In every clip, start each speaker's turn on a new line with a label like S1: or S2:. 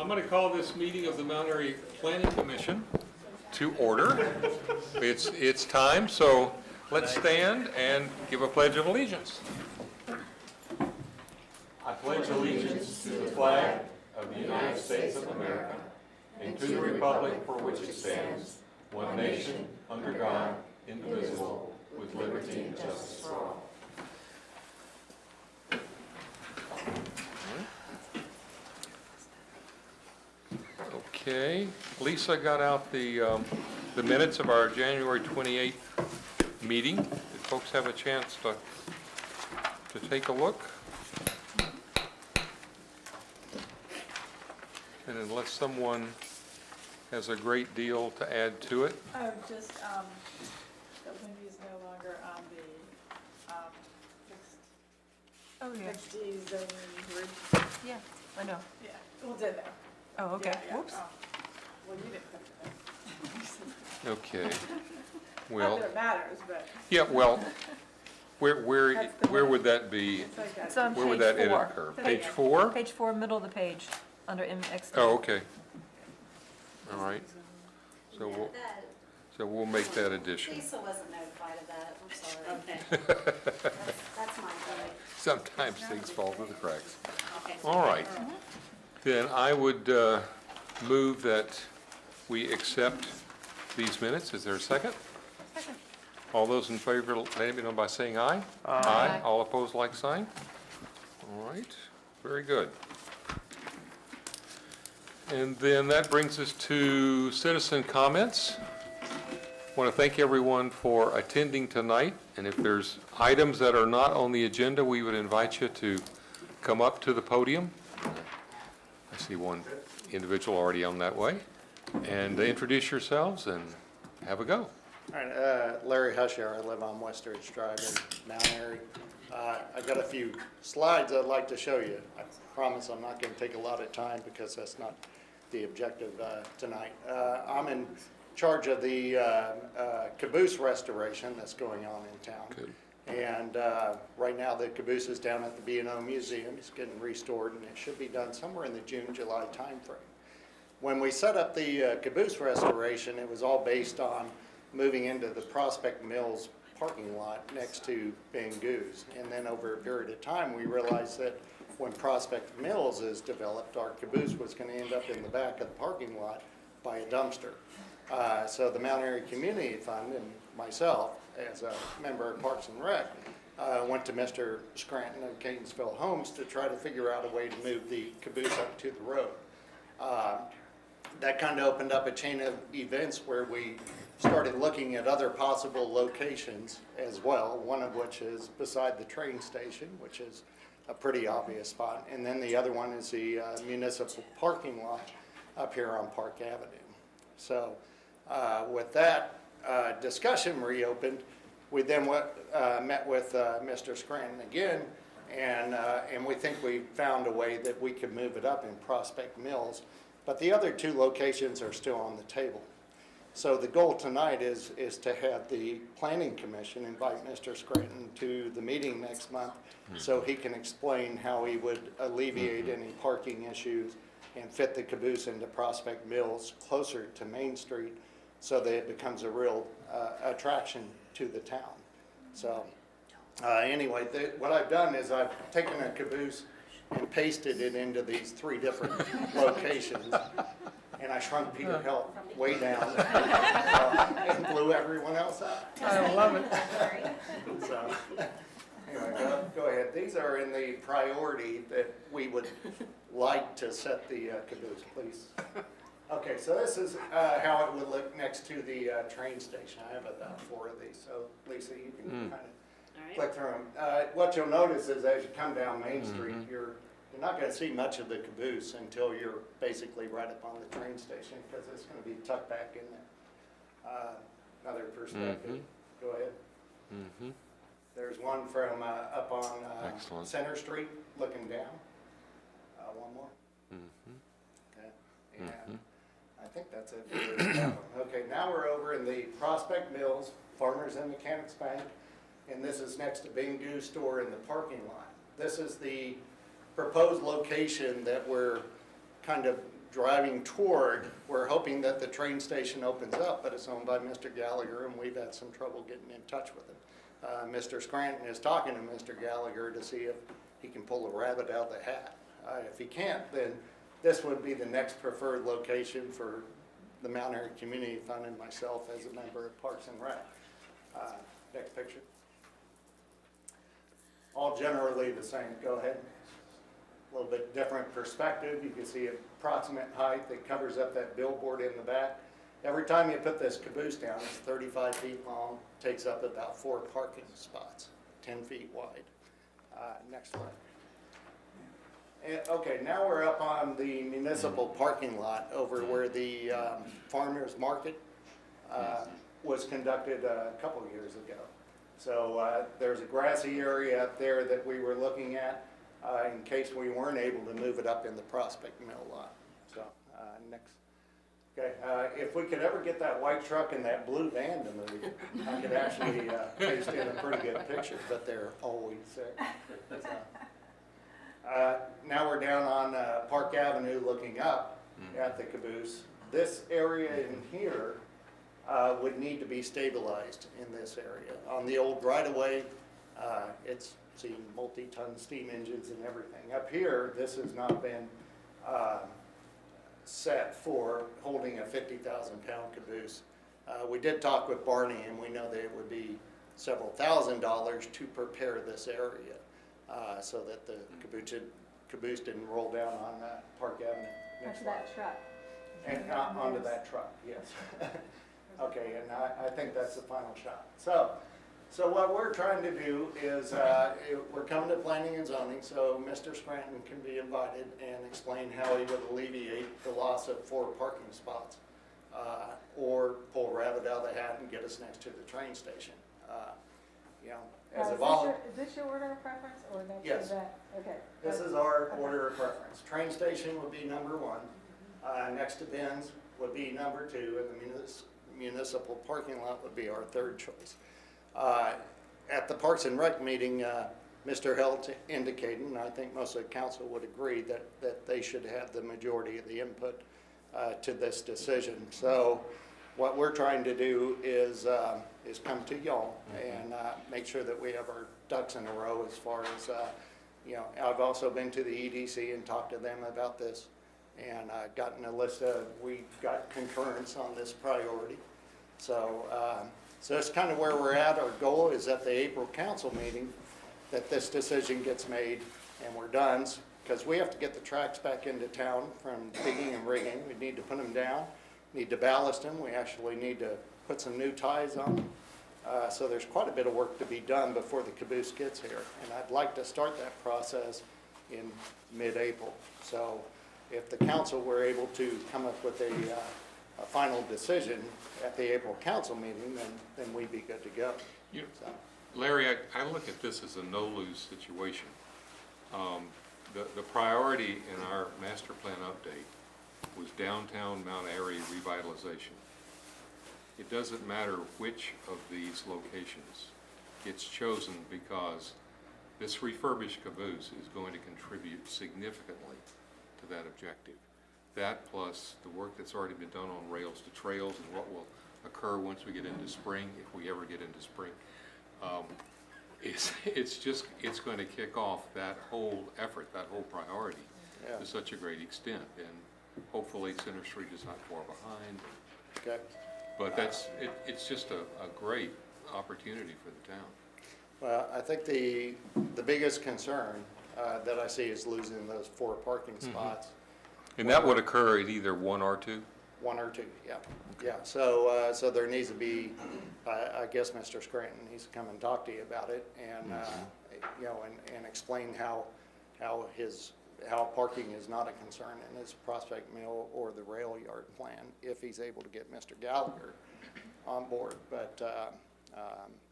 S1: I'm going to call this meeting of the Mount Airy Planning Commission to order. It's time, so let's stand and give a pledge of allegiance. I pledge allegiance to the flag of the United States of America and to the republic for which it stands, one nation, under God, indivisible, with liberty and justice for all. Okay, Lisa got out the minutes of our January 28th meeting. Did folks have a chance to take a look? And unless someone has a great deal to add to it.
S2: Oh, just that Wendy's no longer on the fixed D zoning group.
S3: Yeah, I know.
S2: Yeah, well, did that.
S3: Oh, okay.
S2: Yeah.
S3: Whoops.
S2: Oh. Well, you didn't put it
S1: Okay.
S2: there.
S1: Well,
S2: Not that it matters, but
S1: yeah, well, where
S2: That's the
S1: would that be?
S2: it's like that.
S3: It's on
S1: Where would
S3: page
S1: that edit
S3: 4.
S1: occur? Page 4?
S3: Page 4, middle of the page, under MX.
S1: Oh, okay. All right. So we'll make that addition.
S4: Lisa wasn't notified of that, I'm sorry. Okay. That's my fault.
S1: Sometimes things fall through the cracks.
S4: Okay.
S1: All right. Then I would move that we accept these minutes. Is there a second?
S3: Second.
S1: All those in favor, let me know by saying aye.
S3: Aye.
S1: All opposed, like sign. All right, very good. And then that brings us to citizen comments. I want to thank everyone for attending tonight. And if there's items that are not on the agenda, we would invite you to come up to the podium. I see one individual already on that way. And introduce yourselves and have a go.
S5: All right, Larry Hushier, I live on West Ridge Drive in Mount Airy. I've got a few slides I'd like to show you. I promise I'm not going to take a lot of time because that's not the objective tonight. I'm in charge of the caboose restoration that's going on in town.
S1: Good.
S5: And right now the caboose is down at the B&O Museum. It's getting restored and it should be done somewhere in the June, July timeframe. When we set up the caboose restoration, it was all based on moving into the Prospect Mills parking lot next to Bangoo's. And then over a period of time, we realized that when Prospect Mills is developed, our caboose was going to end up in the back of the parking lot by a dumpster. So the Mount Airy Community Fund and myself, as a member of Parks and Rec, went to Mr. Scranton of Catonsville Homes to try to figure out a way to move the caboose up to the road. That kind of opened up a chain of events where we started looking at other possible locations as well, one of which is beside the train station, which is a pretty obvious spot. And then the other one is the municipal parking lot up here on Park Avenue. So with that discussion reopened, we then met with Mr. Scranton again, and we think we found a way that we could move it up in Prospect Mills. But the other two locations are still on the table. So the goal tonight is to have the Planning Commission invite Mr. Scranton to the meeting next month so he can explain how he would alleviate any parking issues and fit the caboose into Prospect Mills closer to Main Street so that it becomes a real attraction to the town. So anyway, what I've done is I've taken a caboose and pasted it into these 3 different locations. And I shrunk Peter Helt way down and blew everyone else out.
S1: I love it.
S5: So, anyway, go ahead. These are in the priority that we would like to set the caboose, please. Okay, so this is how it would look next to the train station. I have about 4 of these, so Lisa, you can kind of click through them. What you'll notice is as you come down Main Street, you're not going to see much of the caboose until you're basically right up on the train station because it's going to be tucked back in there. Another perspective. Go ahead. There's one from up on Center Street looking down. One more. Okay. And I think that's it for that one. Okay, now we're over in the Prospect Mills, Farmers and Mechanics Bank, and this is next to Bangoo Store in the parking lot. This is the proposed location that we're kind of driving toward, we're hoping that the train station opens up, but it's owned by Mr. Gallagher, and we've had some trouble getting in touch with him. Mr. Scranton is talking to Mr. Gallagher to see if he can pull a rabbit out of the hat. If he can't, then this would be the next preferred location for the Mount Airy Community Fund and myself as a member of Parks and Rec. Next picture. All generally the same. Go ahead. A little bit different perspective. You can see approximate height that covers up that billboard in the back. Every time you put this caboose down, it's 35 feet long, takes up about 4 parking spots, 10 feet wide. Next slide. Okay, now we're up on the municipal parking lot over where the farmers market was conducted a couple of years ago. So there's a grassy area up there that we were looking at in case we weren't able to move it up in the Prospect Mill lot. So next. Okay, if we could ever get that white truck and that blue van to move, I could actually paste in a pretty good picture, but they're always there. Now we're down on Park Avenue looking up at the caboose. This area in here would need to be stabilized in this area. On the old right-of-way, it's seen multi-ton steam engines and everything. Up here, this has not been set for holding a 50,000-pound caboose. We did talk with Barney, and we know that it would be several $1,000s to prepare this area so that the caboose didn't roll down on Park Avenue. Next slide.
S2: That truck.
S5: And onto that truck, yes. Okay, and I think that's the final shot. So what we're trying to do is, we're coming to planning and zoning, so Mr. Scranton can be invited and explain how he would alleviate the loss of 4 parking spots, or pull a rabbit out of the hat and get us next to the train station. You know, as a volunteer.
S2: Is this your order of preference, or next to
S5: Yes.
S2: that? Okay.
S5: This is our order of preference. Train station would be number 1. Next to Ben's would be number 2, and the municipal parking lot would be our 3rd choice. At the Parks and Rec meeting, Mr. Helt indicated, and I think most of the council would agree, that they should have the majority of the input to this decision. So what we're trying to do is come to y'all and make sure that we have our ducks in a row as far as, you know, I've also been to the EDC and talked to them about this, and gotten a list of, we got concurrence on this priority. So that's kind of where we're at. Our goal is at the April council meeting that this decision gets made and we're done, because we have to get the tracks back into town from digging and rigging. We need to put them down, need to ballast them. We actually need to put some new ties on them. So there's quite a bit of work to be done before the caboose gets here. And I'd like to start that process in mid-April. So if the council were able to come up with a final decision at the April council meeting, then we'd be good to go. So.
S1: Larry, I look at this as a no-lose situation. The priority in our master plan update was downtown Mount Airy revitalization. It doesn't matter which of these locations gets chosen, because this refurbished caboose is going to contribute significantly to that objective. That plus the work that's already been done on rails to trails and what will occur once we get into spring, if we ever get into spring. It's going to kick off that whole effort, that whole priority to such a great extent, and hopefully Center Street is not far behind.
S5: Okay.
S1: But it's just a great opportunity for the town.
S5: Well, I think the biggest concern that I see is losing those 4 parking spots.
S1: And that would occur at either 1 or 2?
S5: 1 or 2, yeah. Yeah, so there needs to be, I guess Mr. Scranton needs to come and talk to you about it, and, you know, and explain how parking is not a concern in his Prospect Mill or the rail yard plan, if he's able to get Mr. Gallagher on board. But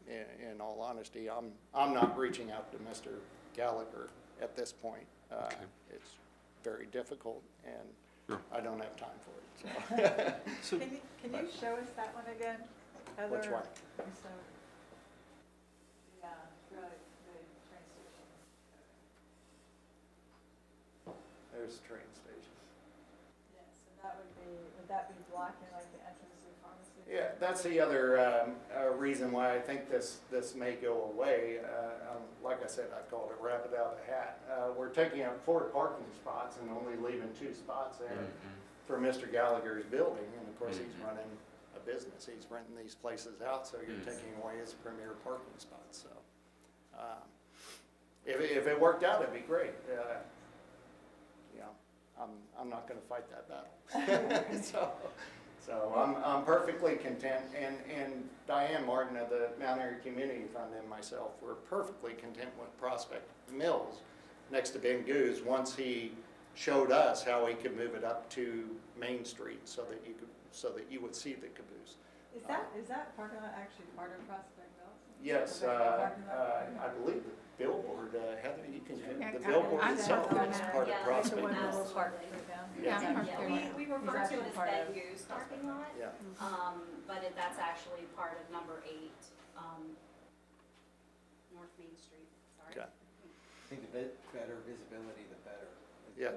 S5: in all honesty, I'm not reaching out to Mr. Gallagher at this point. It's very difficult, and I don't have time for it. So.
S2: Can you show us that one again?
S5: Which one?
S2: So, yeah, the train station.
S5: There's the train station.
S2: Yes. would that be blocking like the entrance to the pharmacy?
S5: Yeah, that's the other reason why I think this may go away. Like I said, I called it rabbit out of the hat. We're taking up 4 parking spots and only leaving 2 spots there for Mr. Gallagher's building, and of course he's running a business. He's renting these places out, so you're taking away his premier parking spots. So if it worked out, it'd be great. You know, I'm not going to fight that battle. So I'm perfectly content, and Diane Martin of the Mount Airy Community Fund and myself were perfectly content with Prospect Mills next to Ben Goose once he showed us how he could move it up to Main Street so that you would see the caboose.
S2: Is that parking lot actually part of Prospect Mills?
S5: Yes,
S2: Is that parking lot?
S5: I believe the billboard, Heather, you can,
S6: Yeah,
S5: the billboard
S6: I
S5: itself
S6: saw
S5: is
S6: that.
S5: part
S4: Yeah,
S5: of
S4: there's
S5: Prospect
S2: The one
S5: Mills.
S2: that was
S4: Absolutely.
S2: parked right down?
S5: Yeah.
S4: Yeah, we refer to
S2: actually
S4: it as
S2: part
S4: Ben
S2: of
S4: Goose parking lot,
S5: Yeah.
S4: but that's actually part of number 8, North Main Street, sorry.
S5: Okay.
S7: I think the better visibility, the better.
S5: Yeah.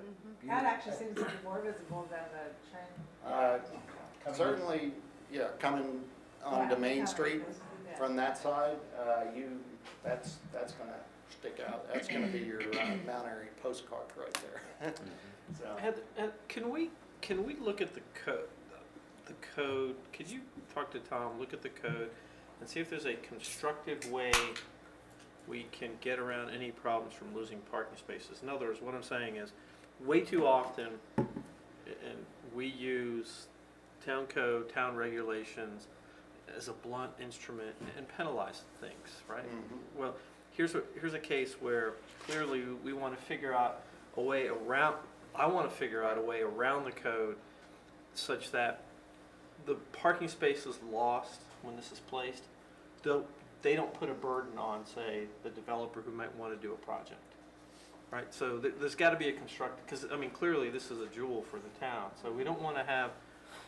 S2: That actually seems to be more visible than the train.
S5: Certainly, yeah, coming onto
S2: Yeah,
S5: Main
S2: yeah,
S5: Street
S2: yeah.
S5: from that side, that's gonna stick out. That's gonna be your Mount Airy postcard right there. So,
S8: And can we look at the code? The code. Could you talk to Tom? Look at the code and see if there's a constructive way we can get around any problems from losing parking spaces. In other words, what I'm saying is, way too often, and we use town code, town regulations as a blunt instrument and penalize things, right? Well, here's a case where clearly we want to figure out a way around. I want to figure out a way around the code such that the parking spaces lost when this is placed, they don't put a burden on, say, the developer who might want to do a project, right? So there's got to be a construct, because I mean, clearly this is a jewel for the town, so we don't want to have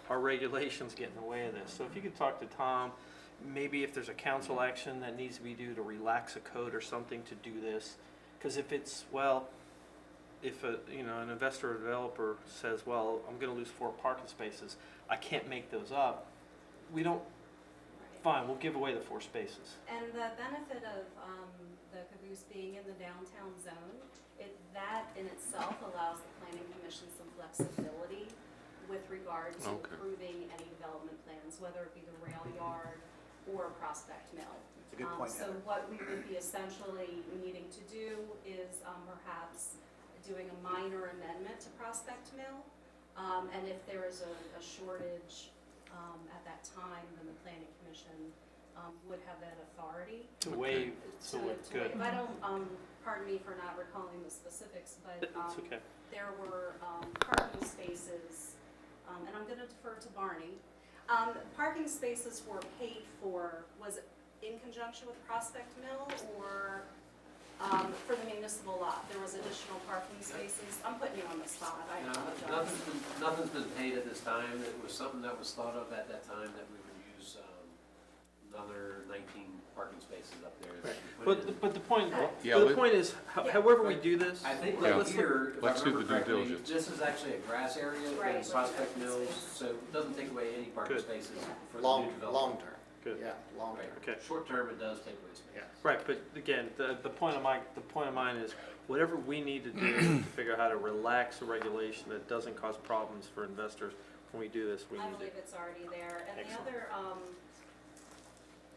S8: our regulations get in the way of this. So if you could talk to Tom, maybe if there's a council action that needs to be due to relax a code or something to do this, because if it's, well, if an investor or developer says, well, I'm going to lose 4 parking spaces, I can't make those up, we don't. Fine, we'll give away the 4 spaces.
S4: And the benefit of the caboose being in the downtown zone, that in itself allows the planning commission some flexibility with regard to
S1: Okay.
S4: approving any development plans, whether it be the rail yard or Prospect Mill.
S7: It's a good point,
S4: So
S7: Heather.
S4: what we would be essentially needing to do is perhaps doing a minor amendment to Prospect Mill. And if there is a shortage at that time, then the planning commission would have that authority.
S8: To waive,
S4: to
S8: good.
S4: waive. I don't, pardon me for not recalling the specifics, but
S8: It's okay.
S4: there were parking spaces, and I'm going to defer to Barney. Parking spaces were paid for, was it in conjunction with Prospect Mill or for the municipal lot? There was additional parking spaces. I'm putting you on the spot, I
S9: No,
S4: apologize.
S9: nothing's been paid at this time. It was something that was thought of at that time, that we would use another 19 parking spaces up there. that we put in.
S8: But the point,
S1: Yeah,
S8: the
S1: let-
S8: point is, however we do this,
S9: I think
S1: Yeah.
S9: like here, if I
S1: Let's do the
S9: remember
S1: due
S9: correctly,
S1: diligence.
S9: this is actually a grass area
S4: Right,
S9: in
S4: like
S9: Prospect
S4: open
S9: Mills,
S4: space.
S9: so it doesn't take away any parking
S8: Good.
S9: spaces for the new
S5: long
S9: development.
S5: term.
S8: Good.
S5: Yeah, long term.
S9: Right.
S8: Okay.
S9: Short term, it does take away space.
S5: Yeah.
S8: right, but again, the point of mine is, whatever we need to do to figure out how to relax a regulation that doesn't cause problems for investors, when we do this, we
S4: I
S8: need to.
S4: believe it's already there. And the
S8: Excellent.
S4: other,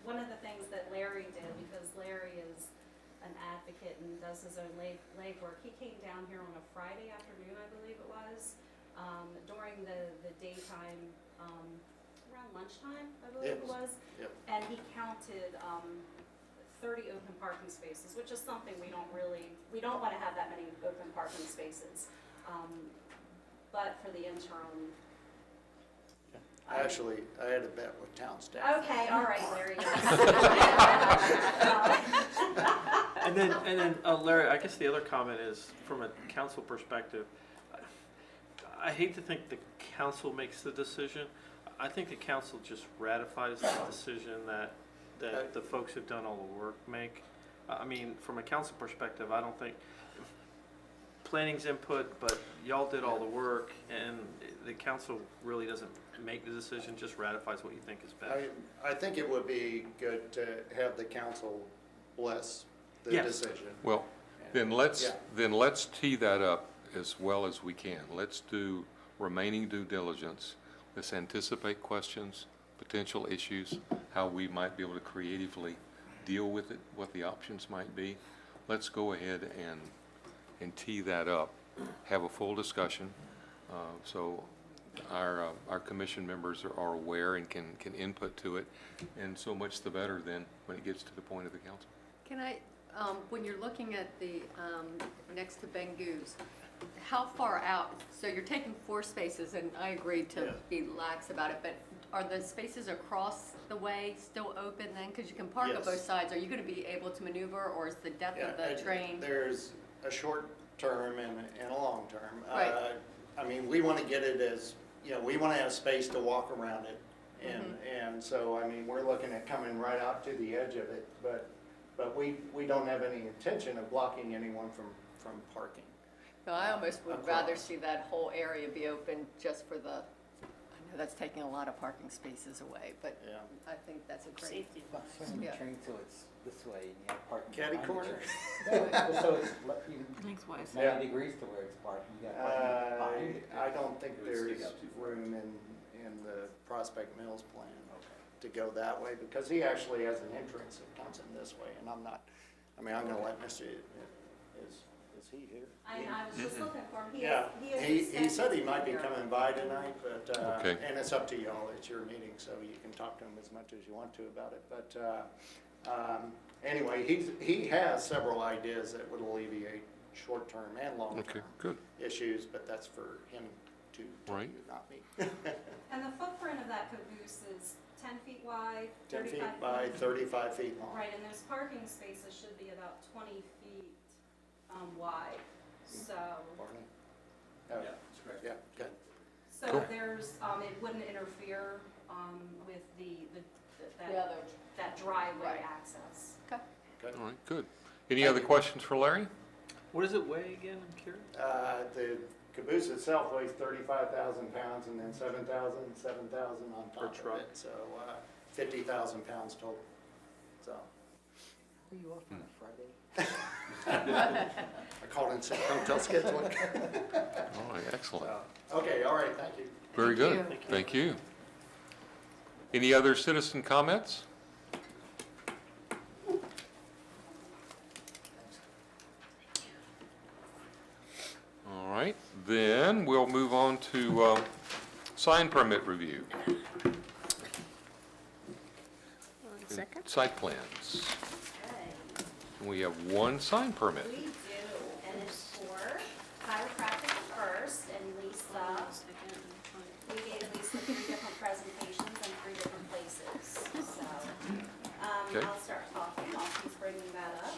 S4: one of the things that Larry did, because Larry is an advocate and does his own legwork, he came down here on a Friday afternoon, I believe it was, during the daytime, around lunchtime, I believe it
S5: Yes.
S4: was.
S5: Yep.
S4: And he counted 30 open parking spaces, which is something we don't want to have that many open parking spaces. But for the interim.
S5: Actually, I had a bet with town staff.
S4: Okay, all right, Larry, yes.
S8: And then Larry, I guess the other comment is, from a council perspective, I hate to think the council makes the decision. I think the council just ratifies the decision that the folks who've done all the work make. I mean, from a council perspective, I don't think, planning's input, but y'all did all the work, and the council really doesn't make the decision, just ratifies what you think is best.
S5: I think it would be good to have the council bless the
S8: Yes.
S5: decision.
S1: Well, then
S5: Yeah.
S1: let's tee that up as well as we can. Let's do remaining due diligence. Let's anticipate questions, potential issues, how we might be able to creatively deal with it, what the options might be. Let's go ahead and tee that up, have a full discussion, so our commission members are aware and can input to it, and so much the better then when it gets to the point of the council.
S6: Can I, when you're looking at the, next to Ben Goose, how far out, so you're taking 4 spaces, and I agreed to be lax about it, but are the spaces across the way still open then? Because you can park on
S5: Yes.
S6: both sides. Are you going to be able to maneuver, or is the depth of
S5: Yeah,
S6: the train?
S5: There's a short term and a long term.
S6: Right.
S5: I mean, we want to get it as, we want to have space to walk around it. And so, I mean, we're looking at coming right out to the edge of it, but we don't have any intention of blocking anyone from parking.
S6: No, I almost would rather
S5: across.
S6: see that whole area be open just for the, I know that's taking a lot of parking spaces away, but
S5: Yeah.
S6: I think that's a great.
S7: But swing the
S6: Yeah.
S7: train so it's this way and you have parking.
S5: Catty
S7: behind the
S5: corner?
S7: train. No, so it's even
S3: Lengthwise.
S7: 90 degrees to where it's parking. You got parking behind it.
S5: I don't think
S9: It would stick
S5: there's
S9: out too far.
S5: room in the Prospect Mills plan to go that way, because he actually has an entrance that comes in this way, and I'm gonna let Mr., is he here?
S4: I was just looking for him.
S5: Yeah,
S4: is
S5: he said he
S4: expected
S5: might be
S4: here.
S5: coming by tonight, but,
S1: Okay.
S5: and it's up to y'all, it's your meeting, so you can talk to him as much as you want to about it, but, anyway, he has several ideas that would alleviate short-term and
S1: Okay,
S5: long-term
S1: good.
S5: issues, but that's for him to tell
S1: Right.
S5: you, not me.
S4: And the footprint of that caboose is 10 feet wide,
S5: 10
S4: 35
S5: feet by 35 feet long.
S4: Right, and those parking spaces should be about 20 feet wide, so,
S5: Barney?
S9: Yeah, that's correct.
S5: Yeah, good.
S4: so
S1: Cool.
S4: there's, it wouldn't interfere with
S6: Yeah,
S4: that driveway
S6: Right.
S4: access.
S1: All right, good. Any other questions for Larry?
S8: What does it weigh again, I'm curious?
S5: The caboose itself weighs 35,000 pounds and then 7,000 on
S8: Per
S5: top of
S8: truck.
S5: it. So 50,000 pounds total. So
S7: Are you off on a Friday?
S5: I called in sick, hotel scheduling.
S1: All right, excellent.
S5: Okay, all right, thank you.
S1: Very
S6: Thank
S1: good.
S6: you.
S8: Thank you.
S1: Thank you. Any other citizen comments? All right, then we'll move on to sign permit review.
S3: Second.
S1: Site plans.
S4: Okay.
S1: We have one sign permit.
S4: We do, and it's for chiropractic first, and Lisa, we gave Lisa 3 different presentations and 3 different places, so,
S1: Okay.
S4: I'll start talking while she's bringing that up.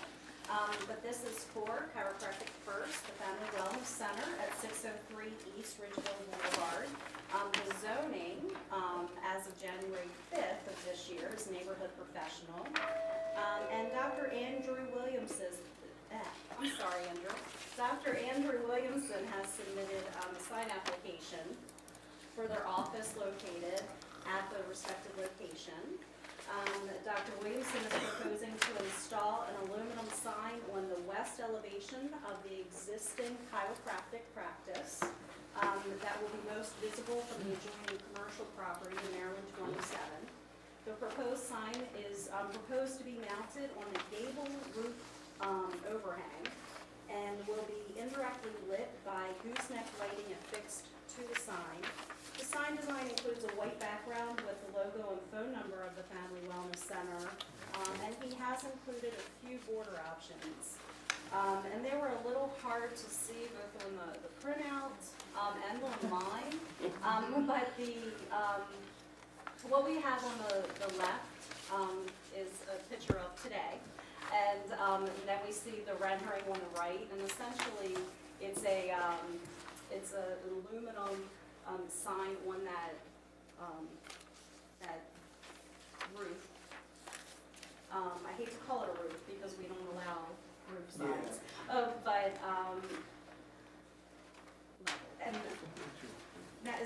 S4: But this is for chiropractic first, the Family Wellness Center at 603 East Ridgeville Boulevard. The zoning, as of January 5th of this year, is neighborhood professional. And Dr. Andrew Williamson, I'm sorry, Andrew. Dr. Andrew Williamson has submitted a sign application for their office located at the respective location. Dr. Williamson is proposing to install an aluminum sign on the west elevation of the existing chiropractic practice. That will be most visible from the adjoining commercial property in Maryland 27. The proposed sign is proposed to be mounted on the gable roof overhang and will be indirectly lit by gooseneck lighting affixed to the sign. The sign design includes a white background with the logo and phone number of the Family Wellness Center, and he has included a few border options. And they were a little hard to see both on the printout and online, but what we have on the left is a picture of today, and then we see the rendering on the right, and essentially it's an aluminum sign on that roof. I hate to call it a roof because we don't allow roof signs.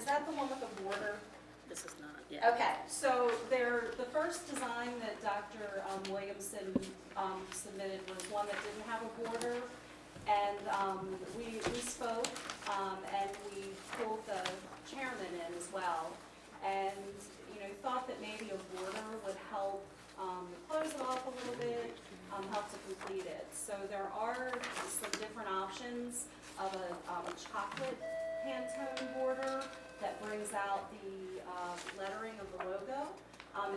S4: that the one with the border?
S3: This is not, yeah.
S4: Okay, so the first design that Dr. Williamson submitted was one that didn't have a border. And we spoke, and we pulled the chairman in as well. And, you know, thought that maybe a border would help close it off a little bit, help to complete it. So there are some different options of a chocolate Pantone border that brings out the lettering of the logo,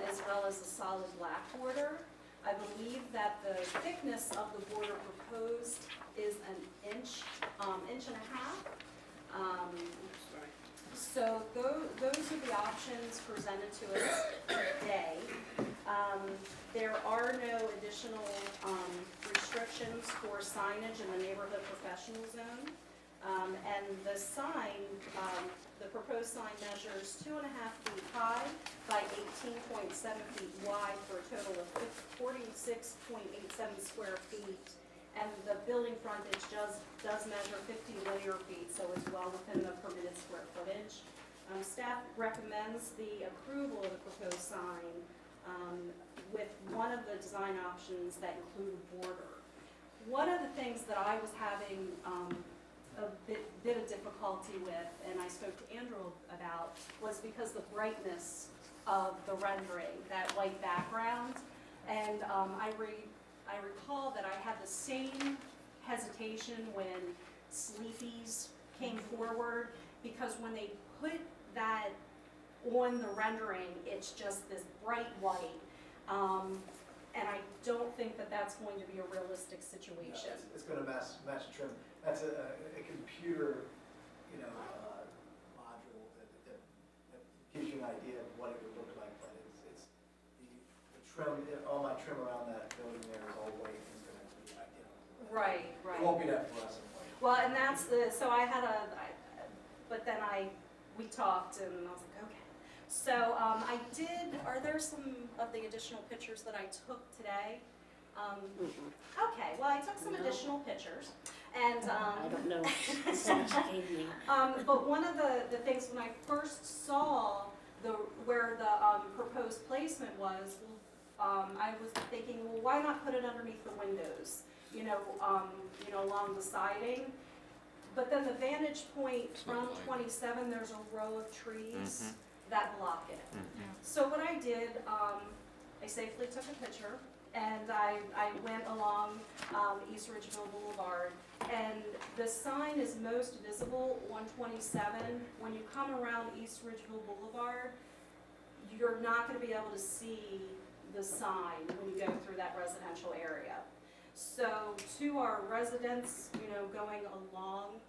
S4: as well as a solid black border. I believe that the thickness of the border proposed is an inch, inch and a half. So those are the options presented to us today. There are no additional restrictions for signage in the neighborhood professional zone. And the sign, the proposed sign measures 2.5 feet high by 18.7 feet wide for a total of 46.87 square feet. And the building frontage does measure 50 linear feet, so it's well within the permitted square footage. Staff recommends the approval of the proposed sign with one of the design options that include a border. One of the things that I was having a bit of difficulty with, and I spoke to Andrew about, was because the brightness of the rendering, that white background. And I recall that I had the same hesitation when Sleepy's came forward, because when they put that on the rendering, it's just this bright white. And I don't think that that's going to be a realistic situation.
S10: No, it's going to match the trim. That's a computer, module that gives you an idea of what it would look like. But it's the trim, all my trim around that building there is all white. It's going to be identical.
S4: Right.
S10: It won't be that fluorescent white.
S4: Well, and that's so I had but then we talked and I was like, okay. So are there some of the additional pictures that I took today? Okay, well, I took some additional pictures, and
S3: I don't know. Some she gave me.
S4: but one of the things when I first saw where the proposed placement was, I was thinking, well, why not put it underneath the windows? Along the siding. But then the vantage point from 27, there's a row of trees that block it. So what I did, I safely took a picture, and I went along East Ridgeville Boulevard, and the sign is most visible on 27. When you come around East Ridgeville Boulevard, you're not going to be able to see the sign when you go through that residential area. So to our residents, going along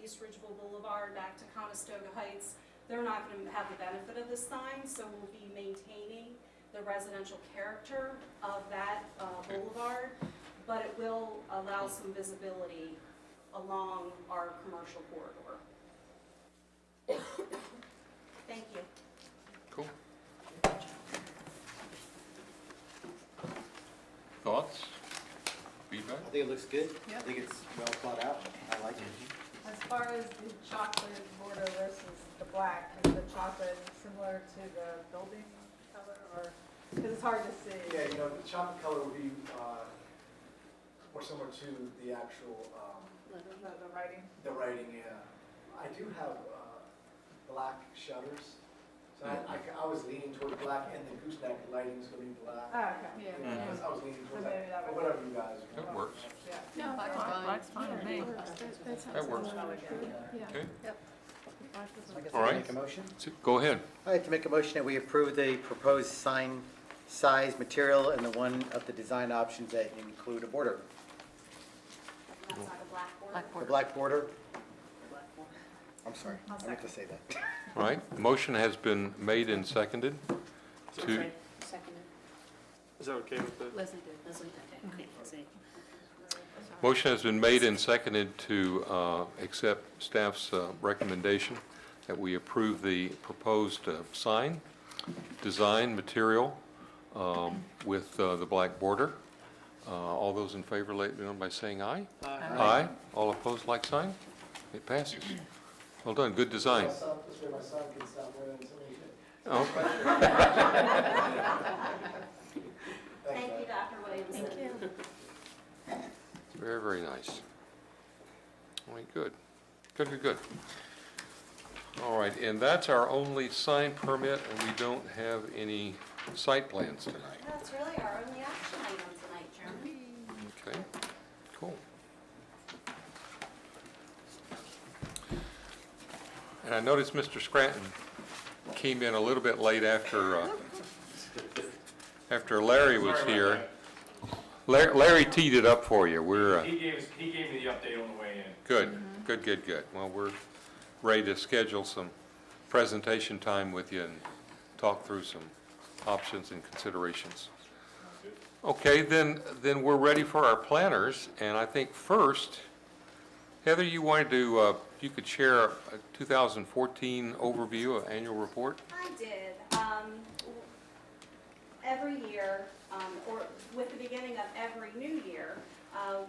S4: East Ridgeville Boulevard back to Conestoga Heights, they're not going to have the benefit of this sign, so we'll be maintaining the residential character of that boulevard, but it will allow some visibility along our commercial corridor. Thank you.
S1: Cool. Thoughts? Feedback?
S7: I think it looks good.
S2: Yeah.
S7: I think it's well thought out. I like it.
S2: As far as the chocolate border versus the black, is the chocolate similar to the building color, or, because it's hard to see?
S10: Yeah, the chocolate color would be more similar to the actual,
S2: The writing?
S10: the writing, yeah. I do have black shutters, so I was leaning toward black, and the gooseneck lighting is going to be black.
S2: Ah, okay.
S10: Yeah, I was leaning
S2: So
S10: towards
S2: maybe
S10: that,
S2: that
S10: but
S2: would-
S10: whatever you guys.
S1: That works.
S2: Yeah.
S6: No, black's fine.
S2: with me.
S1: That works. Okay,
S7: I
S1: All right.
S7: Make a motion?
S1: so go ahead.
S7: I'd like to make a motion that we approve the proposed sign size, material, and the one of the design options that include a border.
S4: And that's not a black border.
S7: The black border. I'm sorry, I meant to say that.
S1: All right, motion has been made and seconded to,
S3: Seconded.
S8: Is that okay with the?
S6: Leslie did.
S3: Leslie, okay, see.
S1: motion has been made and seconded to accept staff's recommendation that we approve the proposed sign, design, material with the black border. All those in favor, let me know by saying aye.
S8: Aye.
S1: Aye. All opposed, like sign. It passes. Well done, good design.
S10: This way my son can stop wearing something.
S1: Oh,
S4: Thank you, Dr. Williamson.
S3: Thank you.
S1: very, very nice. All right, good. Good, good, good. All right, and that's our only sign permit, and we don't have any site plans tonight.
S4: That's really our only action item tonight, Chairman.
S1: Okay, cool. And I noticed Mr. Scranton came in a little bit late after Larry was here. Larry teed it up for you. We're,
S11: He gave me the update on the way in.
S1: good, good, good, good. Well, we're ready to schedule some presentation time with you and talk through some options and considerations. Okay, then we're ready for our planners, and I think first, Heather, you wanted to, you could share a 2014 overview of annual report?
S4: I did. Every year, or with the beginning of every new year,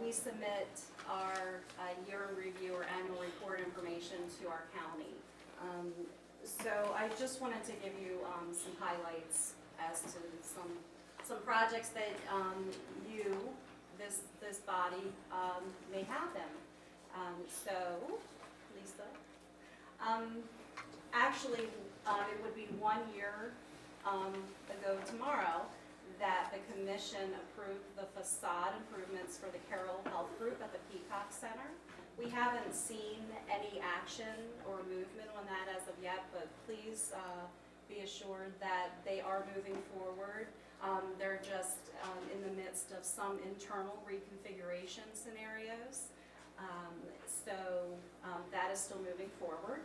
S4: we submit our year in review or annual report information to our county. So I just wanted to give you some highlights as to some projects that this body may have them. So, Lisa, actually, it would be 1 year ago tomorrow that the commission approved the facade improvements for the Carroll Health Group at the Peacock Center. We haven't seen any action or movement on that as of yet, but please be assured that they are moving forward. They're just in the midst of some internal reconfiguration scenarios. So that is still moving forward.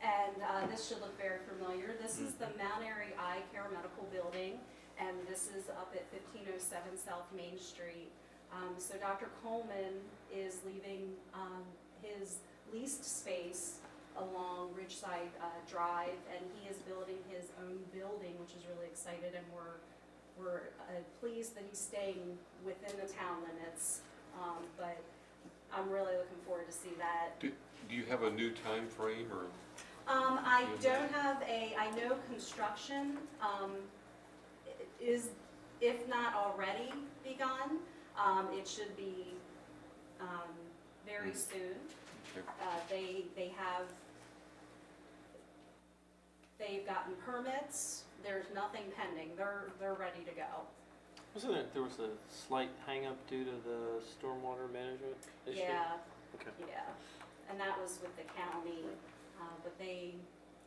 S4: And this should look very familiar. This is the Mount Airy Eye Care Medical Building, and this is up at 1507 South Main Street. So Dr. Coleman is leaving his leased space along Ridgeside Drive, and he is building his own building, which is really excited, and we're pleased that he's staying within the town limits. But I'm really looking forward to see that.
S1: Do you have a new time frame or?
S4: I don't have I know construction is, if not already begun, it should be very soon.
S1: Okay.
S4: They've gotten permits, there's nothing pending, they're ready to go.
S8: Wasn't it, there was a slight hang-up due to the stormwater management issue?
S4: Yeah,
S8: Okay,
S4: yeah, and that was with the county, but they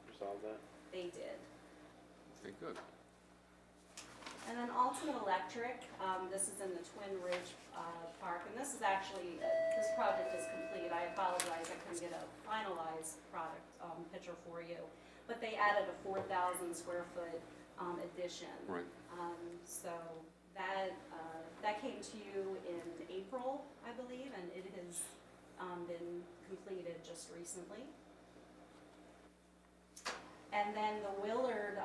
S8: resolve that.
S4: did.
S1: Okay, good.
S4: And then Ultimate Electric, this is in the Twin Ridge Park, and this is actually, this project is complete. I apologize, I couldn't get a finalized product picture for you. But they added a 4,000 square foot addition.
S1: Right.
S4: So that came to you in April, I believe, and it has been completed just recently. And then the Willard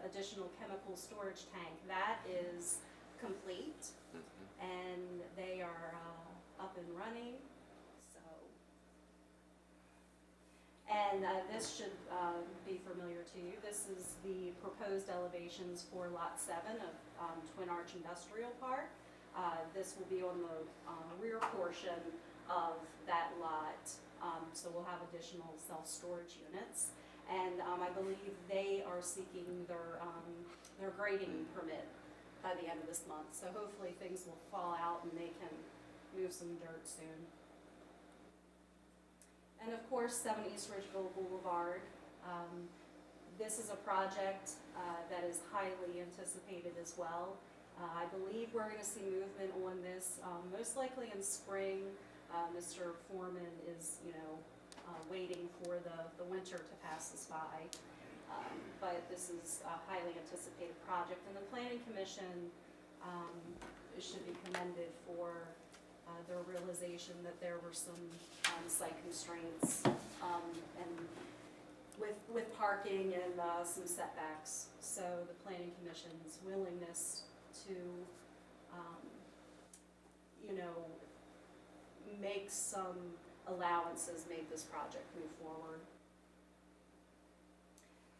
S4: additional chemical storage tank, that is complete, and they are up and running. So, and this should be familiar to you. This is the proposed elevations for Lot 7 of Twin Arch Industrial Park. This will be on the rear portion of that lot. So we'll have additional self-storage units, and I believe they are seeking their grading permit by the end of this month. So hopefully things will fall out and they can move some dirt soon. And of course, 7 East Ridgeville Boulevard. This is a project that is highly anticipated as well. I believe we're going to see movement on this most likely in spring. Mr. Foreman is, waiting for the winter to pass us by. But this is a highly anticipated project, and the Planning Commission should be commended for their realization that there were some site constraints and with parking and some setbacks. So the Planning Commission's willingness to, make some allowances, make this project move forward.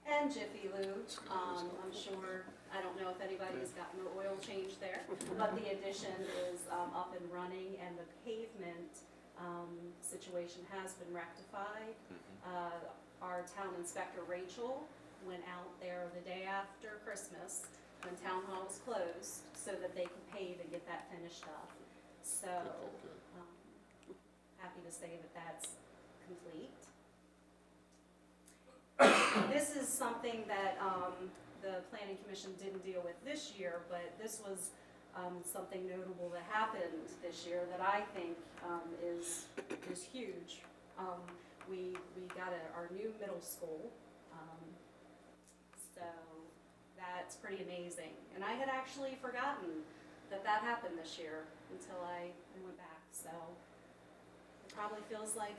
S4: And Jiffy Lube, I'm sure, I don't know if anybody's gotten their oil change there, but the addition is up and running, and the pavement situation has been rectified. Our town inspector, Rachel, went out there the day after Christmas when town hall was closed so that they could pave and get that finished up. So, happy to say that that's complete. This is something that the Planning Commission didn't deal with this year, but this was something notable that happened this year that I think is huge. We got our new middle school, so that's pretty amazing. And I had actually forgotten that happened this year until I went back. So it probably feels like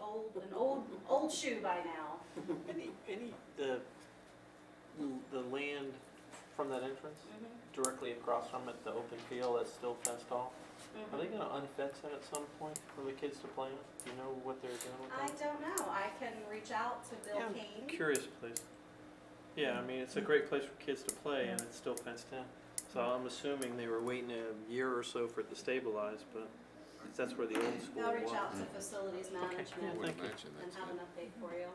S4: an old shoe by now.
S8: The land from that entrance, directly across from it, the open field that's still fenced off, are they gonna unfence it at some point for the kids to play in? Do you know what they're doing with
S4: I
S8: that?
S4: don't know. I can reach out to Bill
S8: Yeah,
S4: Kane.
S8: I'm curious, please. Yeah, I mean, it's a great place for kids to play, and it's still fenced in. So I'm assuming they were waiting a year or so for it to stabilize, but that's where the old school
S4: I'll
S8: was.
S4: reach out to facilities
S8: Okay, yeah,
S4: management
S8: thank you.
S4: and have an update for you.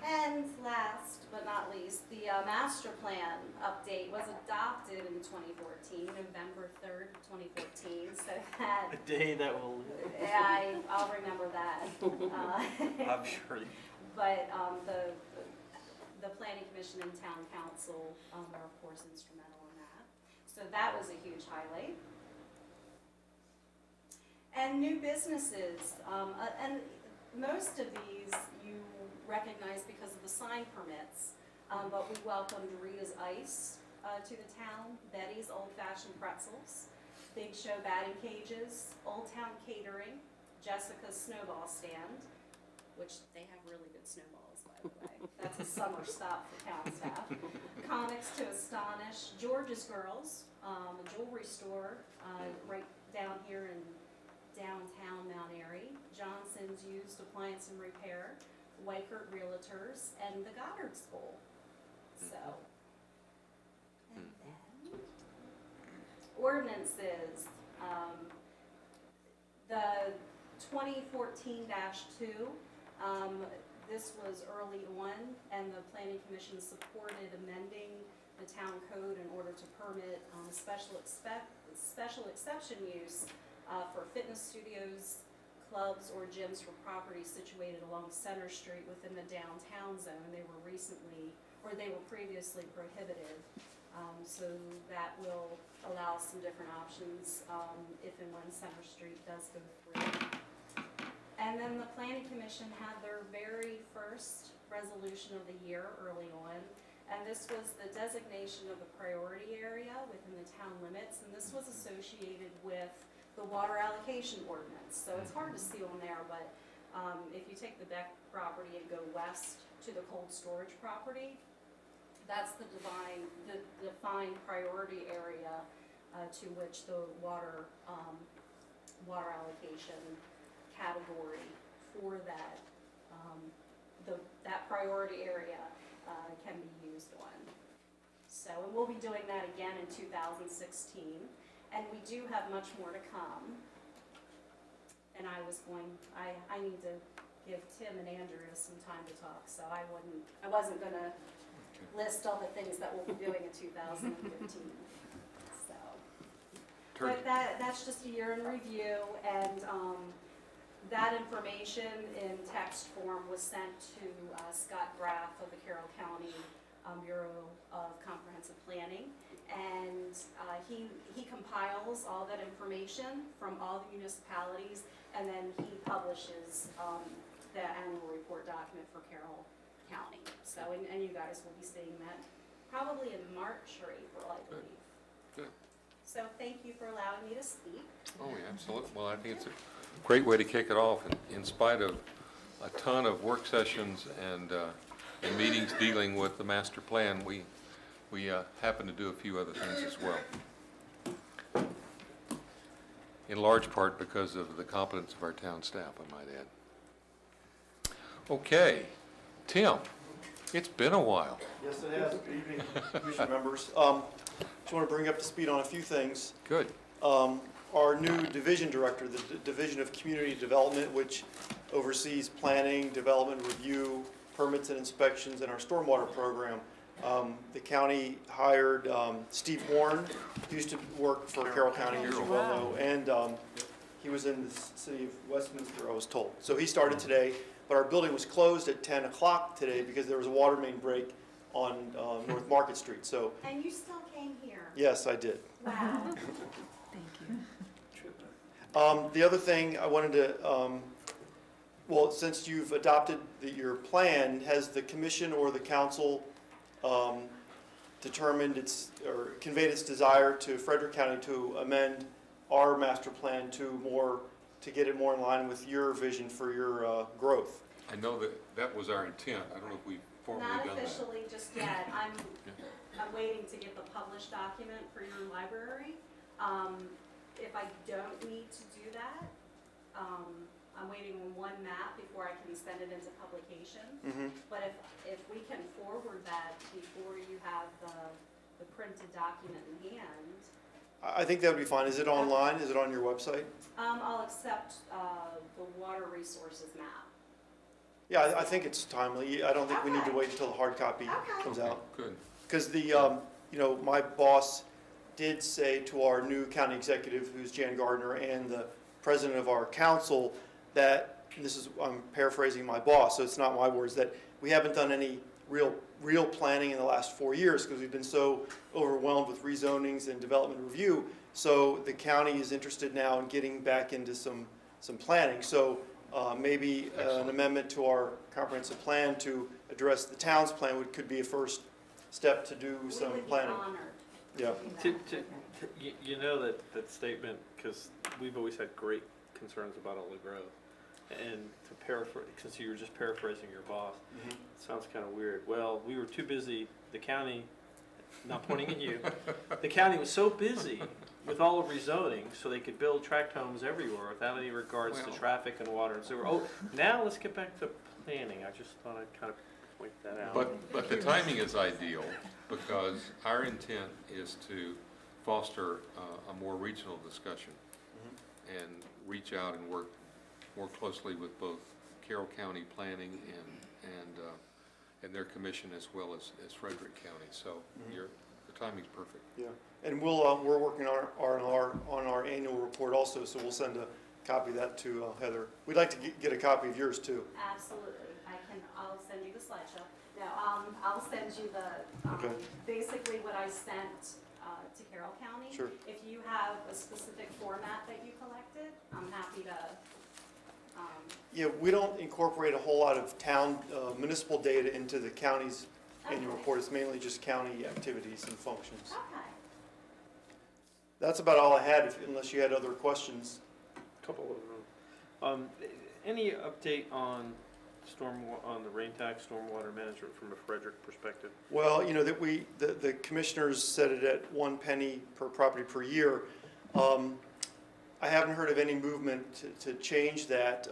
S4: And last but not least, the master plan update was adopted in 2014, November 3rd, 2014. So that,
S8: A day that will live.
S4: I'll remember that.
S8: I'm sure.
S4: But the Planning Commission and Town Council were of course instrumental in that. So that was a huge highlight. And new businesses, and most of these you recognize because of the sign permits, but we welcomed Rita's Ice to the town, Betty's Old Fashioned Pretzels, Big Show Batting Cages, Old Town Catering, Jessica's Snowball Stand, which they have really good snowballs, by the way. That's a summer stop for town staff. Comics to Astonish, George's Girls, a jewelry store right down here in downtown Mount Airy, Johnson's Used Appliance and Repair, Weichert Realtors, and the Goddard School. So, and then ordinances. The 2014-2, this was early on, and the Planning Commission supported amending the town code in order to permit special exception use for fitness studios, clubs, or gyms for properties situated along Center Street within the downtown zone. They were previously prohibited. So that will allow some different options if and when Center Street does go through. And then the Planning Commission had their very first resolution of the year early on. And this was the designation of a priority area within the town limits. And this was associated with the water allocation ordinance. So it's hard to see on there, but if you take the Beck property and go west to the cold storage property, that's the defined priority area to which the water allocation category for that that priority area can be used on. So, and we'll be doing that again in 2016. And we do have much more to come. And I need to give Tim and Andrew some time to talk, so I wasn't gonna list all the things that we'll be doing in 2015. So, but that's just a year in review, and that information in text form was sent to Scott Graff of the Carroll County Bureau of Comprehensive Planning, and he compiles all that information from all the municipalities, and then he publishes the annual report document for Carroll County. So, and you guys will be seeing that probably in March or April, I believe.
S1: Good.
S4: So thank you for allowing me to speak.
S1: Oh, yeah, absolutely. Well, I think it's a great way to kick it off. In spite of a ton of work sessions and meetings dealing with the master plan, we happen to do a few other things as well. in large part because of the competence of our town staff, I might add. Okay, Tim, it's been a while.
S12: Yes, it has. Good evening, commission members. Just want to bring you up to speed on a few things.
S1: Good.
S12: Our new division director, the Division of Community Development, which oversees planning, development, review, permits and inspections, and our stormwater program. The county hired Steve Horn, who used to work for Carroll County, as you well know, and he was in the city of Westminster, I was told. So he started today, but our building was closed at 10 o'clock today because there was a water main break on North Market Street. So
S4: And you still came here?
S12: yes, I did.
S4: Wow.
S12: The other thing I wanted to, well, since you've adopted your plan, has the commission or the council determined or conveyed its desire to Frederick County to amend our master plan to get it more in line with your vision for your growth?
S1: I know that was our intent. I don't know if we've formally done that.
S4: Not officially just yet. I'm waiting to get the published document for your library. If I don't need to do that, I'm waiting on one map before I can send it into publication. But if we can forward that before you have the printed document in hand.
S12: I think that would be fine. Is it online? Is it on your website?
S4: I'll accept the water resources map.
S12: Yeah, I think it's timely. I don't think we need to wait until the hard copy comes out.
S1: Good.
S12: Because my boss did say to our new county executive, who's Jan Gardner, and the president of our council, that, I'm paraphrasing my boss, so it's not my words, that we haven't done any real planning in the last 4 years because we've been so overwhelmed with rezonings and development review. So the county is interested now in getting back into some planning. So maybe an amendment to our comprehensive plan to address the town's plan could be a first step to do some planning.
S4: We would be honored.
S12: Yeah.
S4: to do that.
S8: You know that statement, because we've always had great concerns about all the growth. And to paraphrase, since you were just paraphrasing your boss, it sounds kind of weird. Well, we were too busy, the county, not pointing at you, the county was so busy with all of rezoning so they could build tract homes everywhere without any regards to traffic and water and sewer. Oh, now let's get back to planning. I just thought I'd kind of point that out.
S1: But the timing is ideal because our intent is to foster a more regional discussion and reach out and work more closely with both Carroll County Planning and their commission as well as Frederick County. So the timing's perfect.
S12: Yeah, and we're working on our annual report also, so we'll send a copy of that to Heather. We'd like to get a copy of yours too.
S4: Absolutely. I'll send you the slideshow. No, I'll send you the, basically what I sent to Carroll County.
S12: Sure.
S4: If you have a specific format that you collected, I'm happy to.
S12: Yeah, we don't incorporate a whole lot of town municipal data into the county's annual report. It's mainly just county activities and functions.
S4: Okay.
S12: That's about all I had, unless you had other questions.
S8: Couple of them. Any update on the rain tax stormwater management from a Frederick perspective?
S12: Well, that the commissioners set it at 1 penny per property per year. I haven't heard of any movement to change that.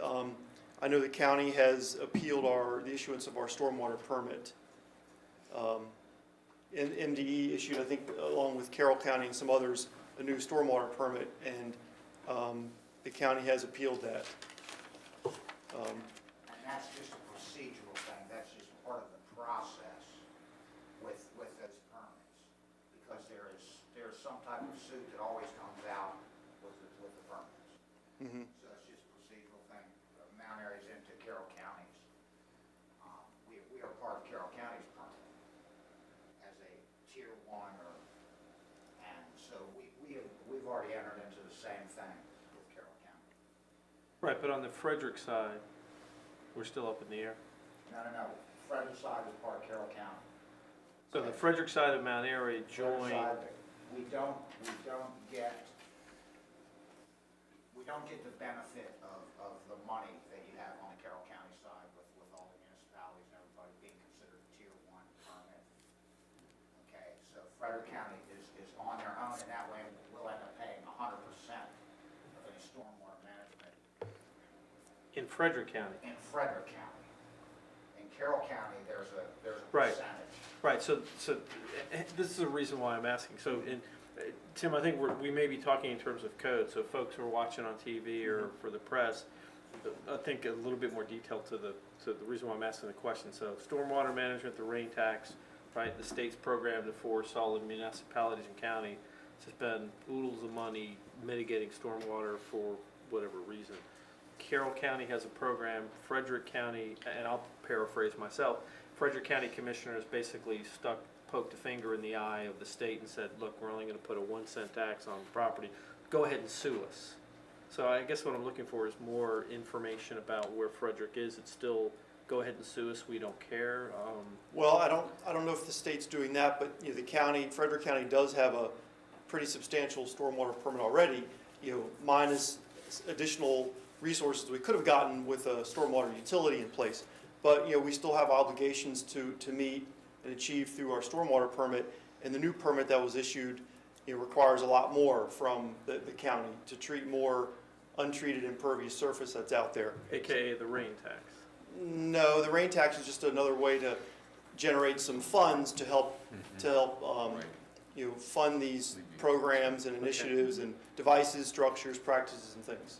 S12: I know the county has appealed the issuance of our stormwater permit. MDE issued, I think, along with Carroll County and some others, a new stormwater permit, and the county has appealed that.
S13: And that's just a procedural thing, that's just part of the process with those permits. Because there's some type of suit that always comes out with the permits. So that's just a procedural thing. Mount Airy's into Carroll County's. We are part of Carroll County's permit as a tier 1 and so we've already entered into the same thing with Carroll County.
S8: Right, but on the Frederick side, we're still up in the air.
S13: No. Frederick side is part of Carroll County.
S8: So the Frederick side of Mount Airy joined.
S13: We don't get the benefit of the money that you have on the Carroll County side with all the municipalities and everybody being considered a tier 1 permit. Okay, so Frederick County is on their own, and that way we'll end up paying 100% of
S8: In Frederick County.
S13: in Frederick County. In Carroll County, there's a
S8: Right.
S13: percentage.
S8: Right, so this is the reason why I'm asking. So, Tim, I think we may be talking in terms of code, so folks who are watching on TV or for the press, I think a little bit more detail to the reason why I'm asking the question. So, stormwater management, the rain tax, right, the state's program to force all the municipalities and county to spend oodles of money mitigating stormwater for whatever reason. Carroll County has a program, Frederick County, and I'll paraphrase myself, Frederick County Commissioners basically poked a finger in the eye of the state and said, look, we're only gonna put a 1 cent tax on property, go ahead and sue us. So I guess what I'm looking for is more information about where Frederick is. It's still, go ahead and sue us, we don't care.
S12: Well, I don't know if the state's doing that, but, you know, the county, Frederick County does have a pretty substantial stormwater permit already, you know, minus additional resources we could have gotten with a stormwater utility in place. But, you know, we still have obligations to meet and achieve through our stormwater permit, and the new permit that was issued, you know, requires a lot more from the county to treat more untreated impervious surface that's out there.
S8: AKA the rain tax.
S12: No, the rain tax is just another way to generate some funds to help, you know, fund these programs and initiatives and devices, structures, practices, and things.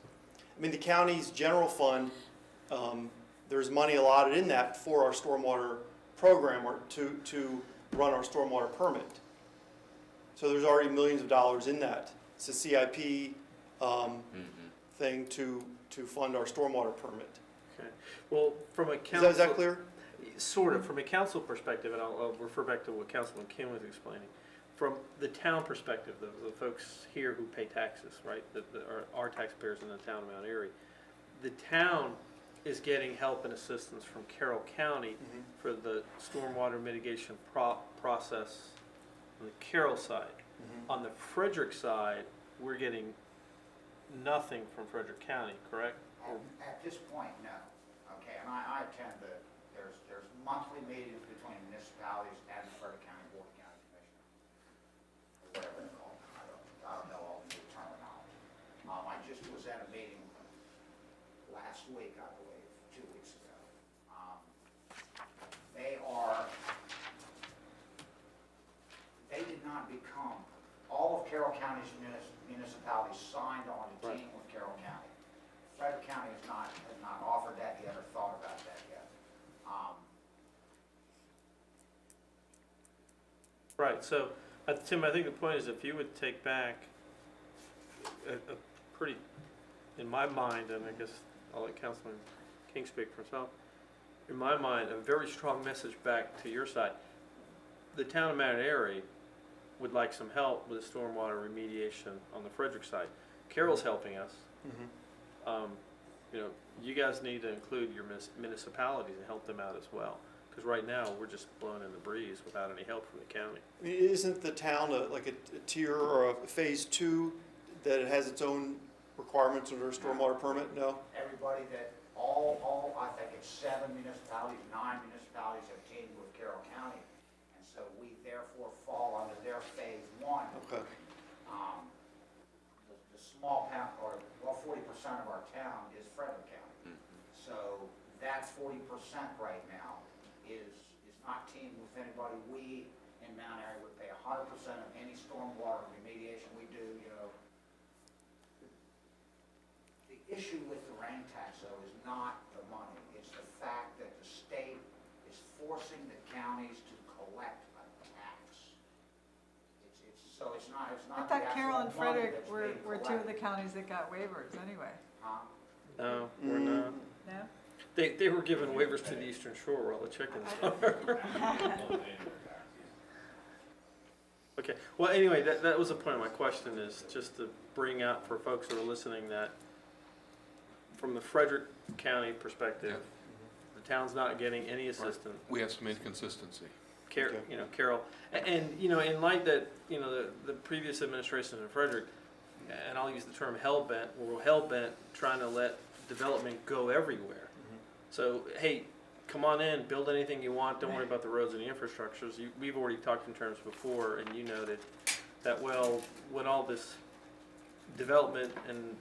S12: I mean, the county's general fund, there's money allotted in that for our stormwater program or to run our stormwater permit. So there's already millions of dollars in that. It's a CIP thing to fund our stormwater permit.
S8: Okay. Well, from a council.
S12: Is that clear?
S8: Sort of. From a council perspective, and I'll refer back to what Councilman Kim was explaining. From the town perspective, the folks here who pay taxes, right, our taxpayers in the town of Mount Airy, the town is getting help and assistance from Carroll County for the stormwater mitigation process on the Carroll side. On the Frederick side, we're getting nothing from Frederick County, correct?
S13: At this point, no. Okay, and I attend there's monthly meetings between municipalities and the Frederick County Board of County Commissioners, or whatever they're called. I don't know all the new terminology. I just was at a meeting last week, I believe, 2 weeks ago. They did not become, all of Carroll County's municipalities signed on to team with Carroll County. Frederick County has not offered that yet or thought about that yet.
S8: Right, so, Tim, I think the point is if you would take back a pretty, in my mind, and I guess I'll let Councilman King speak for himself, in my mind, a very strong message back to your side. The town of Mount Airy would like some help with the stormwater remediation on the Frederick side. Carroll's helping us. You know, you guys need to include your municipalities and help them out as well. Because right now, we're just blowing in the breeze without any help from the county.
S12: I mean, isn't the town like a tier or a phase 2 that it has its own requirements under a stormwater permit? No?
S13: Everybody I think it's 7 municipalities, 9 municipalities have teamed with Carroll County. And so we therefore fall under their phase 1.
S12: Okay.
S13: The small town, or well, 40% of our town is Frederick County. So that 40% right now is not teamed with anybody. We in Mount Airy would pay 100% of any stormwater remediation we do, you know. The issue with the rain tax, though, is not the money. It's the fact that the state is forcing the counties to collect a tax. So it's not
S2: I
S13: the
S2: thought Carroll and
S13: actual money
S2: Frederick
S13: that's
S2: were
S13: being
S2: two of the
S13: collected.
S2: counties that got waivers anyway.
S13: Huh?
S8: No, we're not.
S2: No?
S8: They were giving waivers to the Eastern Shore where all the chickens are. Okay, well, anyway, that was the point of my question, is just to bring out for folks who are listening that from the Frederick County perspective, the town's not getting any assistance.
S1: We have some inconsistency.
S8: You know, Carroll, and you know, in light that, you know, the previous administration in Frederick, and I'll use the term hell-bent, we're hell-bent trying to let development go everywhere. So, hey, come on in, build anything you want, don't worry about the roads and the infrastructures. We've already talked in terms before, and you noted that, well, when all this development and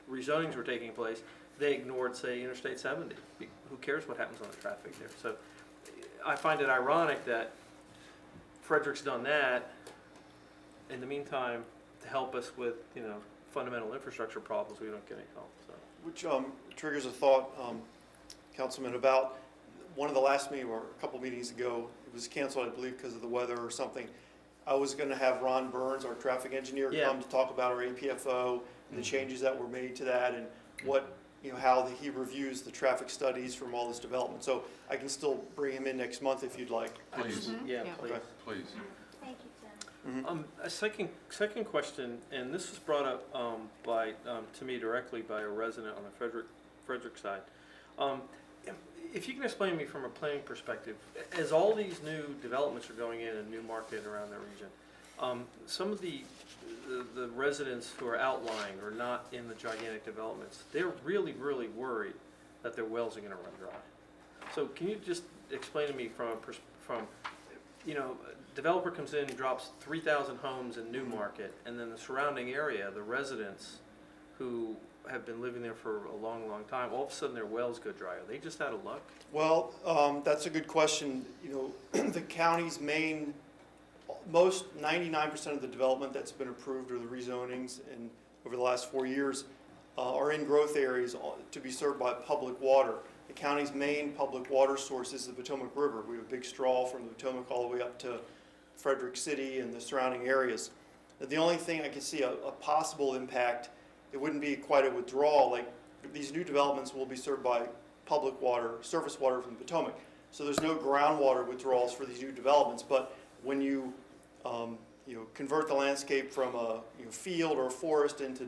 S8: rezonings were taking place, they ignored, say, Interstate 70. Who cares what happens on the traffic there? So I find it ironic that Frederick's done that in the meantime to help us with, fundamental infrastructure problems. We don't get any help, so.
S12: Which triggers a thought, Councilman, about one of the last meeting, or a couple meetings ago, it was canceled, I believe, because of the weather or something. I was going to have Ron Burns, our traffic engineer,
S8: Yeah.
S12: come to talk about our APFO and the changes that were made to that, and what, how he reviews the traffic studies from all this development. So I can still bring him in next month if you'd like.
S1: Please,
S8: Yeah,
S6: Yeah.
S8: please.
S12: Okay.
S1: please.
S3: Thank you, Tim.
S8: A second question, and this was brought up to me directly by a resident on the Frederick side. If you can explain to me from a planning perspective, as all these new developments are going in New Market and around the region, some of the residents who are outlying or not in the gigantic developments, they're really, really worried that their wells are going to run dry. So can you just explain to me developer comes in, drops 3,000 homes in New Market, and then the surrounding area, the residents who have been living there for a long, long time, all of a sudden their wells go dry. Are they just out of luck?
S12: Well, that's a good question. The county's most 99% of the development that's been approved or the rezonings over the last 4 years are in growth areas to be served by public water. The county's main public water source is the Potomac River. We have a big straw from the Potomac all the way up to Frederick City and the surrounding areas. The only thing I can see a possible impact, it wouldn't be quite a withdrawal, like these new developments will be served by public water, surface water from the Potomac. So there's no groundwater withdrawals for these new developments, but when you convert the landscape from a field or a forest into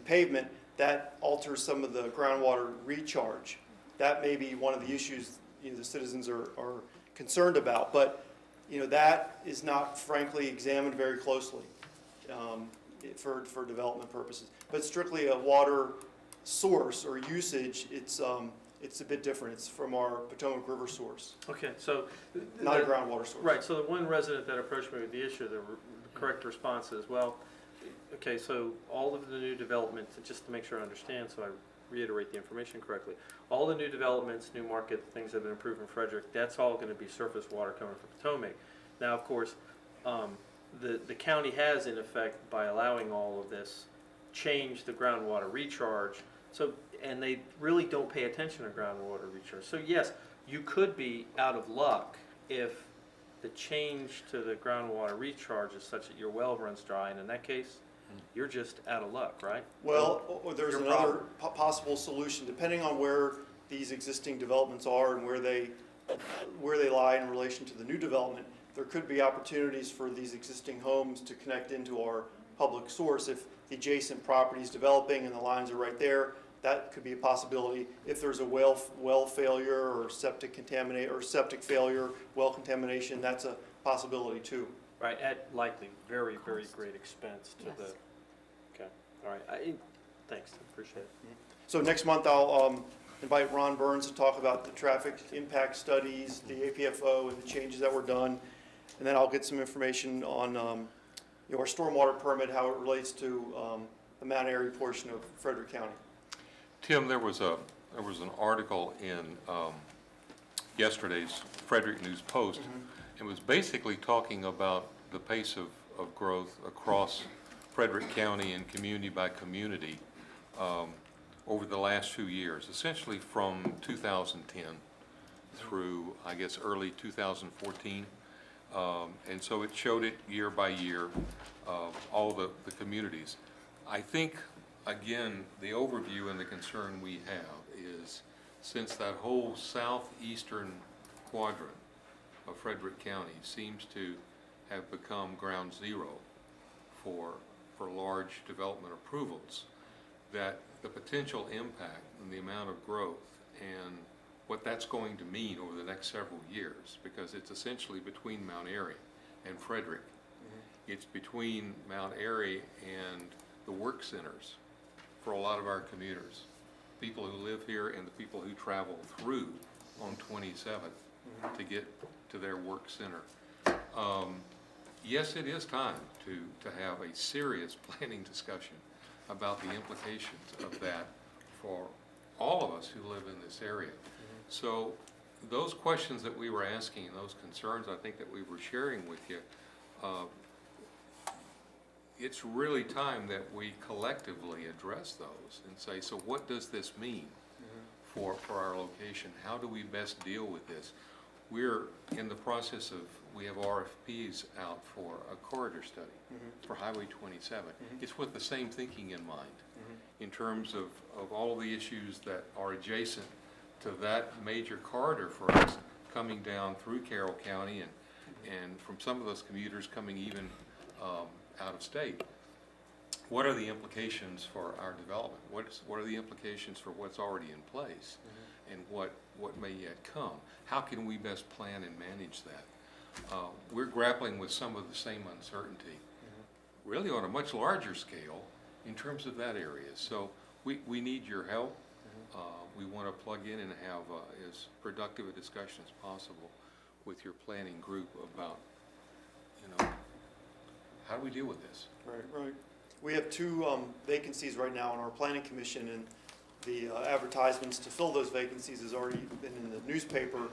S12: pavement, that alters some of the groundwater recharge. That may be one of the issues the citizens are concerned about, but that is not frankly examined very closely for development purposes. But strictly a water source or usage, it's a bit different. It's from our Potomac River source,
S8: Okay, so.
S12: not a groundwater source.
S8: Right, so the one resident that approached me with the issue, the correct response is, well, okay, so all of the new developments, just to make sure I understand, so I reiterate the information correctly, all the new developments, New Market, things that have been approved in Frederick, that's all going to be surface water coming from Potomac. Now, of course, the county has, in effect, by allowing all of this, changed the groundwater recharge. So, and they really don't pay attention to groundwater recharge. So yes, you could be out of luck if the change to the groundwater recharge is such that your well runs dry, and in that case, you're just out of luck, right?
S12: Well, there's
S8: Your
S12: another possible solution, depending on where these existing developments are and where they lie in relation to the new development. There could be opportunities for these existing homes to connect into our public source. If the adjacent property is developing and the lines are right there, that could be a possibility. If there's a well failure or septic failure, well contamination, that's a possibility too.
S8: Right, at likely very, very great expense to
S6: Yes.
S8: okay, all right. Thanks, appreciate it.
S12: So next month, I'll invite Ron Burns to talk about the traffic impact studies, the APFO, and the changes that were done. And then I'll get some information on our stormwater permit, how it relates to the Mount Airy portion of Frederick County.
S1: Tim, there was an article in yesterday's Frederick News Post. It was basically talking about the pace of growth across Frederick County and community by community over the last few years, essentially from 2010 through, I guess, early 2014. And so it showed it year by year, all the communities. I think, again, the overview and the concern we have is, since that whole southeastern quadrant of Frederick County seems to have become ground zero for large development approvals, that the potential impact and the amount of growth and what that's going to mean over the next several years, because it's essentially between Mount Airy and Frederick. It's between Mount Airy and the work centers for a lot of our commuters, people who live here and the people who travel through on 27 to get to their work center. Yes, it is time to have a serious planning discussion about the implications of that for all of us who live in this area. So those questions that we were asking and those concerns I think that we were sharing with you, it's really time that we collectively address those and say, so what does this mean for our location? How do we best deal with this? We're in the process of, we have RFPs out for a corridor study for Highway 27. It's with the same thinking in mind in terms of all the issues that are adjacent to that major corridor for us coming down through Carroll County and from some of those commuters coming even out of state. What are the implications for our development? What are the implications for what's already in place and what may yet come? How can we best plan and manage that? We're grappling with some of the same uncertainty, really on a much larger scale in terms of that area. So we need your help. We want to plug in and have as productive a discussion as possible with your planning group about, how do we deal with this?
S12: Right. We have 2 vacancies right now on our planning commission, and the advertisements to fill those vacancies has already been in the newspaper.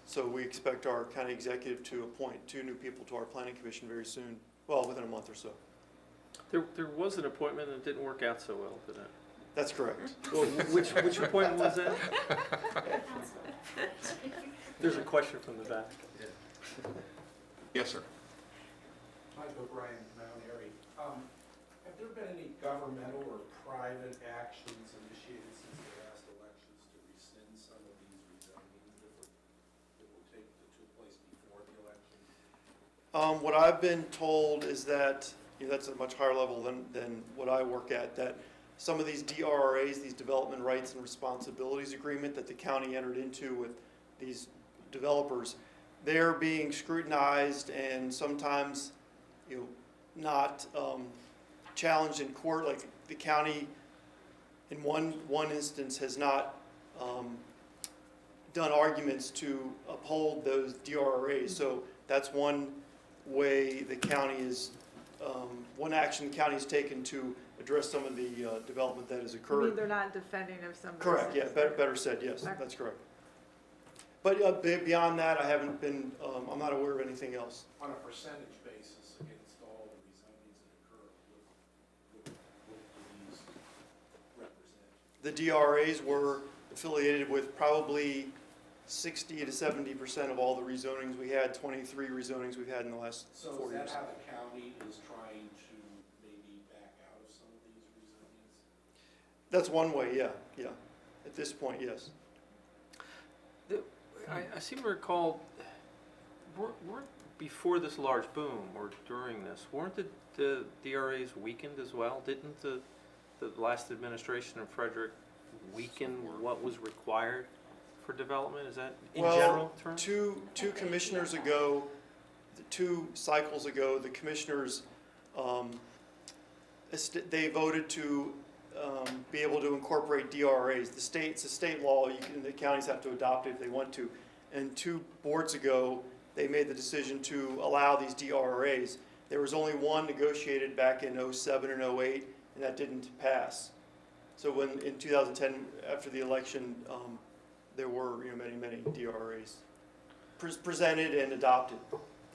S12: So we expect our county executive to appoint 2 new people to our planning commission very soon, well, within a month or so.
S8: There was an appointment and it didn't work out so well, did it?
S12: That's correct.
S8: Well, which appointment was that? There's a question from the back.
S1: Yes, sir.
S14: Mike O'Brien, Mount Airy. Have there been any governmental or private actions initiated since the last elections to rescind some of these rezonings that took place before the election?
S12: What I've been told is that, that's a much higher level than what I work at, that some of these DRRAs, these Development Rights and Responsibilities Agreement that the county entered into with these developers, they're being scrutinized and sometimes, not challenged in court. Like the county, in one instance, has not done arguments to uphold those DRRAs. So that's one way the county is, one action the county has taken to address some of the development that has
S2: I
S12: occurred.
S2: mean, they're not defending of somebody.
S12: Correct, yeah, better said, yes,
S2: Okay.
S12: that's correct. But beyond that, I haven't been, I'm not aware of anything else.
S14: On a percentage basis against all the rezonings that occur, what do these represent?
S12: The DRAs were affiliated with probably 60 to 70% of all the rezonings we had, 23 rezonings we've had in the last 4
S14: So is
S12: years.
S14: that how the county is trying to maybe back out of some of these rezonings?
S12: That's one way, yeah. At this point, yes.
S8: I seem to recall, weren't before this large boom or during this, weren't the DRAs weakened as well? Didn't the last administration of Frederick weaken what was required for development? Is that in general terms?
S12: Two commissioners ago, 2 cycles ago, the commissioners, they voted to be able to incorporate DRAs. It's a state law. The counties have to adopt it if they want to. And 2 boards ago, they made the decision to allow these DRAs. There was only one negotiated back in '07 and '08, and that didn't pass. So when in 2010, after the election, there were many DRAs presented and adopted,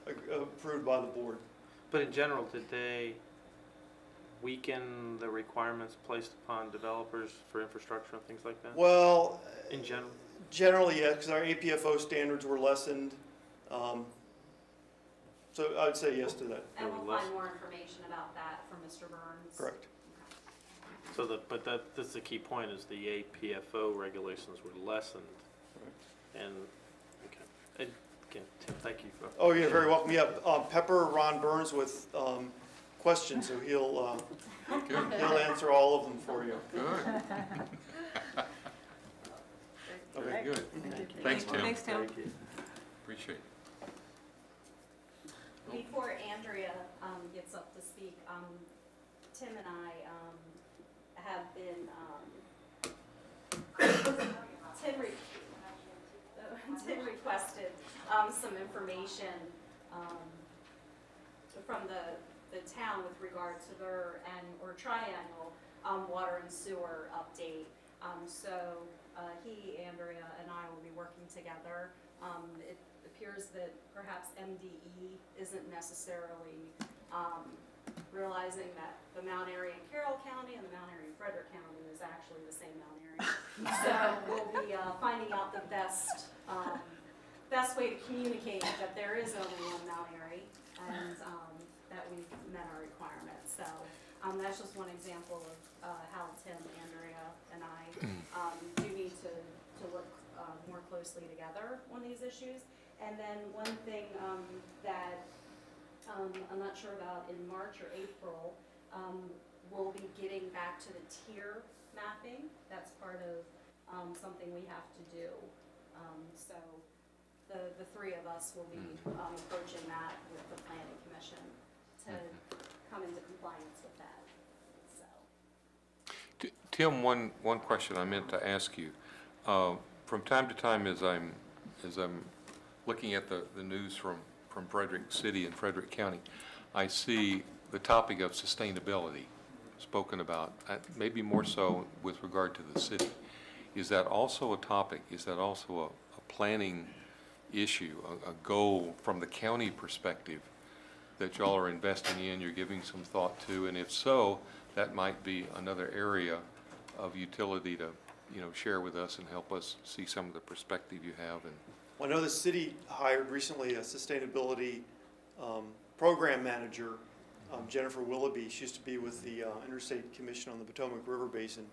S12: approved by the board.
S8: But in general, did they weaken the requirements placed upon developers for infrastructure and things like that?
S12: Well,
S8: In general?
S12: generally, yes, because our APFO standards were lessened. So I would say yes to that.
S4: And we'll find more information about that from Mr. Burns.
S12: Correct.
S8: So that's the key point, is the APFO regulations were lessened. And, okay. And again, Tim, thank you for.
S12: Oh, you're very welcome. Yeah, pepper Ron Burns with questions, so he'll answer all of them for you.
S1: Good. Very good. Thanks, Tim.
S2: Thanks, Tim.
S8: Thank you.
S1: Appreciate it.
S4: Before Andrea gets up to speak, Tim and I have been, Tim requested some information from the town with regard to their or triannual water and sewer update. So he, Andrea, and I will be working together. It appears that perhaps MDE isn't necessarily realizing that the Mount Airy in Carroll County and the Mount Airy in Frederick County is actually the same Mount Airy. So we'll be finding out the best way to communicate that there is only one Mount Airy and that we've met our requirements. So that's just one example of how Tim, Andrea, and I do need to work more closely together on these issues. And then one thing that I'm not sure about in March or April, we'll be getting back to the tier mapping. That's part of something we have to do. So the three of us will be approaching that with the Planning Commission to come into compliance with that. So.
S1: Tim, one question I meant to ask you. From time to time, as I'm looking at the news from Frederick City and Frederick County, I see the topic of sustainability spoken about, maybe more so with regard to the city. Is that also a topic? Is that also a planning issue, a goal from the county perspective that y'all are investing in, you're giving some thought to? And if so, that might be another area of utility to, share with us and help us see some of the perspective you have. And
S12: Well, I know the city hired recently a sustainability program manager, Jennifer Willoughby. She used to be with the Interstate Commission on the Potomac River Basin.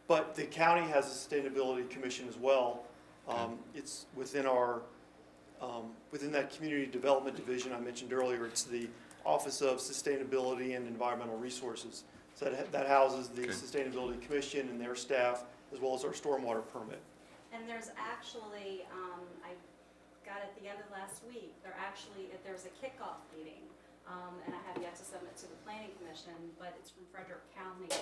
S12: But the county has a sustainability commission as well. It's within our, within that community development division I mentioned earlier. It's the Office of Sustainability and Environmental Resources. So that houses the Sustainability Commission and their staff, as well as our stormwater permit.
S4: And there's actually, I got at the end of last week, there's a kickoff meeting, and I have yet to submit to the Planning Commission, but it's from Frederick County.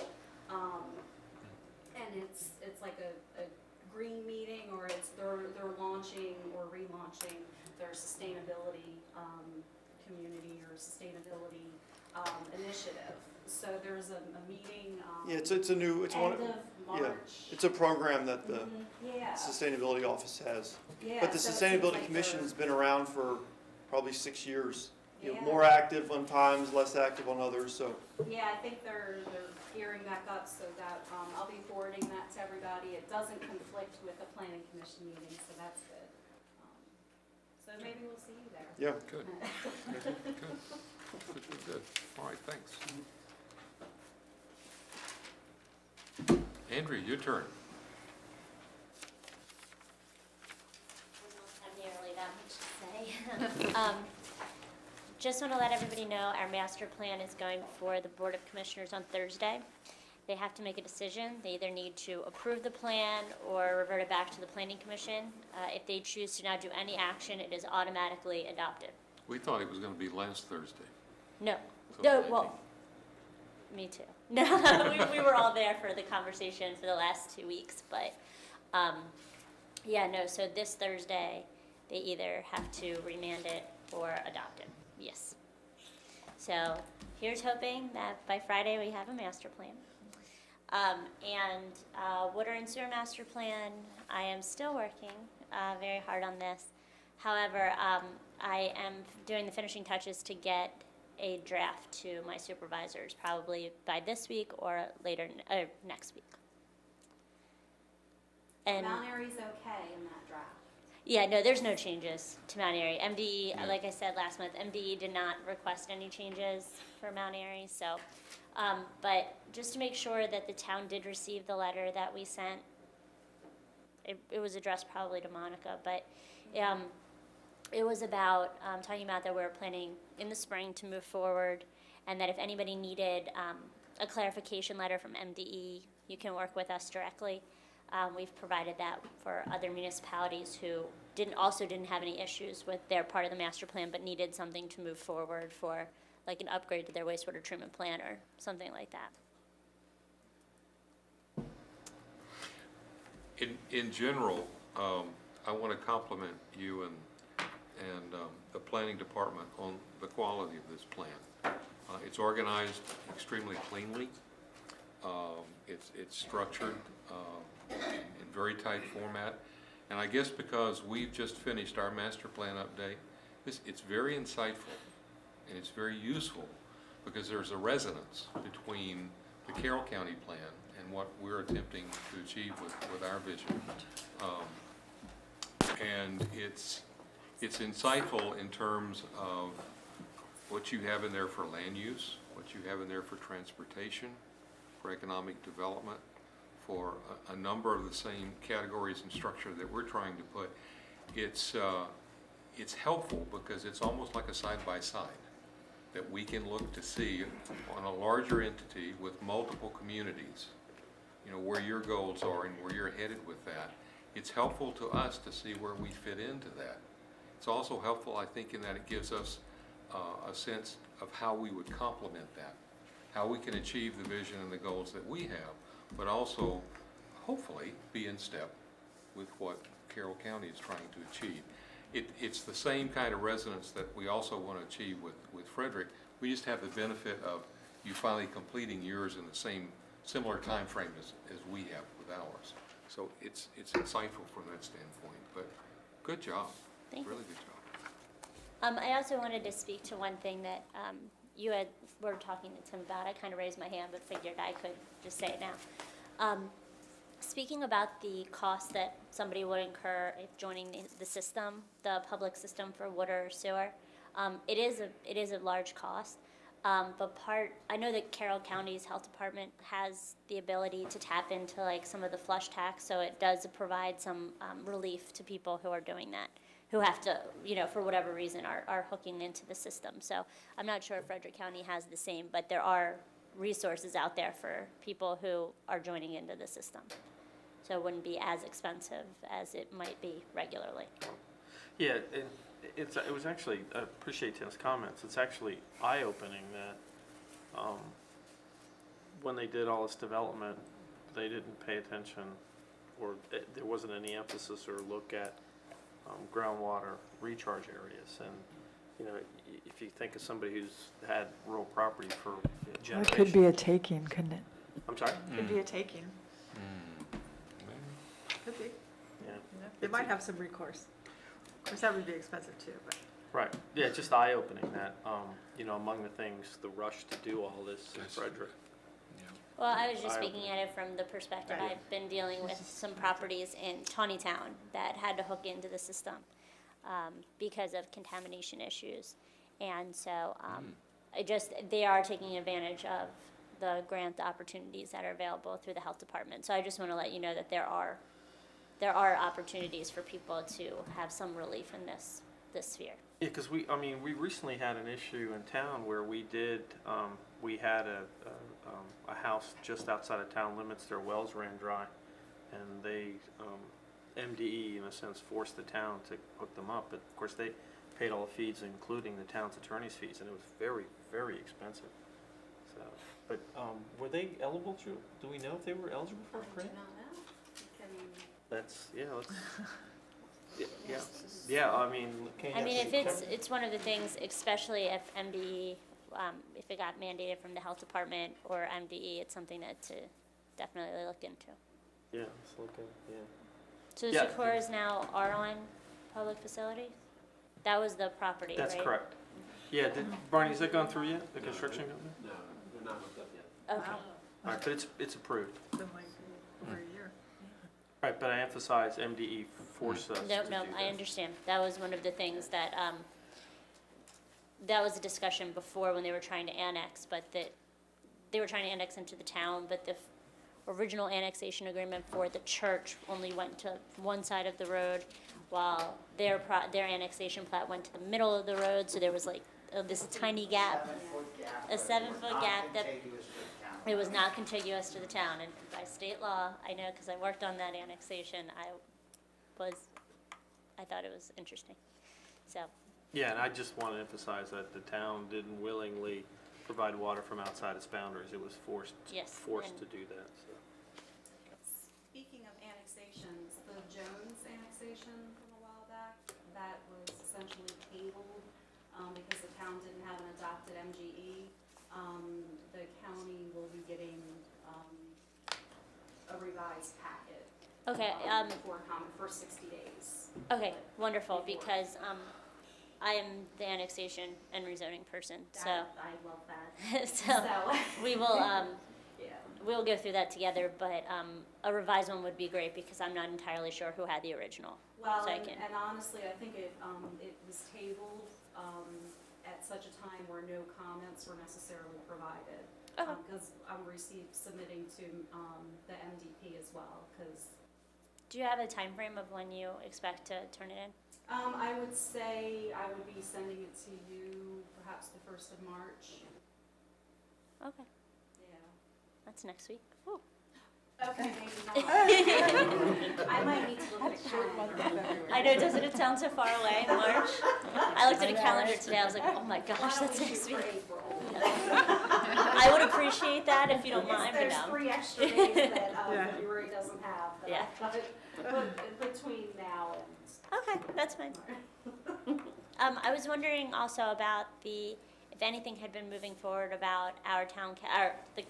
S4: And it's like a green meeting, or they're launching or relaunching their sustainability community or sustainability initiative. So there's a meeting.
S12: Yeah, it's a new, it's one.
S4: End of March.
S12: Yeah, it's a program that the
S4: Yeah.
S12: Sustainability Office has.
S4: Yeah,
S12: But the
S4: so it seems
S12: Sustainability
S4: like
S12: Commission's been around for probably 6 years.
S4: Yeah.
S12: More active on times, less active on others, so.
S4: Yeah, I think they're gearing back up so that I'll be forwarding that to everybody. It doesn't conflict with the Planning Commission meeting, so that's good. So maybe we'll see you there.
S12: Yeah.
S1: good. Good. All right, thanks. Andrea, your turn.
S3: I don't have nearly that much to say. Just want to let everybody know our master plan is going before the Board of Commissioners on Thursday. They have to make a decision. They either need to approve the plan or revert it back to the Planning Commission. If they choose to not do any action, it is automatically adopted.
S1: We thought it was going to be last Thursday.
S3: No.
S1: So
S3: No,
S1: maybe-
S3: well, me too. No, we were all there for the conversation for the last 2 weeks, but, yeah, no, so this Thursday, they either have to remand it or adopt it, yes. So, here's hoping that by Friday we have a master plan. Water and sewer master plan, I am still working, very hard on this. However, I am doing the finishing touches to get a draft to my supervisors, probably by this week or later, next week. And
S4: Mount Airy's okay in that draft.
S3: yeah, no, there's no changes to Mount Airy. MDE, like I said last month, MDE did not request any changes for Mount Airy, so, but just to make sure that the town did receive the letter that we sent, it was addressed probably to Monica, but, it was about talking about that we're planning in the spring to move forward, and that if anybody needed a clarification letter from MDE, you can work with us directly. We've provided that for other municipalities who didn't have any issues with their part of the master plan, but needed something to move forward for, like an upgrade to their wastewater treatment plant or something like that.
S1: In general, I want to compliment you and the planning department on the quality of this plan. It's organized extremely cleanly. It's structured in very tight format. And I guess because we've just finished our master plan update, it's very insightful and it's very useful because there's a resonance between the Carroll County plan and what we're attempting to achieve with our vision. And it's insightful in terms of what you have in there for land use, what you have in there for transportation, for economic development, for a number of the same categories and structure that we're trying to put. It's helpful because it's almost like a side-by-side that we can look to see on a larger entity with multiple communities, you know, where your goals are and where you're headed with that. It's helpful to us to see where we fit into that. It's also helpful, I think, in that it gives us a sense of how we would complement that, how we can achieve the vision and the goals that we have, but also hopefully be in step with what Carroll County is trying to achieve. It's the same kind of resonance that we also want to achieve with Frederick. We just have the benefit of you finally completing yours in the similar time frame as we have with ours. So it's insightful from that standpoint, but good job.
S3: Thank you.
S1: Really good job.
S3: I also wanted to speak to one thing that you were talking to Tim about. I kind of raised my hand, but figured I could just say it now. Speaking about the cost that somebody would incur if joining the system, the public system for water or sewer, it is a large cost. But I know that Carroll County's health department has the ability to tap into like some of the flush tax, so it does provide some relief to people who are doing that, who have to, you know, for whatever reason are hooking into the system. So I'm not sure if Frederick County has the same, but there are resources out there for people who are joining into the system. So it wouldn't be as expensive as it might be regularly.
S8: Yeah, it was actually, I appreciate Tim's comments. It's actually eye-opening that when they did all this development, they didn't pay attention, or there wasn't any emphasis or look at groundwater recharge areas. And you know, if you think of somebody who's had rural property for generations.
S2: It could be a taking, couldn't it?
S8: I'm sorry?
S2: Could be a taking. Could be.
S8: Yeah.
S2: They might have some recourse. Of course, that would be expensive too, but.
S8: Right. Yeah, it's just eye-opening that, you know, among the things, the rush to do all this in Frederick.
S3: Well, I was just speaking at it from the perspective, I've been dealing with some properties in Tawnytown that had to hook into the system because of contamination issues. And so they are taking advantage of the grant opportunities that are available through the health department. So I just want to let you know that there are opportunities for people to have some relief in this sphere.
S8: Yeah, because we recently had an issue in town where we had a house just outside of town limits. Their wells ran dry, and they, MDE in a sense, forced the town to hook them up. But of course, they paid all the fees, including the town's attorney's fees, and it was very, very expensive. So, but were they eligible to? Do we know if they were eligible for a grant?
S4: I do not know.
S8: Let's. Yeah. I mean,
S3: if it's one of the things, especially if MDE, if it got mandated from the health department or MDE, it's something to definitely look into.
S8: Yeah, let's look at
S3: So the Secoras now are on public facilities? That was the property,
S8: That's
S3: right?
S8: correct. Yeah, Barney, has that gone through yet, the construction company?
S9: No, they're not hooked up yet.
S3: Okay.
S8: All right, but it's approved.
S2: Been like over a year.
S8: Right, but I emphasize MDE forced us to do
S3: No,
S8: that.
S3: I understand. That was one of the things that, that was a discussion before when they were trying to annex, but they were trying to annex into the town, but the original annexation agreement for the church only went to one side of the road, while their annexation plat went to the middle of the road, so there was like this tiny gap, a 7-foot gap that it was not contiguous to the town, and by state law, I know because I worked on that annexation, I thought it was interesting. So.
S8: Yeah, and I just want to emphasize that the town didn't willingly provide water from outside its boundaries. It was forced to do that. So.
S4: Speaking of annexations, the Jones annexation from a while back, that was essentially tabled because the town didn't have an adopted MGE. The county will be getting a revised packet.
S3: Okay,
S4: For comment for 60 days.
S3: okay, wonderful,
S4: Before.
S3: because, I am the annexation and rezoning person, so,
S4: That- I love that.
S3: so, we will,
S4: Yeah.
S3: we'll go through that together, but, a revised one would be great, because I'm not entirely sure who had the original.
S4: Well,
S3: So I
S4: and
S3: can-
S4: and honestly, I think it was tabled at such a time where no comments were necessarily provided.
S3: Okay.
S4: Because I'm submitting to the MDP as well, because
S3: Do you have a time frame of when you expect to turn it in?
S4: I would say I would be sending it to you perhaps the 1st of March.
S3: Okay,
S4: Yeah.
S3: that's next week. Ooh.
S4: Okay, maybe not. I might need to look at a calendar.
S3: I know, doesn't it sound so far away in March? I looked at a calendar today, I was like, oh my gosh,
S4: Why don't
S3: that's
S4: we shoot
S3: next
S4: for
S3: week.
S4: April?
S3: I would appreciate that if you don't mind, but
S4: There's
S3: no.
S4: 3 extra days that February doesn't have, that
S3: Yeah.
S4: I thought between now and.
S3: Okay, that's fine. I was wondering also about if anything had been moving forward about the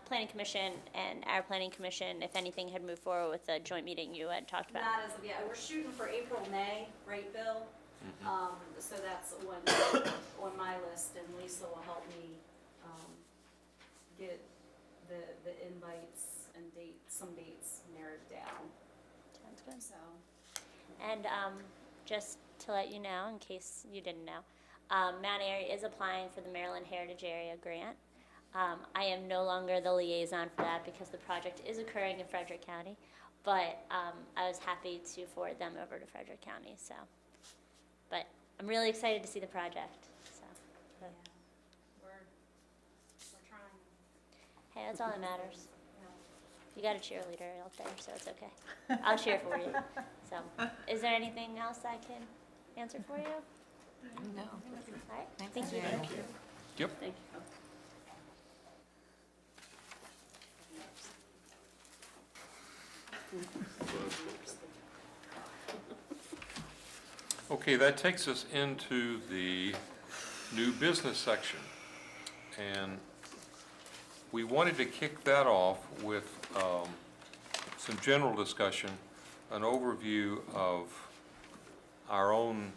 S3: planning commission and our planning commission, if anything had moved forward with the joint meeting you had talked about.
S4: Not as of yet. We're shooting for April, May, right, Bill? So that's on my list, and Lisa will help me get the invites and some dates narrowed down.
S3: Sounds good.
S4: So,
S3: And just to let you know, in case you didn't know, Mount Airy is applying for the Maryland Heritage Area Grant. I am no longer the liaison for that because the project is occurring in Frederick County, but I was happy to forward them over to Frederick County. So, but I'm really excited to see the project. So,
S4: yeah, we're trying.
S3: hey, that's all that matters.
S4: Yeah.
S3: You got a cheerleader out there, so it's okay. I'll cheer for you. So, is there anything else I can answer for you?
S6: No.
S3: All right, thank you.
S1: Yep.
S3: Thank you.
S1: Okay, that takes us into the new business section. And we wanted to kick that off with some general discussion, an overview of our own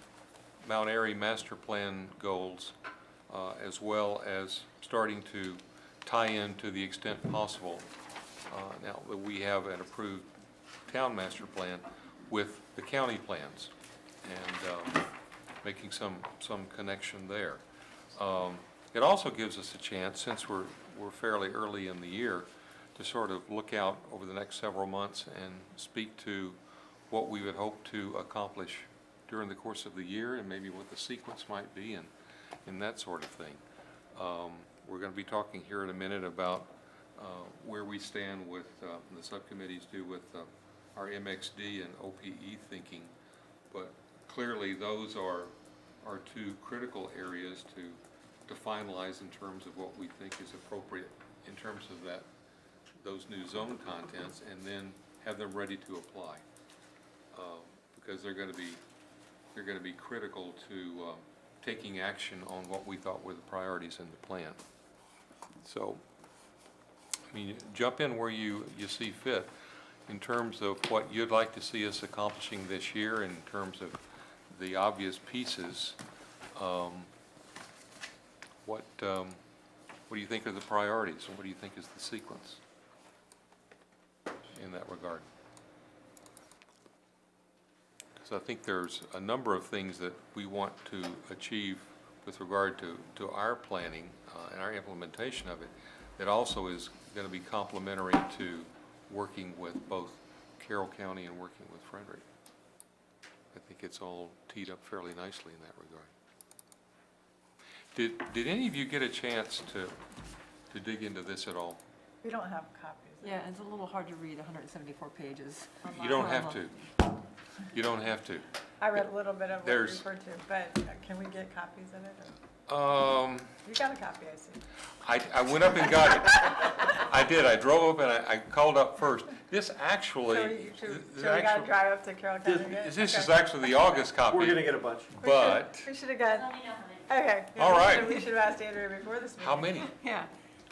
S1: Mount Airy master plan goals, as well as starting to tie in to the extent possible, now that we have an approved town master plan, with the county plans, and making some connection there. It also gives us a chance, since we're fairly early in the year, to sort of look out over the next several months and speak to what we would hope to accomplish during the course of the year, and maybe what the sequence might be, and that sort of thing. We're going to be talking here in a minute about where we stand with, the subcommittees do with our MXD and OPE thinking, but clearly those are two critical areas to finalize in terms of what we think is appropriate in terms of those new zone contents, and then have them ready to apply, because they're going to be critical to taking action on what we thought were the priorities in the plan. So, I mean, jump in where you see fit in terms of what you'd like to see us accomplishing this year, in terms of the obvious pieces. What do you think are the priorities, and what do you think is the sequence in that regard? Because I think there's a number of things that we want to achieve with regard to our planning and our implementation of it, that also is going to be complementary to working with both Carroll County and working with Frederick. I think it's all teed up fairly nicely in that regard. Did any of you get a chance to dig into this at all?
S2: We don't have copies.
S15: Yeah, it's a little hard to read 174 pages.
S1: You don't have to. You don't have to.
S2: I read a little bit of what you
S1: There's-
S2: referred to, but can we get copies of it? Or- You got a copy, I see.
S1: I went up and got it. I did. I drove up and I called up first. This actually,
S2: So we gotta drive up to Carroll County again?
S1: this is
S2: Okay.
S1: actually the August copy.
S12: We're gonna get a bunch.
S1: But,
S2: We should have got,
S3: Let me know how many.
S2: okay. yeah,
S1: All right.
S2: We should have asked Andrea before this meeting.
S1: how many?
S15: Yeah.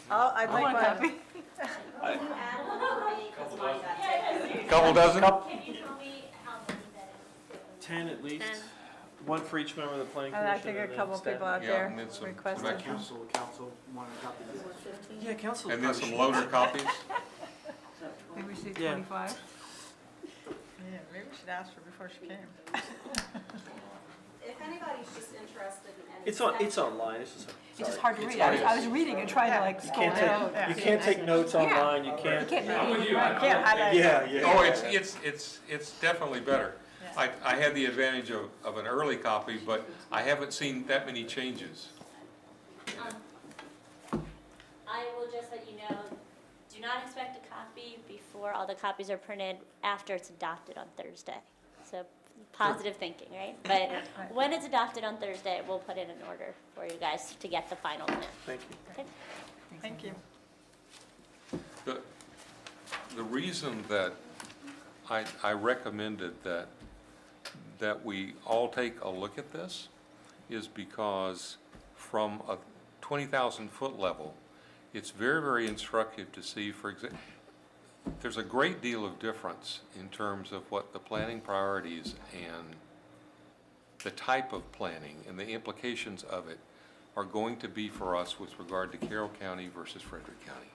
S2: I'd
S15: I
S2: like
S15: want a
S2: one.
S15: copy.
S4: Can you add one for me, because mine got taken?
S1: Couple dozen?
S3: Can you tell me how many that is?
S8: 10 at least.
S3: 10.
S8: One for each member of the planning
S15: And
S8: commission.
S15: I think a
S8: then
S15: couple
S8: staff.
S15: people out
S1: Yeah,
S15: there
S1: and then some
S15: requested.
S1: back here.
S10: Council wanted a copy of this.
S8: Yeah, council.
S1: And then some loaner copies?
S15: Maybe we should
S8: Yeah.
S15: 25? Yeah, maybe we should ask her before she came.
S4: If anybody's just interested in any
S8: It's
S4: section.
S8: online, it's just.
S15: It's just
S8: sorry.
S15: hard to read. I was reading and trying to like
S8: You
S15: scroll
S8: can't
S15: down.
S8: take, you can't take notes online, you can't.
S15: Can't
S11: I'm with you.
S15: can't highlight.
S8: Yeah, yeah.
S1: Oh, it's definitely better. I had the advantage of an early copy, but I haven't seen that many changes.
S3: I will just let you know, do not expect a copy before all the copies are printed after it's adopted on Thursday. So positive thinking, right? But when it's adopted on Thursday, we'll put in an order for you guys to get the final plan.
S8: Thank you.
S3: Okay?
S15: Thank you.
S1: The reason that I recommended that we all take a look at this is because from a 20,000-foot level, it's very, very instructive to see, for example, there's a great deal of difference in terms of what the planning priorities and the type of planning and the implications of it are going to be for us with regard to Carroll County versus Frederick County.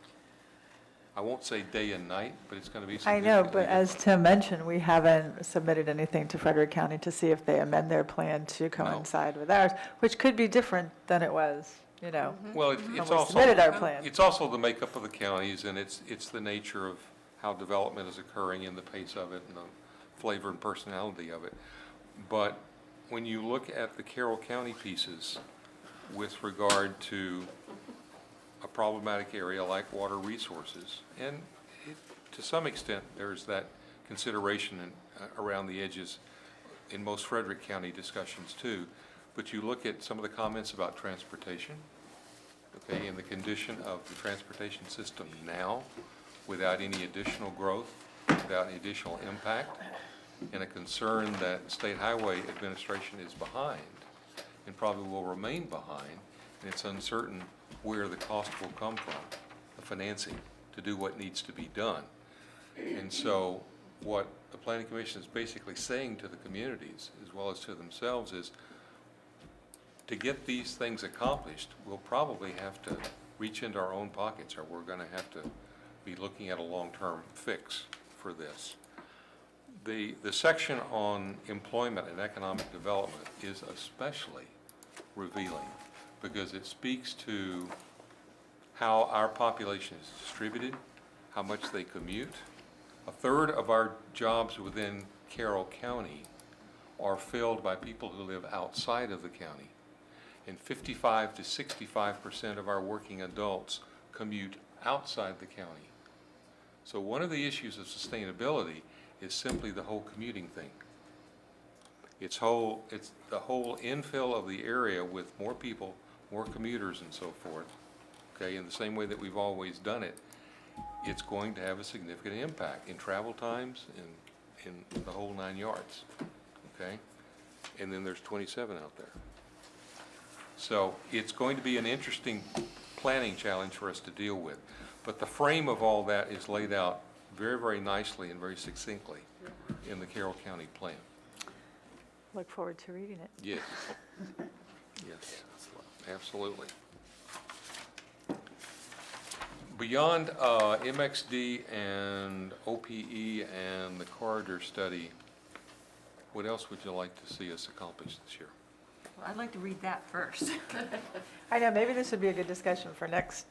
S1: I won't say day and night, but it's going to be
S16: I know,
S1: significantly
S16: but as
S1: different.
S16: Tim mentioned, we haven't submitted anything to Frederick County to see if they amend their plan to coincide with ours, which could be different than it was, you know.
S1: Well,
S16: when
S1: it's
S16: we
S1: also,
S16: submitted our plan.
S1: it's also the makeup of the counties, and it's the nature of how development is occurring and the pace of it and the flavor and personality of it. But when you look at the Carroll County pieces with regard to a problematic area like water resources, and to some extent, there's that consideration around the edges in most Frederick County discussions too, but you look at some of the comments about transportation, okay, and the condition of the transportation system now without any additional growth, without any additional impact, and a concern that State Highway Administration is behind and probably will remain behind, and it's uncertain where the cost will come from, the financing, to do what needs to be done. And so what the Planning Commission is basically saying to the communities, as well as to themselves, is to get these things accomplished, we'll probably have to reach into our own pockets, or we're going to have to be looking at a long-term fix for this. The section on employment and economic development is especially revealing because it speaks to how our population is distributed, how much they commute. A third of our jobs within Carroll County are filled by people who live outside of the county. And 55 to 65% of our working adults commute outside the county. So one of the issues of sustainability is simply the whole commuting thing. It's the whole infill of the area with more people, more commuters and so forth, okay, in the same way that we've always done it. It's going to have a significant impact in travel times and in the whole 9 yards, okay? And then there's 27 out there. So it's going to be an interesting planning challenge for us to deal with. But the frame of all that is laid out very, very nicely and very succinctly in the Carroll County plan.
S16: Look forward to reading it.
S1: Yes. Yes, absolutely. Beyond MXD and OPE and the corridor study, what else would you like to see us accomplish this year?
S15: Well, I'd like to read that first.
S16: I know, maybe this would be a good discussion for next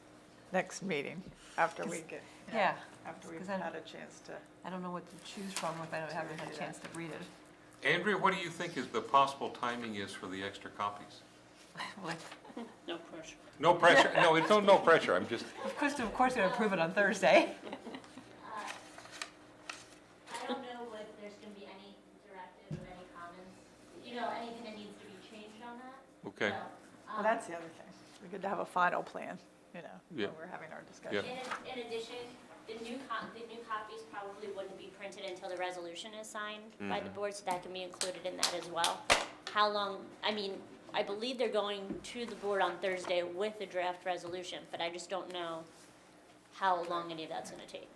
S16: meeting, after we get,
S15: Yeah.
S16: after we've
S15: 'Cause
S16: had
S15: I'm-
S16: a chance to.
S15: I don't know what to choose from if I haven't had a chance to read it.
S1: Andrea, what do you think is the possible timing is for the extra copies?
S15: Like,
S3: No pressure.
S1: No pressure, no, it's no pressure, I'm just,
S15: of course, we're going to approve it on Thursday.
S3: I don't know if there's going to be any directive or any comments, you know, anything that needs to be changed on that.
S1: okay.
S3: So,
S16: Well, that's the other thing. It'd be good to have a final plan, you know,
S1: Yeah.
S16: when we're having our discussion.
S3: In addition, the new copies probably wouldn't be printed until the resolution is signed by the board, so that can be included in that as well. How long, I mean, I believe they're going to the board on Thursday with a draft resolution, but I just don't know how long any of that's gonna take.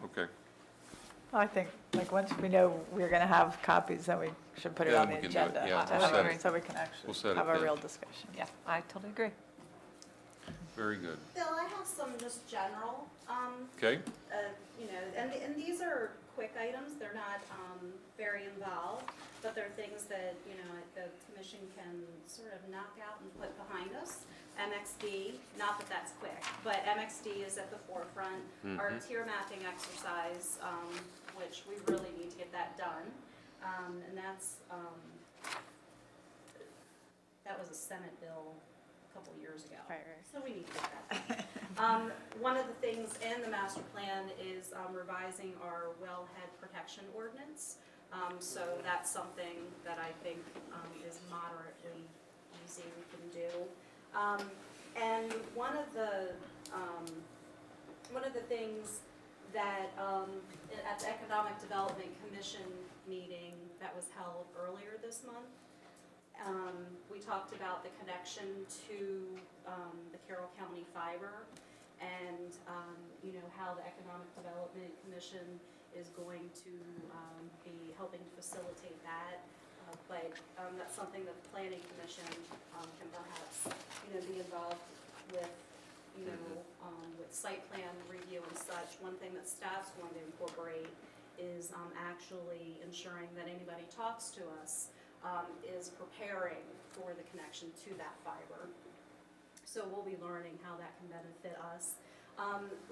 S1: Okay.
S16: I think, like, once we know we're going to have copies, then we should put it
S1: Then
S16: on the
S1: we can do it.
S16: agenda.
S1: Yeah,
S16: to
S1: we'll
S16: have
S1: set
S16: it-
S1: it.
S16: So we can
S1: We'll
S16: actually
S1: set it
S16: have a
S1: then.
S16: real discussion.
S15: Yeah, I totally agree.
S1: Very good.
S4: Bill, I have some just general,
S1: Okay?
S4: you know, and these are quick items, they're not very involved, but they're things that, you know, the commission can sort of knock out and put behind us. MXD, not that that's quick, but MXD is at the forefront. Our tier mapping exercise, which we really need to get that done, and that's, that was a Senate bill a couple years ago.
S3: Right.
S4: So we need to get that done. One of the things in the master plan is revising our wellhead protection ordinance. So that's something that I think is moderately easy we can do. And one of the things that at the Economic Development Commission meeting that was held earlier this month, we talked about the connection to the Carroll County Fiber and, you know, how the Economic Development Commission is going to be helping facilitate that. But that's something that the Planning Commission can perhaps, you know, be involved with, you know, with site plan review and such. One thing that staff's going to incorporate is actually ensuring that anybody talks to us is preparing for the connection to that fiber. So we'll be learning how that can benefit us.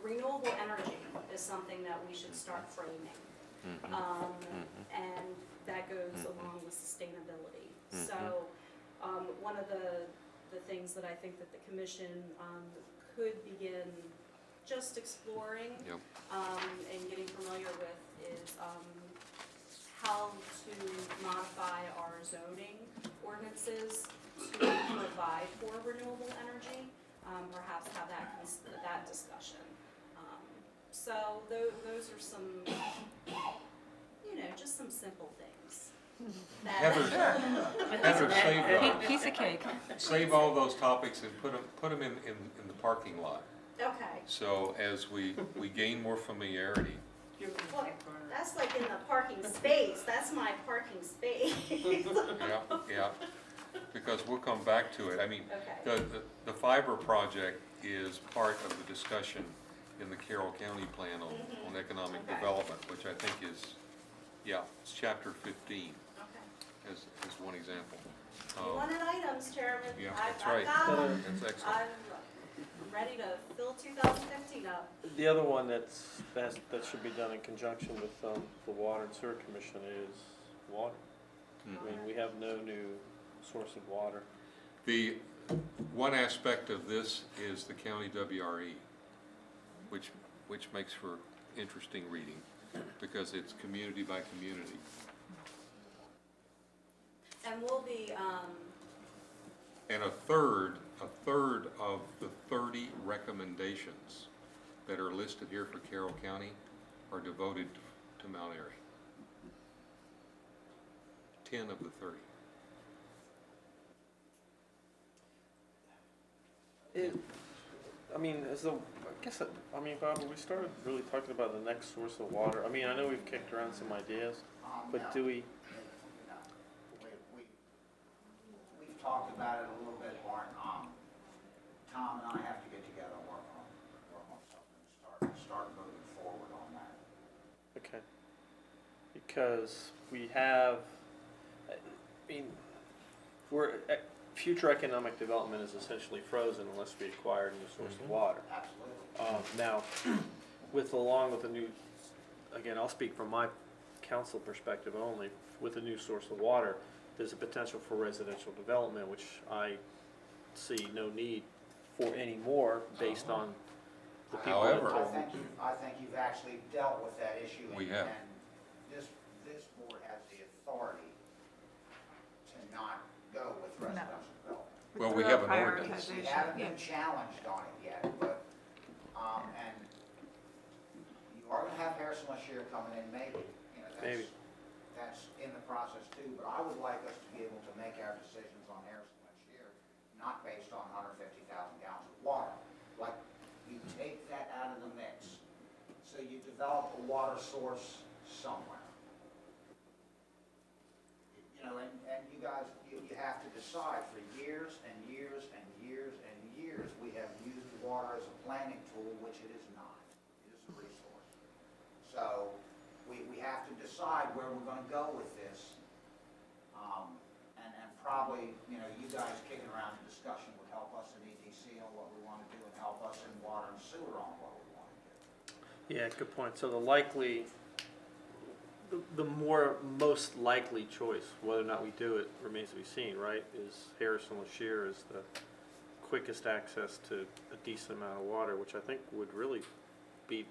S4: Renewable energy is something that we should start framing. And that goes along with sustainability. So one of the things that I think that the commission could begin just exploring and getting familiar with is how to modify our zoning ordinances to provide for renewable energy, perhaps have that discussion. So those are some, you know, just some simple things.
S1: Heather,
S15: Piece of cake.
S1: save all those topics and put them in the parking lot.
S4: Okay.
S1: So as we gain more familiarity.
S4: Well, that's like in the parking space, that's my parking space.
S1: Yeah, because we'll come back to it. I mean,
S4: Okay.
S1: the fiber project is part of the discussion in the Carroll County Plan on economic development, which I think is, it's chapter 15
S4: Okay.
S1: as one example.
S4: You wanted items, Chairman.
S1: Yeah,
S4: I've
S1: that's right.
S4: got 'em.
S1: That's excellent.
S4: I'm ready to fill 2015 up.
S8: The other one that should be done in conjunction with the Water and Sewer Commission is water. I mean, we have no new source of water.
S1: The one aspect of this is the county WRE, which makes for interesting reading because it's community by community.
S4: And we'll be,
S1: And a third of the 30 recommendations that are listed here for Carroll County are devoted to Mount Airy. 10 of the 30.
S8: Bob, we started really talking about the next source of water. I mean, I know we've kicked around some ideas, but do we?
S13: No. We've talked about it a little bit, Martin. Tom and I have to get together and work on something and start moving forward on that.
S8: Okay. Because we have, future economic development is essentially frozen unless we acquire a new source of water.
S13: Absolutely.
S8: Now, along with the new, again, I'll speak from my council perspective only, with a new source of water, there's a potential for residential development, which I see no need for anymore based on the people that
S1: However-
S8: told me.
S13: I think you've actually dealt with that issue.
S1: We have.
S13: And this board has the authority to not go with residential development.
S1: Well, we have an ordinance.
S13: We haven't been challenged on it yet, but, and you are gonna have Harrison Lashir coming in, maybe, you know,
S8: Maybe.
S13: that's in the process too, but I would like us to be able to make our decisions on Harrison Lashir, not based on 150,000 gallons of water. Like, you take that out of the mix, develop a water source somewhere. You know, and you guys, you have to decide. For years and years and years and years, we have used water as a planning tool, which it is not. It is a resource. So we have to decide where we're going to go with this. And probably, you know, you guys kicking around the discussion would help us in EDC on what we want to do and help us in water and sewer on what we want to do.
S8: Yeah, good point. So the most likely choice, whether or not we do it remains to be seen, right? Is Harrison LaShire is the quickest access to a decent amount of water, which I think would really be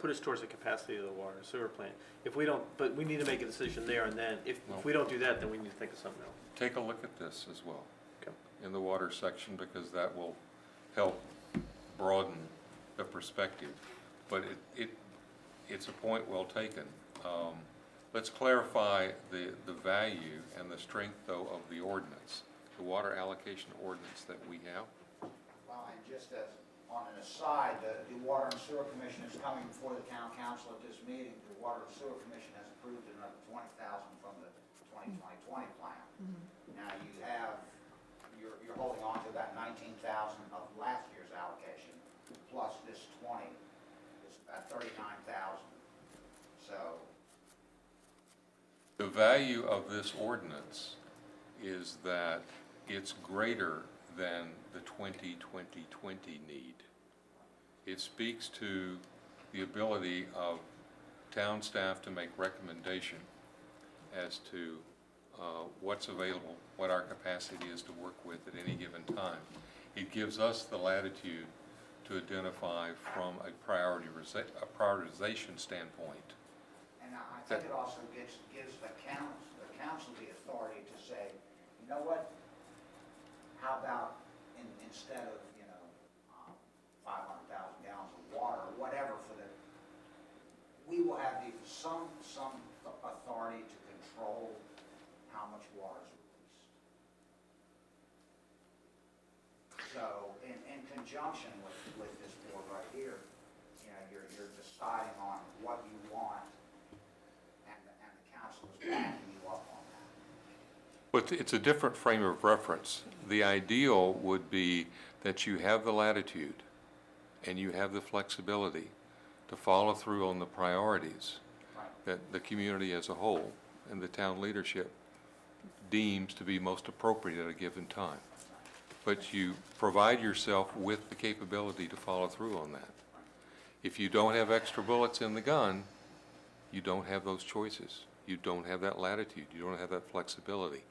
S8: put us towards the capacity of the water and sewer plant. If we don't, but we need to make a decision there and then. If we don't do that, then we need to think of something else.
S1: Take a look at this as well.
S8: Okay.
S1: In the water section, because that will help broaden the perspective. But it's a point well taken. Let's clarify the value and the strength, though, of the ordinance, the water allocation ordinance that we have.
S13: Well, and just as on an aside, the Water and Sewer Commission is coming before the town council at this meeting. The Water and Sewer Commission has approved another $20,000 from the 2020 plan. Now you're holding on to that 19,000 of last year's allocation, plus this 20 is about 39,000. So
S1: the value of this ordinance is that it's greater than the 20-20-20 need. It speaks to the ability of town staff to make recommendation as to what's available, what our capacity is to work with at any given time. It gives us the latitude to identify from a prioritization standpoint.
S13: And I think it also gives the council the authority to say, you know what, how about instead of, 500,000 gallons of water, or whatever we will have some authority to control how much water is released. So in conjunction with this board right here, you're deciding on what you want, and the council is backing you up on that.
S1: But it's a different frame of reference. The ideal would be that you have the latitude and you have the flexibility to follow through on the priorities that the community as a whole and the town leadership deems to be most appropriate at a given time. But you provide yourself with the capability to follow through on that. If you don't have extra bullets in the gun, you don't have those choices. You don't have that latitude. You don't have that flexibility.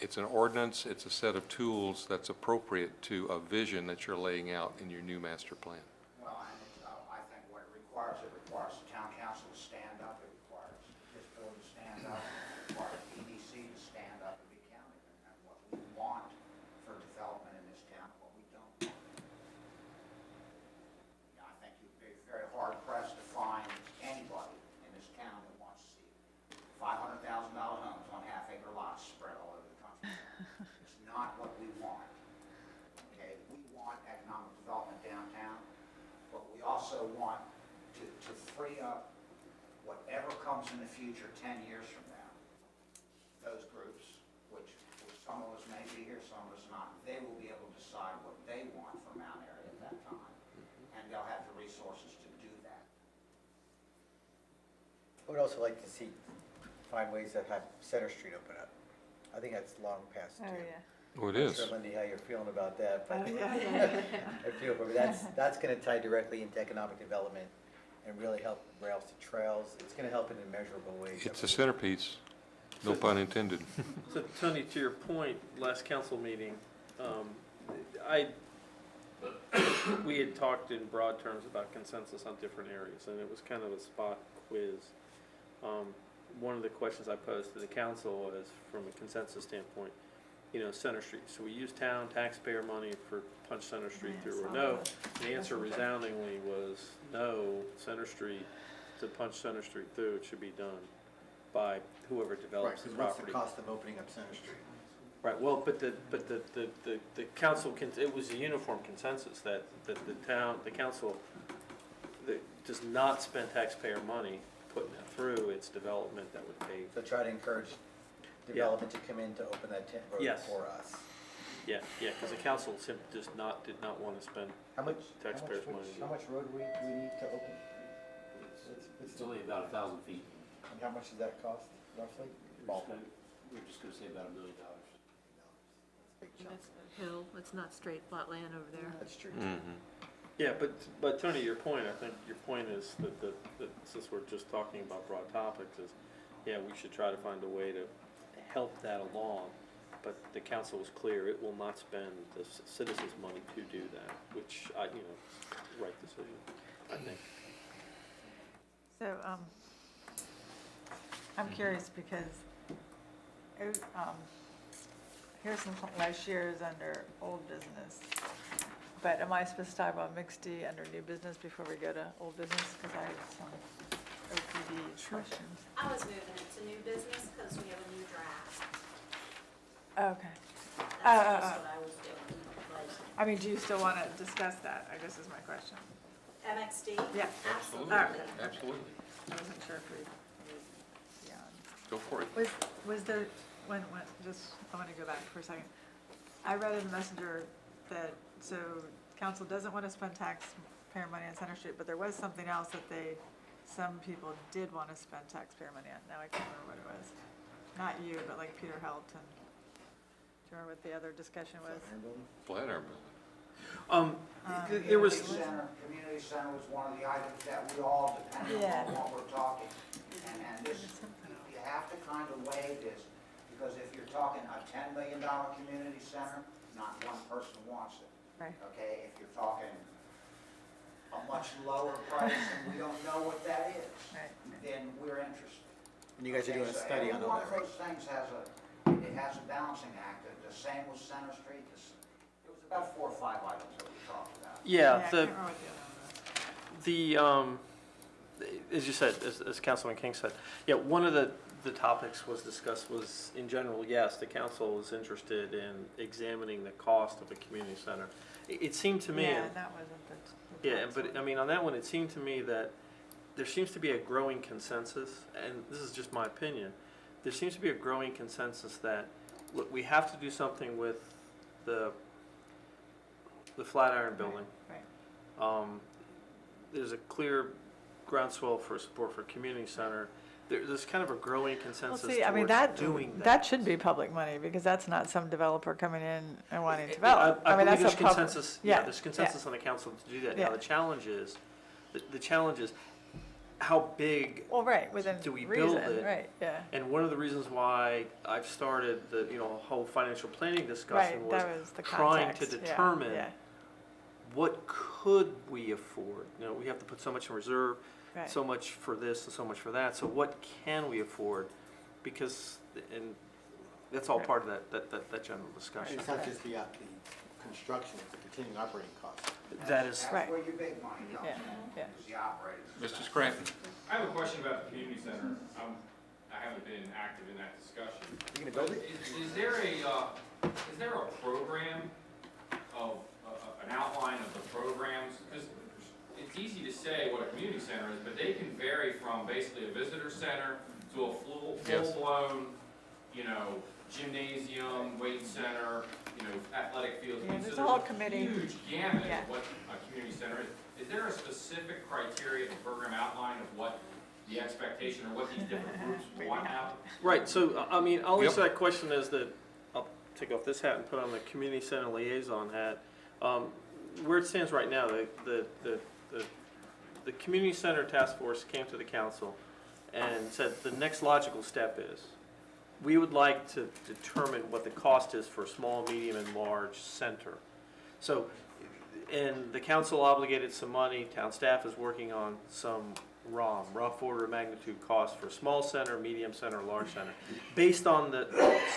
S1: It's an ordinance, it's a set of tools that's appropriate to a vision that you're laying out in your new master plan.
S13: Well, and I think what it requires the town council to stand up, it requires this board to stand up, it requires EDC to stand up and be counted, and what we want for development in this town, what we don't want. I think you'd be very hard pressed to find anybody in this town that wants to see $500,000 homes on half-acre lots spread all over the country. It's not what we want. Okay, we want economic development downtown, but we also want to free up whatever comes in the future 10 years from now. Those groups, which some of us may be here, some of us not, they will be able to decide what they want for Mount Airy at that time, and they'll have the resources to do that.
S7: I would also like to find ways to have Center Street open up. I think that's long past due.
S16: Oh, yeah.
S1: Oh, it
S7: I'm
S1: is.
S7: not sure, Lindy, how you're feeling about that, but
S16: Oh, yeah.
S7: I feel, but that's going to tie directly into economic development and really help rails to trails. It's going to help in immeasurable ways.
S1: It's a centerpiece, no pun intended.
S8: So Tony, to your point, last council meeting, we had talked in broad terms about consensus on different areas, and it was kind of a spot quiz. One of the questions I posed to the council was, from a consensus standpoint, Center Street. So we use town taxpayer money for punch Center Street through, or no? The answer resoundingly was no, Center Street, to punch Center Street through, it should be done by whoever develops the
S7: Right, 'cause what's the
S8: property.
S7: cost of opening up Center Street?
S8: Right, well, but the council, it was a uniform consensus that the council does not spend taxpayer money putting it through its development that would pay.
S7: So try to encourage development to come in to open that road
S8: Yes.
S7: for us.
S8: Yeah, because the council simply did not want to spend
S7: How much
S8: taxpayers' money.
S7: How much road do we need to open?
S9: It's only about 1,000 feet.
S7: And how much does that cost roughly?
S9: We're just gonna say about $1 million.
S15: That's a hill, it's not straight flat land over there.
S7: That's true.
S8: Yeah, but Tony, your point, I think your point is that since we're just talking about broad topics, is, yeah, we should try to find a way to help that along. But the council was clear, it will not spend the citizens' money to do that, which right decision, I think.
S16: So, I'm curious because here's some last year's under old business. But am I supposed to talk about mixed D under new business before we go to old business? Because I have some OPD questions.
S4: I was moving it to new business because we have a new draft.
S16: Okay.
S4: That's just what I was doing.
S16: I mean, do you still want to discuss that, I guess is my question.
S4: MXD?
S16: Yeah.
S4: Absolutely.
S1: Absolutely.
S16: I wasn't sure if we, yeah.
S1: Go for it.
S16: Was there, when, just, I want to go back for a second. I read in the Messenger that, so council doesn't want to spend taxpayer money on Center Street, but there was something else that some people did want to spend taxpayer money on. Now I can't remember what it was. Not you, but like Peter Helton. Do you remember what the other discussion was?
S1: Flatiron Building.
S8: There was.
S13: Community center was one of the items that we all depended on what we're talking. And this, you have to kind of weigh this, because if you're talking a $10 million community center, not one person wants it.
S16: Right.
S13: Okay, if you're talking a much lower price and we don't know what that is,
S16: Right.
S13: then we're interested.
S7: And you guys are doing a study on all that,
S13: Every one
S7: right?
S13: of those things has a balancing act. The same with Center Street. It was about 4 or 5 items that we talked about.
S8: Yeah,
S16: I can't remember what the other one was.
S8: as you said, as Councilman King said, yeah, one of the topics was discussed was, in general, yes, the council was interested in examining the cost of a community center. It seemed to me.
S16: Yeah, that wasn't the
S8: Yeah,
S16: tax
S8: but
S16: one.
S8: I mean, on that one, it seemed to me that there seems to be a growing consensus, and this is just my opinion, there seems to be a growing consensus that, look, we have to do something with the Flatiron Building.
S16: Right.
S8: There's a clear groundswell for support for community center. There's kind of a growing
S16: Well,
S8: consensus
S16: see, I mean,
S8: towards doing that.
S16: that should be public money, because that's not some developer coming in and wanting to
S8: I
S16: develop. I mean,
S8: believe
S16: that's
S8: there's
S16: a public.
S8: consensus, yeah, there's consensus on the council to do that. Now,
S16: Yeah.
S8: the challenge is, how big
S16: Well, right, within
S8: do we
S16: reason,
S8: build it?
S16: right, yeah.
S8: And one of the reasons why I've started the, whole financial planning discussion
S16: Right,
S8: was
S16: that was the
S8: trying to
S16: context, yeah,
S8: determine
S16: yeah.
S8: what could we afford? We have to put so much in reserve,
S16: Right.
S8: so much for this and so much for that. So what can we afford? Because, and that's all
S16: Right.
S8: part of that general discussion.
S7: It's not just the construction, it's the continuing operating costs.
S8: That is,
S13: That's
S16: Right.
S13: where your big money comes
S16: Yeah,
S13: from,
S16: yeah.
S13: is the operators.
S1: Mr. Scranton.
S11: I have a question about the community center. I haven't been active in that discussion.
S7: You gonna build it?
S11: Is there a program of, an outline of the programs? Because it's easy to say what a community center is, but they can vary from basically a visitor center to a
S1: Yes.
S11: full-blown, gymnasium, weight center, athletic fields.
S16: Yeah,
S11: So
S16: there's a whole
S11: a
S16: committee.
S11: huge gamut
S16: Yeah.
S11: of what a community center is. Is there a specific criteria, a program outline of what the expectation or what these different groups want out?
S8: right, so, I mean, I'll answer
S1: Yep.
S8: that question as I'll take off this hat and put on the community center liaison hat. Where it stands right now, the community center task force came to the council and said the next logical step is, we would like to determine what the cost is for small, medium, and large center. So, and the council obligated some money, town staff is working on some rough order of magnitude cost for small center, medium center, large center. Based on the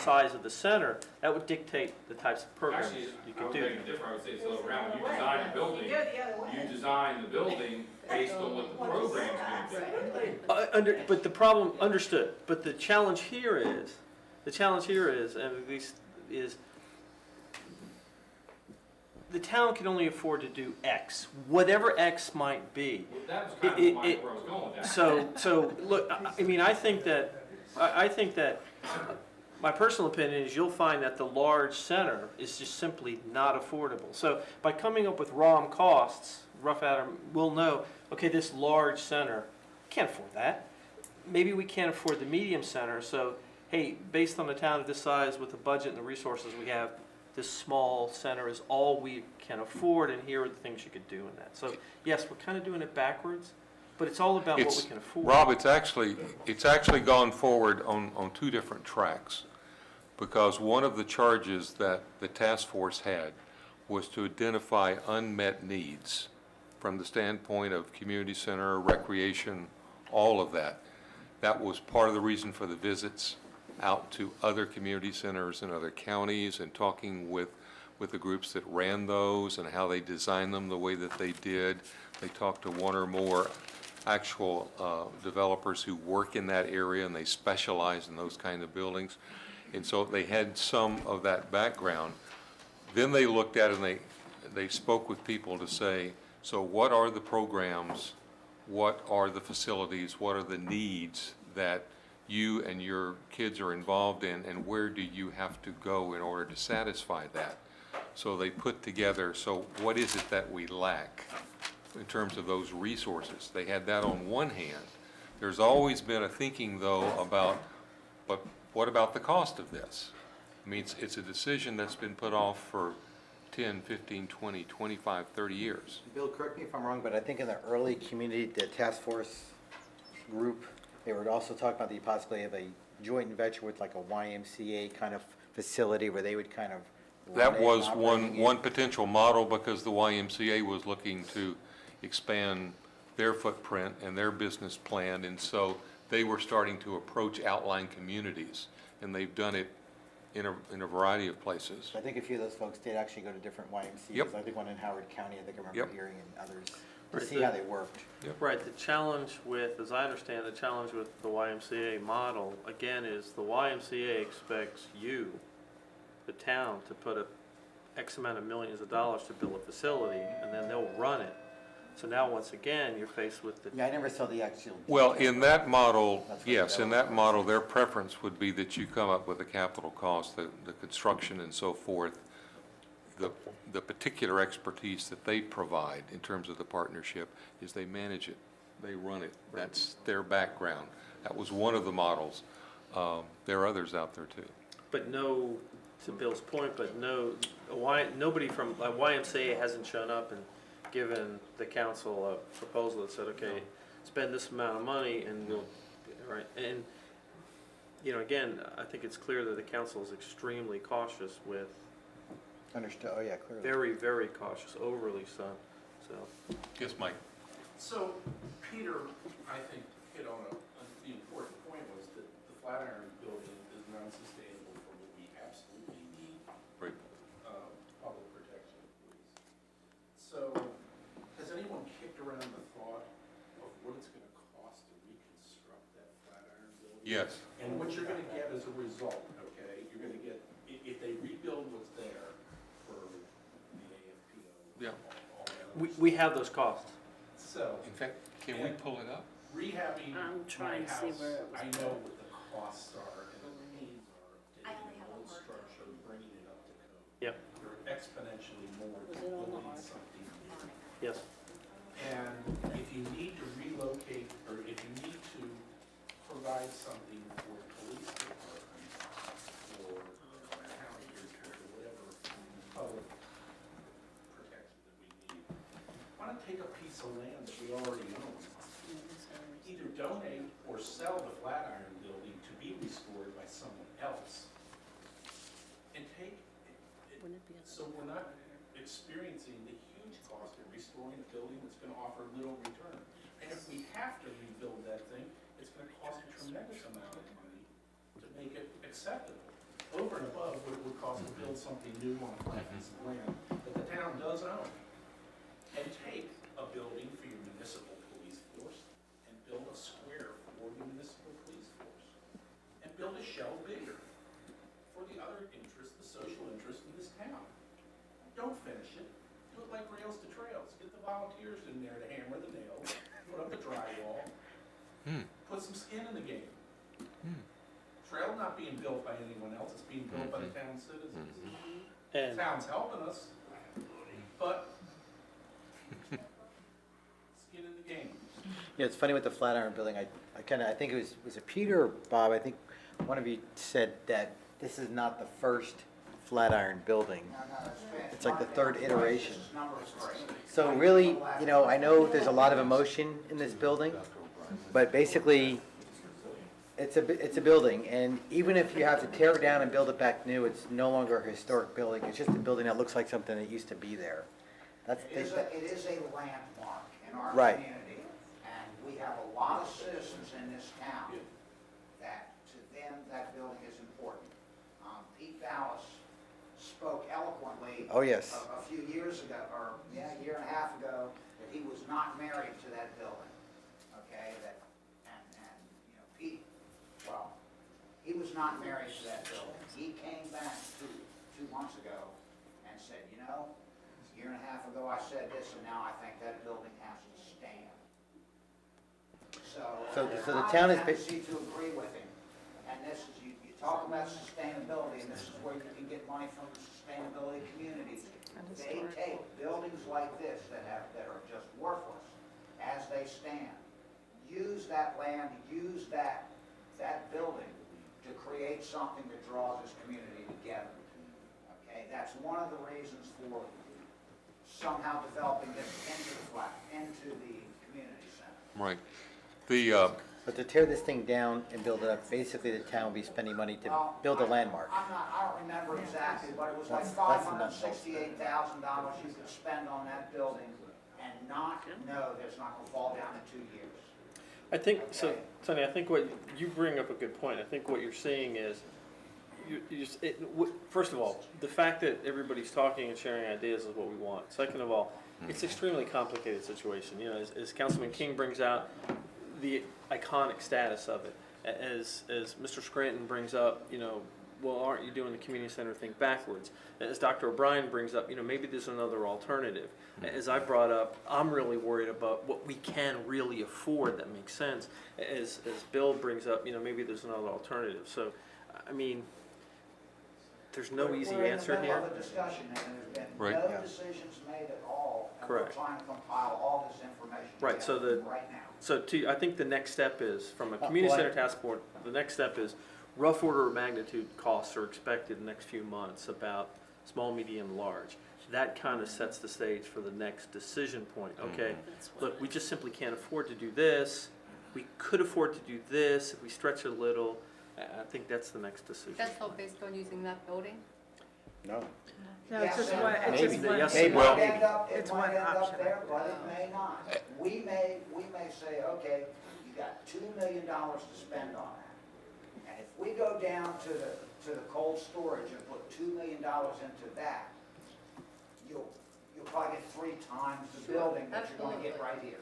S8: size of the center, that would dictate the types of programs
S11: Actually,
S8: you
S11: I
S8: could
S11: would
S8: do.
S11: make it different, I would say it's the other way around. You design the building,
S2: You do it the other way.
S11: you design the building based on what the program's going to be.
S8: But the problem, understood, but the challenge here is, and at least is the town can only afford to do X, whatever X might be.
S11: That was kind of where I was going with that.
S8: So look, I mean, I think that my personal opinion is you'll find that the large center is just simply not affordable. So by coming up with ROM costs, rough Adam, we'll know, okay, this large center, can't afford that. Maybe we can't afford the medium center, so hey, based on the town of this size with the budget and the resources we have, this small center is all we can afford, and here are the things you could do in that. So yes, we're kind of doing it backwards, but it's all about what we can afford.
S1: Rob, it's actually gone forward on two different tracks, because one of the charges that the task force had was to identify unmet needs from the standpoint of community center, recreation, all of that. That was part of the reason for the visits out to other community centers in other counties and talking with the groups that ran those and how they designed them the way that they did. They talked to one or more actual developers who work in that area, and they specialize in those kind of buildings. And so they had some of that background. Then they looked at it and they spoke with people to say, so what are the programs, what are the facilities, what are the needs that you and your kids are involved in, and where do you have to go in order to satisfy that? So they put together, so what is it that we lack in terms of those resources? They had that on one hand. There's always been a thinking, though, about, but what about the cost of this? I mean, it's a decision that's been put off for 10, 15, 20, 25, 30 years.
S7: Bill, correct me if I'm wrong, but I think in the early community, the task force group, they were also talking about the possibility of a joint venture with like a YMCA kind of facility where they would kind of run
S1: That
S7: it,
S1: was
S7: operating
S1: one
S7: it.
S1: potential model, because the YMCA was looking to expand their footprint and their business plan, and so they were starting to approach outlying communities, and they've done it in a variety of places.
S7: I think a few of those folks did actually go to different YMCA's.
S1: Yep.
S7: I think one in Howard County, I think I remember
S1: Yep.
S7: hearing, and others, to
S8: Right,
S7: see how they worked.
S8: Right, the challenge with, as I understand, the challenge with the YMCA model, again, is the YMCA expects you, the town, to put a X amount of millions of dollars to build a facility, and then they'll run it. So now, once again, you're faced with the.
S7: Yeah, I never saw the actual.
S1: Well,
S7: detail.
S1: in that model,
S7: That's what
S1: yes, in that
S7: developers-
S1: model, their preference would be that you come up with the capital cost, the construction and so forth, the particular expertise that they provide in terms of the partnership is they manage it, they run it. That's their background. That was one of the models. There are others out there too.
S8: But no, to Bill's point, but no, nobody from YMCA hasn't shown up and given the council a proposal that said, okay, spend this amount of money and we'll, right, and, you know, again, I think it's clear that the council is extremely cautious with,
S7: Understood, oh yeah, clearly.
S8: very, very cautious, overly so, so.
S1: Yes, Mike?
S14: So, Peter, I think, hit on the important point was that the Flatiron building is non-sustainable for what we absolutely need,
S1: Right.
S14: public protection of police. So, has anyone kicked around the thought of what it's gonna cost to reconstruct that Flatiron building?
S1: Yes.
S14: And what you're gonna get as a result, okay? You're gonna get, if they rebuild what's there for the AFPO.
S1: Yeah.
S14: all that other
S8: We have those costs.
S14: So,
S1: In fact, can we pull it up?
S14: rehabbing
S4: I'm
S14: my
S4: trying to see
S14: house,
S4: where it was
S14: I know what the costs are and the needs are,
S4: I only
S14: taking
S4: have
S14: an
S4: a
S14: old
S4: hard
S14: structure and bringing it up to code.
S8: Yep.
S14: They're exponentially more
S4: Was it on the
S14: building
S4: hard?
S14: something new.
S8: Yes.
S14: And if you need to relocate, or if you need to provide something for the police department, or county, or whatever public protection that we need, why not take a piece of land that we already own? Either donate or sell the Flatiron building to be restored by someone else. And take, so we're not experiencing the huge cost of restoring a building that's gonna offer little return. And if we have to rebuild that thing, it's gonna cost a tremendous amount of money to make it acceptable. Over and above what it would cost to build something new on a flat piece of land that the town does own. And take a building for your municipal police force and build a square for the municipal police force. And build a shell bigger for the other interests, the social interest in this town. Don't finish it. Do it like Rails to Trails. Get the volunteers in there to hammer the nails, put up the drywall, put some skin in the game. Trail not being built by anyone else, it's being built by the town citizens.
S8: And
S14: Town's helping us, but skin in the game.
S7: Yeah, it's funny with the Flatiron Building, I think it was it Peter or Bob, I think one of you said that this is not the first Flatiron building. It's like the third iteration. So really, you know, I know there's a lot of emotion in this building, but basically, it's a building, and even if you have to tear it down and build it back new, it's no longer a historic building, it's just a building that looks like something that used to be there.
S13: It is a landmark in our
S7: Right.
S13: community, and we have a lot of citizens in this town that, to them, that building is important. Pete Dallas spoke eloquently.
S7: Oh, yes.
S13: A few years ago, or, yeah, a year and a half ago, that he was not married to that building, okay? And, you know, Pete, well, he was not married to that building. He came back two months ago and said, you know, a year and a half ago I said this, and now I think that building has to stand.
S7: So the
S13: I
S7: town is
S13: have a tendency to agree with him. And this is, you talk about sustainability, and this is where you can get money from the sustainability communities. They take buildings like this that are just worthless as they stand, use that land, use that building to create something that draws this community together. Okay, that's one of the reasons for somehow developing this into the community center.
S1: Right.
S7: But to tear this thing down and build it up, basically the town will be spending money to build a landmark.
S13: I don't remember exactly, but it was like $568,000 you could spend on that building and not know that it's not gonna fall down in 2 years.
S8: I think, so, Sonny, I think what, you bring up a good point. I think what you're seeing is, first of all, the fact that everybody's talking and sharing ideas is what we want. Second of all, it's an extremely complicated situation. You know, as Councilman King brings out the iconic status of it, as Mr. Scranton brings up, you know, well, aren't you doing the community center thing backwards? As Dr. O'Brien brings up, you know, maybe there's another alternative. As I brought up, I'm really worried about what we can really afford that makes sense. As Bill brings up, you know, maybe there's another alternative. So, I mean, there's no easy answer here.
S13: We're in the middle of a discussion, and there's been
S1: Right.
S13: no decisions made at all. And
S8: Correct.
S13: we're trying to compile all this information
S8: Right, so
S13: together right now.
S8: So I think the next step is, from a community center task force, the next step is rough order of magnitude costs are expected in the next few months, about small, medium, large. That kind of sets the stage for the next decision point. Okay, look, we just simply can't afford to do this. We could afford to do this if we stretch it a little. I think that's the next decision.
S6: That's all based on using that building?
S7: No.
S16: No, it's just
S13: Yes,
S16: one, it's just
S8: maybe,
S16: one.
S8: yes,
S13: It
S1: Well-
S13: might end up,
S16: It's
S13: it might
S16: one
S13: end up
S16: option.
S13: there, but it may not. We may say, okay, you got $2 million to spend on that. And if we go down to the cold storage and put $2 million into that, you'll probably get 3 times the building that you're gonna get right here.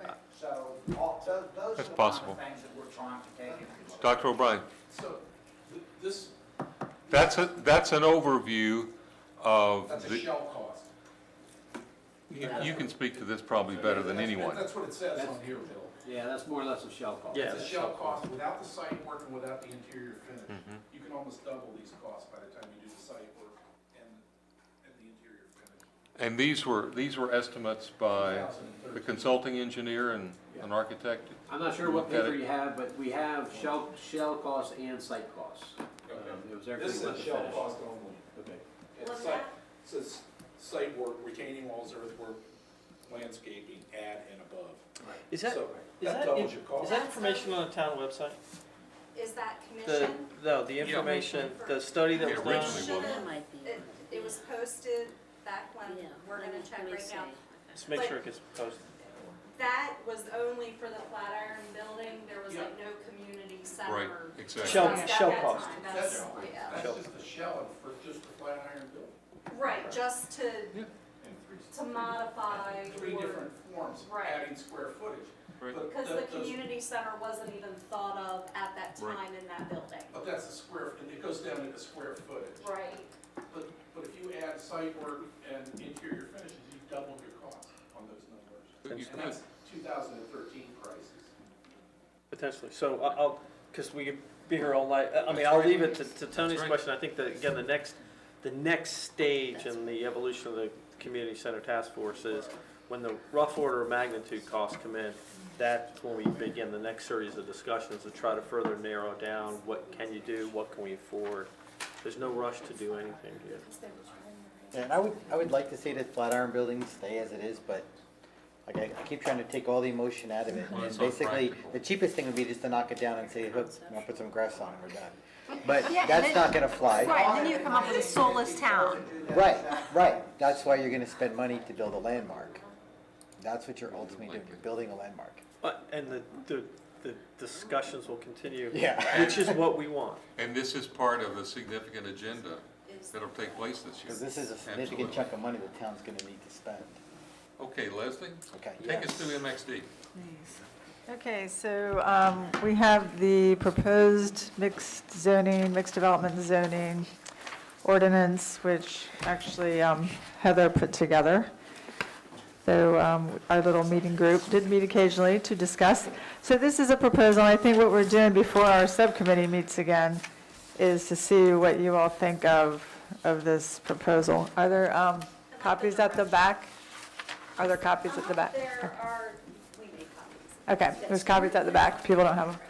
S6: Right.
S13: So, those are the
S1: That's
S13: kind
S1: possible.
S13: of things that we're trying to take into consideration.
S1: Dr. O'Brien,
S14: So, this,
S1: that's an overview of
S14: that's a
S1: the,
S14: shell cost.
S1: you can speak to this probably better than anyone.
S14: That's what it says on here, Bill.
S9: Yeah, that's more or less a shell cost.
S8: Yeah.
S14: It's a shell cost, without the site work and without the interior finish. You can almost double these costs by the time you do the site work and the interior finish.
S1: And these were estimates by the consulting engineer and an architect?
S9: I'm not sure what
S1: Look at
S9: paper
S1: it.
S9: you have, but we have shell costs and site costs. It was everything
S14: This
S9: but
S14: is
S9: the
S14: shell
S9: finish.
S14: cost only.
S9: Okay.
S14: It's
S4: What's
S14: site,
S4: that?
S14: says site work, retaining walls, earthwork, landscaping, add and above.
S8: Is that,
S14: So,
S8: is
S14: that
S8: that,
S14: doubles your cost.
S8: is that information on the town website?
S4: Is that
S8: The,
S4: commission?
S8: no, the information, the study that was
S1: Yeah,
S8: done?
S1: originally.
S4: Should've- it was posted back when, we're gonna check right now.
S8: Just make sure it gets posted.
S4: That was only for the Flatiron building, there was like no community center.
S1: Right, exactly.
S8: Shell-
S4: stuff at
S8: shell
S4: that
S8: cost.
S4: time.
S14: That's,
S4: Yeah.
S14: that's just the shell for just the Flatiron building.
S4: Right, just to modify.
S14: 3
S4: or-
S14: different forms,
S4: Right.
S14: adding square footage.
S1: Right.
S14: But
S4: Because
S14: that
S4: the
S14: does-
S4: community center wasn't even thought of at that
S1: Right.
S4: time in that building.
S14: But that's a square, it goes down to the square footage.
S4: Right.
S14: but if you add site work and interior finishes, you've doubled your cost on those numbers. And that's 2013 prices.
S8: Potentially. So I'll, because we could be here all night. I mean, I'll leave it to Tony's question. I think that, again, the next stage in the evolution of the community center task force is when the rough order of magnitude costs come in, that's when we begin the next series of discussions to try to further narrow down what can you do, what can we afford. There's no rush to do anything here.
S7: And I would like to see the Flatiron building stay as it is, but like I keep trying to take all the emotion out of it.
S1: Well,
S7: And
S1: it's not
S7: basically,
S1: practical.
S7: the cheapest thing would be just to knock it down and say, look, I'll put some grass on and we're done. But
S15: Yeah, and
S7: that's
S15: then-
S7: not gonna fly.
S15: Right, then you come up with a soulless town.
S7: Right. That's why you're gonna spend money to build a landmark. That's what you're ultimately doing, you're building a landmark.
S8: And the discussions will continue,
S7: Yeah.
S8: which is what we want.
S1: And this is part of a significant agenda that'll take place this year.
S7: Because this is a significant
S1: Absolutely.
S7: chunk of money the town's gonna need to spend.
S1: Okay, Leslie,
S7: Okay.
S1: take us through MXD.
S16: Okay, so we have the proposed mixed zoning, mixed development zoning ordinance, which actually Heather put together. So our little meeting group did meet occasionally to discuss. So this is a proposal. I think what we're doing before our subcommittee meets again is to see what you all think of this proposal. Are there copies at the back? Are there copies at the back?
S4: There are, we made copies.
S16: Okay, there's copies at the back, people don't have them.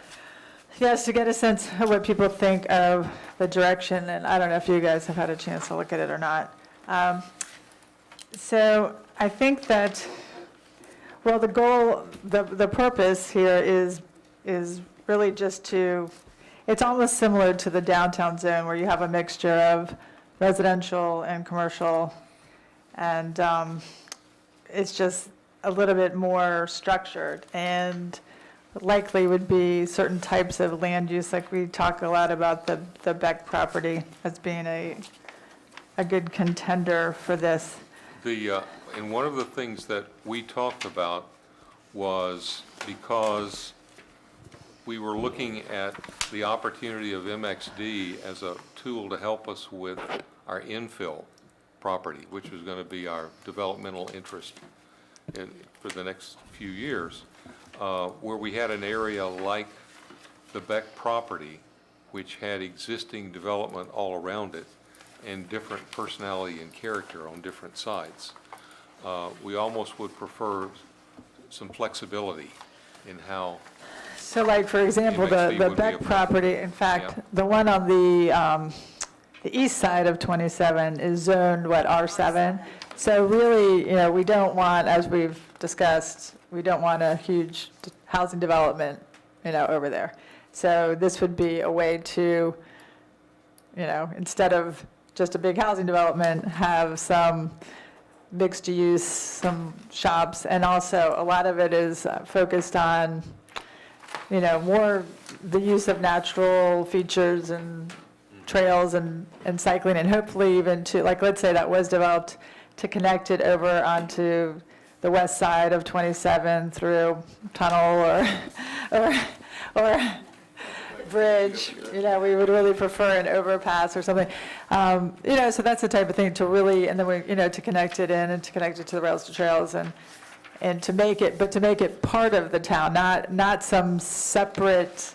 S16: Yes, to get a sense of what people think of the direction, and I don't know if you guys have had a chance to look at it or not. So I think that, well, the goal, the purpose here is really just to, it's almost similar to the downtown zone where you have a mixture of residential and commercial, and it's just a little bit more structured, and likely would be certain types of land use, like we talk a lot about the Beck property as being a good contender for this.
S1: And one of the things that we talked about was because we were looking at the opportunity of MXD as a tool to help us with our infill property, which was going to be our developmental interest for the next few years, where we had an area like the Beck property, which had existing development all around it and different personality and character on different sites. We almost would prefer some flexibility in how.
S16: So like, for example,
S1: MXD
S16: the
S1: would be
S16: Beck
S1: a-
S16: property, in fact,
S1: Yeah.
S16: the one on the east side of 27 is zoned, what, R7? So really, we don't want, as we've discussed, we don't want a huge housing development, over there. So this would be a way to, instead of just a big housing development, have some mixed use, some shops, and also a lot of it is focused on, more the use of natural features and trails and cycling, and hopefully even to, like, let's say that was developed to connect it over onto the west side of 27 through tunnel or bridge, we would really prefer an overpass or something. So that's the type of thing to really, and then we, to connect it in and to connect it to the rails to trails and to make it part of the town, not some separate,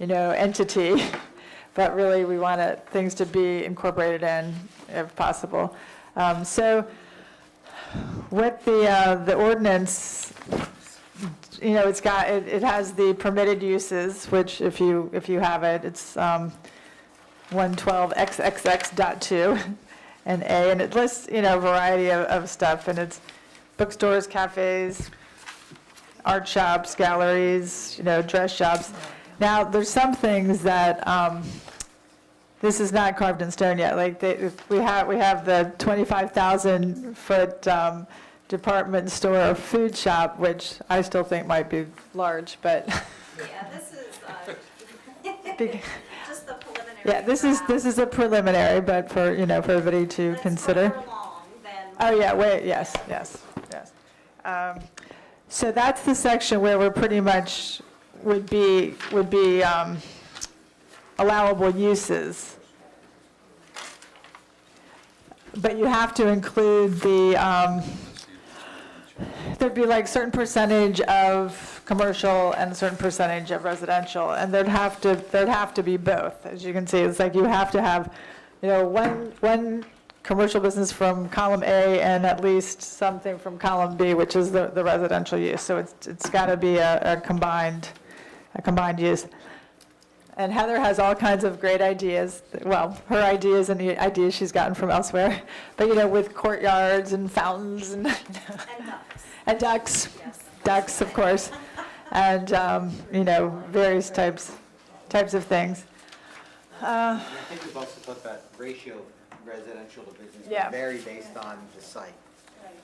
S16: entity, but really we want things to be incorporated in if possible. So with the ordinance, it has the permitted uses, which if you have it, it's 112XXX.2 and A, and it lists, a variety of stuff, and it's bookstores, cafes, art shops, galleries, dress shops. Now, there's some things that, this is not carved in stone yet, like we have the 25,000-foot department store food shop, which I still think might be large, but.
S4: Yeah, this is just the preliminary.
S16: Yeah, this is a preliminary, but for, for everybody to consider.
S4: That's further along than.
S16: Oh, yeah, wait, yes. So that's the section where we're pretty much would be allowable uses. but you have to include there'd be like certain percentage of commercial and a certain percentage of residential, and there'd have to be both. As you can see, it's like you have to have, one commercial business from column A and at least something from column B, which is the residential use. So it's got to be a combined use. And Heather has all kinds of great ideas, well, her ideas and the ideas she's gotten from elsewhere, but, with courtyards and fountains and, and ducks, ducks, of course, and, various types of things.
S7: I think we've also talked about ratio of residential to business
S16: Yeah.
S7: would vary based on the site.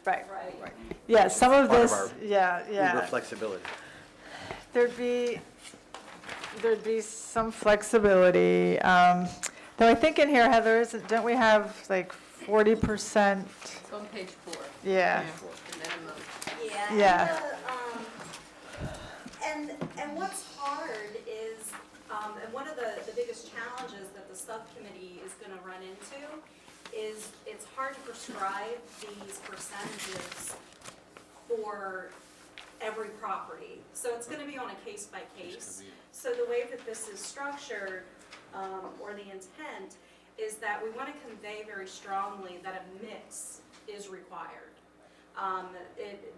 S16: Right.
S7: Right.
S16: Yeah, some of
S7: Part of
S16: this,
S7: our
S16: yeah.
S7: Uber flexibility.
S16: There'd be some flexibility. Though I think in here, Heather, don't we have like 40%?
S6: It's on page 4.
S16: Yeah.
S6: The minimum.
S16: Yeah.
S4: And what's hard is, and one of the biggest challenges that the subcommittee is gonna run into is it's hard to prescribe these percentages for every property. So it's gonna be on a case by case. So the way that this is structured, or the intent, is that we wanna convey very strongly that a mix is required.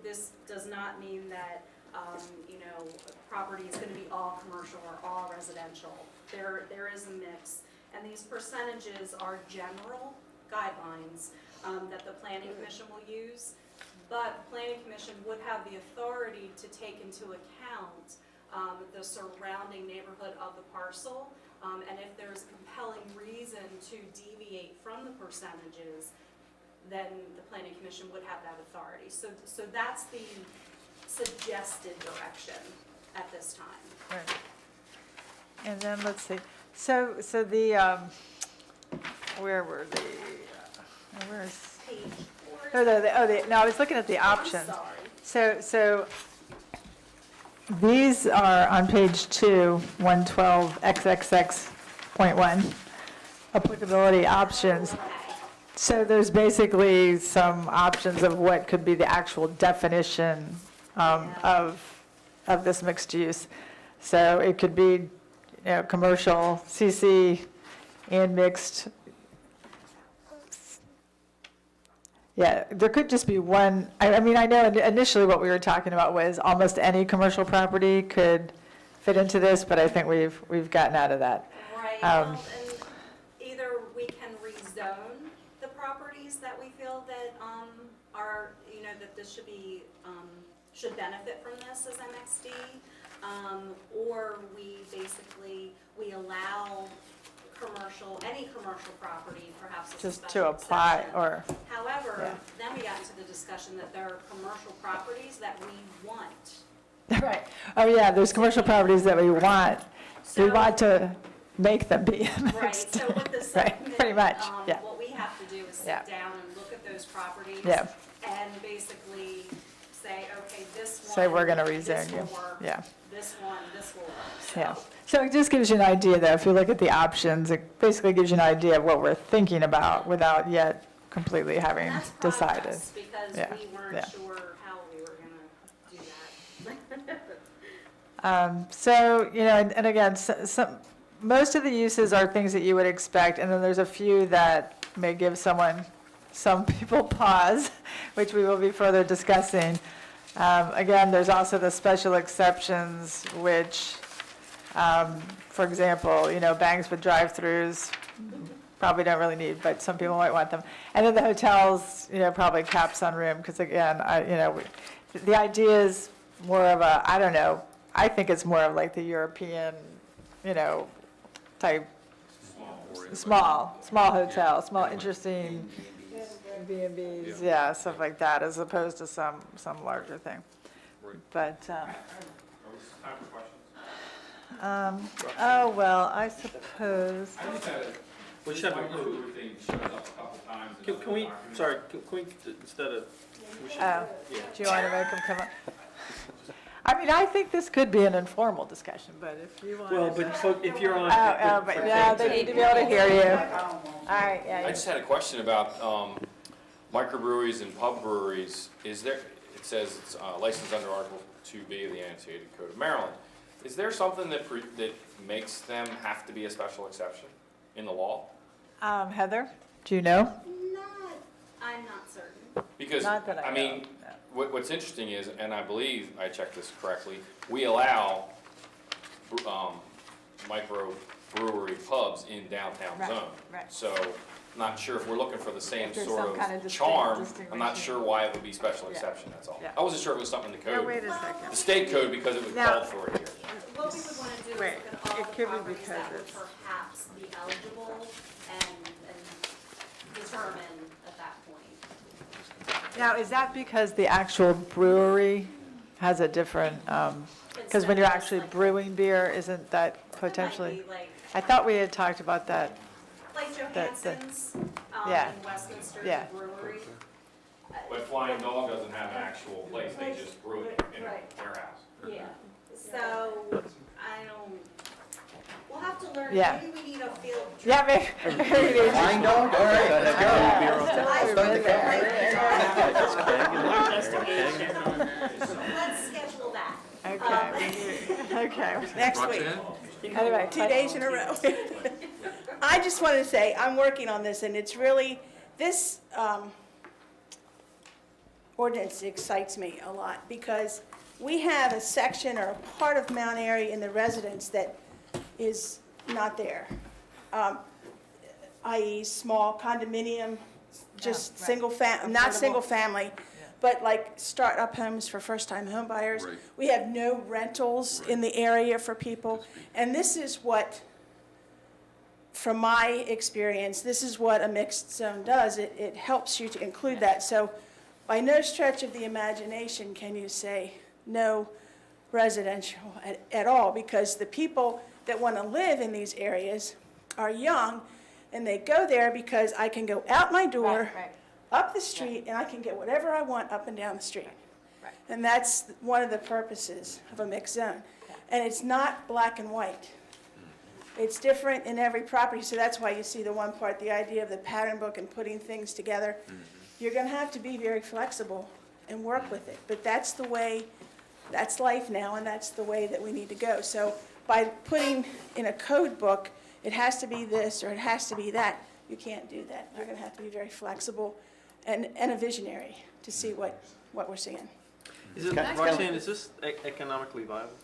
S4: This does not mean that, property is gonna be all commercial or all residential. There is a mix, and these percentages are general guidelines that the Planning Commission will use, but the Planning Commission would have the authority to take into account the surrounding neighborhood of the parcel, and if there's a compelling reason to deviate from the percentages, then the Planning Commission would have that authority. So that's the suggested direction at this time.
S16: Right. And then, let's see, so the, where were the, where's?
S4: Page 4.
S16: No, I was looking at the options.
S4: I'm sorry.
S16: So these are on page 2, 112 XXX.1, applicability options. So there's basically some options of what could be the actual definition of this mixed use. So it could be, commercial, CC, and mixed. Yeah, there could just be one. I mean, I know initially what we were talking about was almost any commercial property could fit into this, but I think we've gotten out of that.
S4: Right, and either we can rezone the properties that we feel that are, that this should benefit from this as MXD, or we allow any commercial property, perhaps as a
S16: Just
S4: special
S16: to apply,
S4: exception.
S16: or,
S4: However,
S16: yeah.
S4: then we got into the discussion that there are commercial properties that we want.
S16: right. Oh, yeah, there's commercial properties that we want
S4: So-
S16: to make them be
S4: Right,
S16: mixed.
S4: so with the
S16: Right,
S4: subcommittee,
S16: pretty much, yeah.
S4: what we have to do is
S16: Yeah.
S4: sit down and look at those properties.
S16: Yeah.
S4: And basically say, okay, this one.
S16: Say we're gonna
S4: this
S16: rezone
S4: will
S16: you.
S4: work,
S16: Yeah.
S4: This one, this will work,
S16: Yeah,
S4: so.
S16: so it just gives you an idea, though, if you look at the options, it basically gives you an idea of what we're thinking about without yet completely having
S4: And that's
S16: decided.
S4: progress, because
S16: Yeah,
S4: we weren't
S16: yeah.
S4: sure how we were gonna do that.
S16: So, and again, most of the uses are things that you would expect, and then there's a few that may give some people pause, which we will be further discussing. Again, there's also the special exceptions, which, for example, banks with drive-throughs probably don't really need, but some people might want them. And then the hotels, probably caps on room, because again, the idea is more of a, I don't know, I think it's more of like the European, type, small hotel, small, interesting B&Bs, yeah, stuff like that, as opposed to some larger thing.
S1: Right.
S16: But,
S11: Time for questions?
S16: well, I suppose,
S11: I just had
S8: We
S11: a,
S8: should have a-
S11: microfood thing shows up a couple times. in
S8: Can we,
S11: other documents.
S8: sorry, can we, instead of, we should,
S16: oh,
S8: yeah.
S16: do you want to make them come up? I mean, I think this could be an informal discussion, but if you want.
S8: Well, but if you're on.
S16: But yeah, they need to be able to hear you. All right, yeah.
S11: I just had a question about microbreweries and pub breweries. Is there, it says it's licensed under Article 2B of the Annotated Code of Maryland. Is there something that makes them have to be a special exception in the law?
S16: Heather, do you know?
S4: I'm not certain.
S11: Because,
S16: Not that I
S11: I mean,
S16: know,
S11: what's interesting is, and I believe I checked this correctly, we allow microbrewery pubs in downtown
S16: Right,
S11: zone.
S16: right.
S11: So, not sure if we're looking for the same
S16: If there's
S11: sort
S16: some kind
S11: of
S16: of
S11: charm. I'm
S16: distinguishing-
S11: not sure why it would be special
S16: Yeah.
S11: exception, that's all.
S16: Yeah.
S11: I wasn't sure if it was something in the
S16: Yeah,
S11: code.
S16: wait a second.
S11: The state code, because it was
S16: Now-
S11: called for it here.
S4: What we would want to do is
S16: Wait,
S4: look at all
S16: it
S4: the
S16: could be
S4: properties
S16: because
S4: that would
S16: it's-
S4: perhaps be eligible and determine at that point.
S16: Now, is that because the actual brewery has a different, because when you're actually brewing beer, isn't that potentially?
S4: It might be like,
S16: I thought we had talked about that.
S4: like Johansson's
S16: Yeah.
S4: in Westminster
S16: Yeah.
S4: Brewery.
S11: But Flying Dog doesn't have an actual place, they just brew it in
S4: Right.
S11: their house.
S4: Yeah, so I don't, we'll have to learn,
S16: Yeah.
S4: maybe we need a field trip.
S16: Yeah, maybe.
S7: Flying dog, all right, let's
S4: Let's schedule that.
S16: Okay.
S17: Next week,
S1: Roxanne?
S16: Anyway,
S17: 2 days in a row. I just wanted to say, I'm working on this, and it's really, this ordinance excites me a lot, because we have a section or a part of Mount Airy in the residence that is not there, i.e. small condominium, just
S16: right.
S17: not
S16: Affordable.
S17: single family, but like start-up homes for first-time home buyers.
S1: Right.
S17: We have no rentals in the area for people, and this is what, from my experience, this is what a mixed zone does. It helps you to include that. So by no stretch of the imagination can you say no residential at all, because the people that want to live in these areas are young, and they go there because I can go out my door,
S16: Right.
S17: up the street, and I can get whatever I want up and down the street.
S16: Right.
S17: And that's one of the purposes of a mixed zone. And it's not black and white. It's different in every property, so that's why you see the one part, the idea of the pattern book and putting things together. You're gonna have to be very flexible and work with it, but that's the way, that's life now, and that's the way that we need to go. So by putting in a code book, it has to be this or it has to be that, you can't do that. You're gonna have to be very flexible and a visionary to see what we're seeing.
S8: Is it,
S7: Can I-
S8: Roxanne, is this economically viable?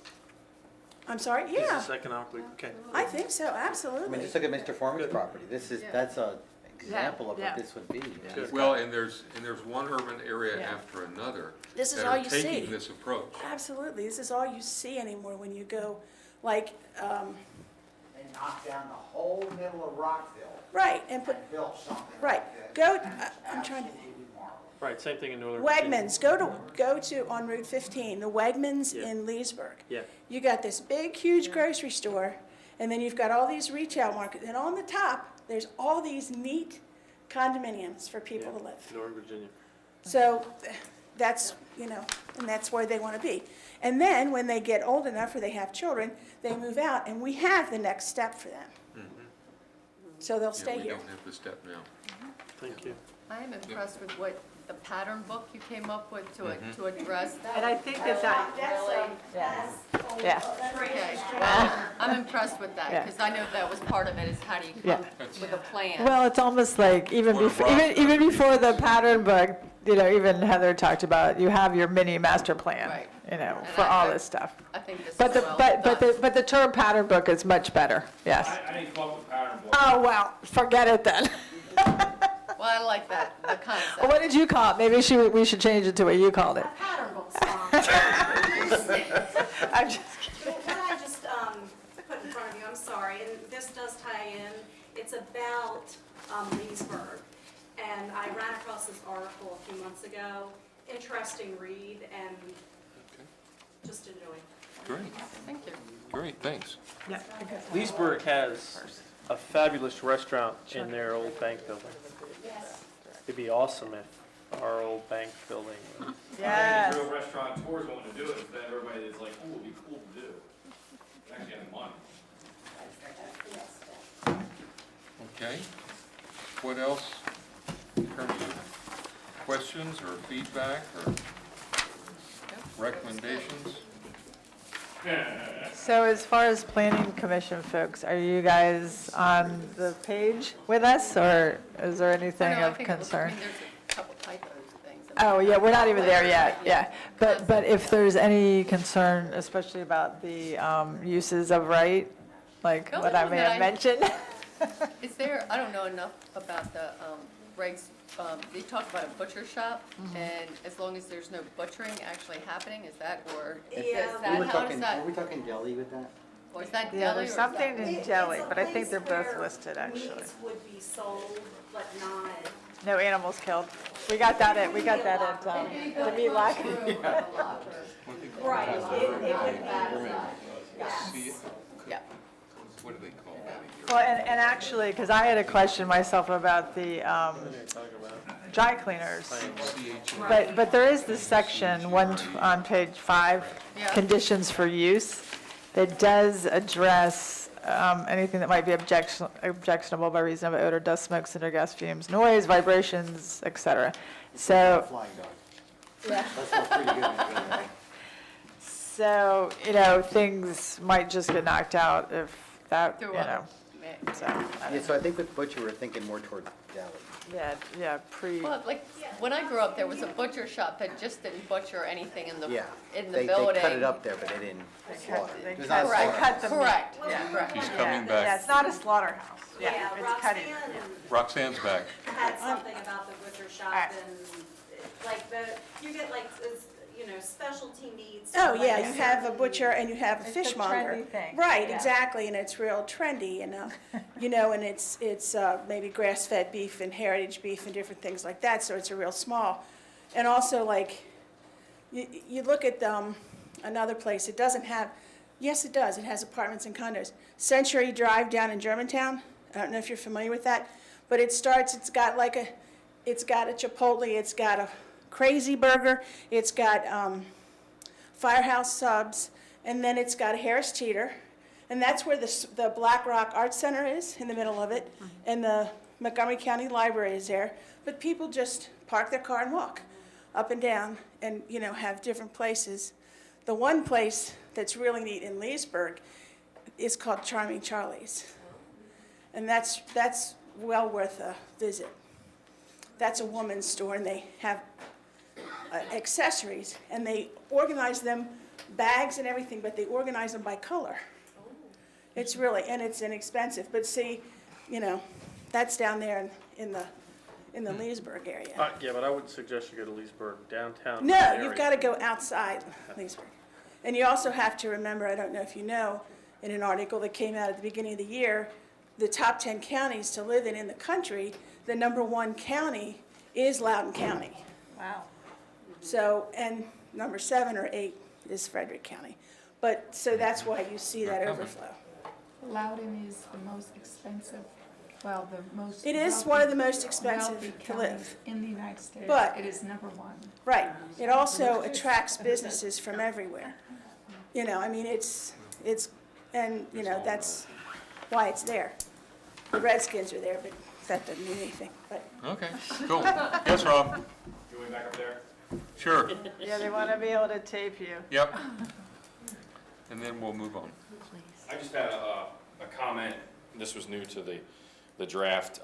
S17: I'm sorry,
S8: Is
S17: yeah,
S8: this economically, okay.
S17: I think so,
S7: I
S17: absolutely.
S7: mean, just look at Mr. Farmer's property. This is,
S6: Yeah.
S7: that's a example of
S16: Yeah.
S7: what this would be.
S8: Good.
S1: Well, and there's one urban area
S16: Yeah.
S1: after another
S17: This is
S1: that
S17: all
S1: are
S17: you see.
S1: taking this approach.
S17: Absolutely, this is all you see anymore when you go, like,
S13: They knocked down the whole middle of Rockville
S17: right, and put,
S13: and built something
S17: right,
S13: like this.
S17: go,
S13: And it's
S17: I'm trying to,
S13: absolutely marvelous.
S8: Right, same thing in Northern Virginia.
S17: Wegmans, go to, on Route 15, the Wegmans
S8: Yeah.
S17: in Leesburg.
S8: Yeah.
S17: You got this big, huge grocery store, and then you've got all these retail markets, and on the top, there's all these neat condominiums for people to live.
S8: Northern Virginia.
S17: So that's, and that's where they want to be. And then when they get old enough or they have children, they move out, and we have the next step for them. So they'll
S1: Yeah,
S17: stay
S1: we
S17: here.
S1: don't have the step now.
S8: Thank you.
S6: I am impressed with what the pattern book you came up with to address that.
S16: And I think that that,
S6: Really?
S16: yeah, yeah.
S6: Okay, well, I'm impressed with that,
S16: Yeah.
S6: because I know that was part of it, is how do you
S16: Yeah.
S6: come with a plan?
S16: Well, it's almost like even
S1: Or
S16: before,
S1: rock.
S16: even before the pattern book, even Heather talked about, you have your mini master plan,
S6: Right.
S16: for
S6: And
S16: all
S6: I-
S16: this stuff.
S6: I think this
S16: But
S6: is
S16: the,
S6: well
S16: but
S6: done.
S16: the term pattern book is much better, yes.
S11: I didn't come up with pattern book.
S16: Oh, well, forget it then.
S6: Well, I like that, the
S16: Well,
S6: concept.
S16: what did you call it? Maybe we should change it to what you called it.
S4: A pattern book's fine.
S16: I'm just kidding.
S4: What I just put in front of you, I'm sorry, and this does tie in, it's about Leesburg. And I ran across this article a few months ago, interesting read, and just enjoy.
S1: Great,
S6: Thank you.
S1: great, thanks.
S16: Yeah.
S8: Leesburg has a fabulous restaurant in their old bank building. It'd be awesome if our old bank building.
S16: Yes.
S11: Real restaurateurs wanting to do it, instead everybody is like, oh, it'd be cool to do. Actually, have money.
S1: Okay. what else in terms of questions or feedback or recommendations?
S16: So as far as planning commission folks, are you guys on the page with us, or is there anything
S6: No, I
S16: of
S6: think it looks- I
S16: concern?
S6: mean, there's a couple typos and things.
S16: Oh, yeah, we're not even there yet, yeah. But if there's any concern, especially about the uses of right, like
S6: The
S16: what
S6: only
S16: I
S6: one
S16: may
S6: that
S16: have mentioned?
S6: Is there, I don't know enough about the regs, they talk about a butcher shop, and as long as there's no butchering actually happening, is that, or is
S4: Yeah,
S6: that, how does that,
S7: Were we talking deli with that?
S6: or is that deli,
S16: Yeah,
S6: or
S16: there's
S6: is that?
S16: something in
S4: It's
S16: jelly,
S4: a
S16: but I think
S4: place
S16: they're both
S4: where
S16: listed, actually.
S4: Meats would be sold, but not.
S16: No animals killed. We got that at the meat locker.
S4: Right, it would be that.
S6: Yeah.
S1: What do they call that?
S16: Well, and actually, because I had a question myself about the dry cleaners. But there is this section, on page 5,
S6: Yeah.
S16: conditions for use, that does address anything that might be objectionable by reason of odor, dust, smoke, cinder gas fumes, noise, vibrations, et cetera. So,
S7: Flying dog.
S16: yeah.
S7: That sounds pretty good. when you get it.
S16: So, things might just get knocked out if that,
S6: Through other mix.
S16: so, I don't
S7: Yeah, so I think with butcher, we're thinking more toward deli.
S16: yeah,
S6: Well, like, when I grew up, there was a butcher shop that just didn't butcher anything in the,
S7: Yeah.
S6: in the
S7: They
S6: building.
S7: cut it up there, but they didn't slaughter.
S16: they
S7: There's not a
S16: cut-
S7: slaughter.
S16: cut them.
S6: Correct, yeah, correct.
S1: She's
S16: Yeah,
S1: coming
S16: Yeah,
S1: back.
S16: it's not a slaughterhouse.
S4: Yeah,
S16: It's cutting.
S1: Roxanne's back.
S4: Had something about the butcher shop
S16: Alright.
S4: and like you get like, specialty meats.
S17: Oh,
S4: or
S17: yeah,
S4: like
S17: you have a butcher and you have a
S16: It's a
S17: fishmonger.
S16: trendy thing.
S17: Right,
S16: Yeah.
S17: exactly, and it's real trendy, and it's maybe grass-fed beef and heritage beef and different things like that, so it's a real small. And also, like, you look at another place, it doesn't have, yes, it does, it has apartments and condos. Century Drive down in Germantown, I don't know if you're familiar with that, but it's got a Chipotle, it's got a Crazy Burger, it's got Firehouse Subs, and then it's got a Harris Teeter, and that's where the Black Rock Art Center is, in the middle of it, and the Montgomery County Library is there, but people just park their car and walk up and down and, have different places. The one place that's really neat in Leesburg is called Charming Charlie's, and that's well worth a visit. That's a woman's store, and they have accessories, and they organize them, bags and everything, but they organize them by color. It's really, and it's inexpensive, but see, that's down there in the Leesburg area.
S8: Yeah, but I would suggest you go to Leesburg downtown.
S17: No,
S8: area.
S17: you've got to go outside Leesburg. And you also have to remember, I don't know if you know, in an article that came out at the beginning of the year, the top 10 counties to live in the country, the number 1 county is Loudoun County.
S16: Wow.
S17: So, and number 7 or 8 is Frederick County. But, so that's why you see that overflow.
S18: Loudoun is the most expensive, well, the most.
S17: It is one of the most expensive to live.
S18: In the United States.
S17: But-
S18: It is number 1.
S17: Right. It also attracts businesses from everywhere. That's why it's there. The Redskins are there, but that doesn't mean anything, but.
S1: Okay, cool. Yes, Rob?
S11: You went back up there?
S1: Sure.
S16: Yeah, they want to be able to tape you.
S1: Yep. And then we'll move on.
S11: I just had a comment, this was new to the draft,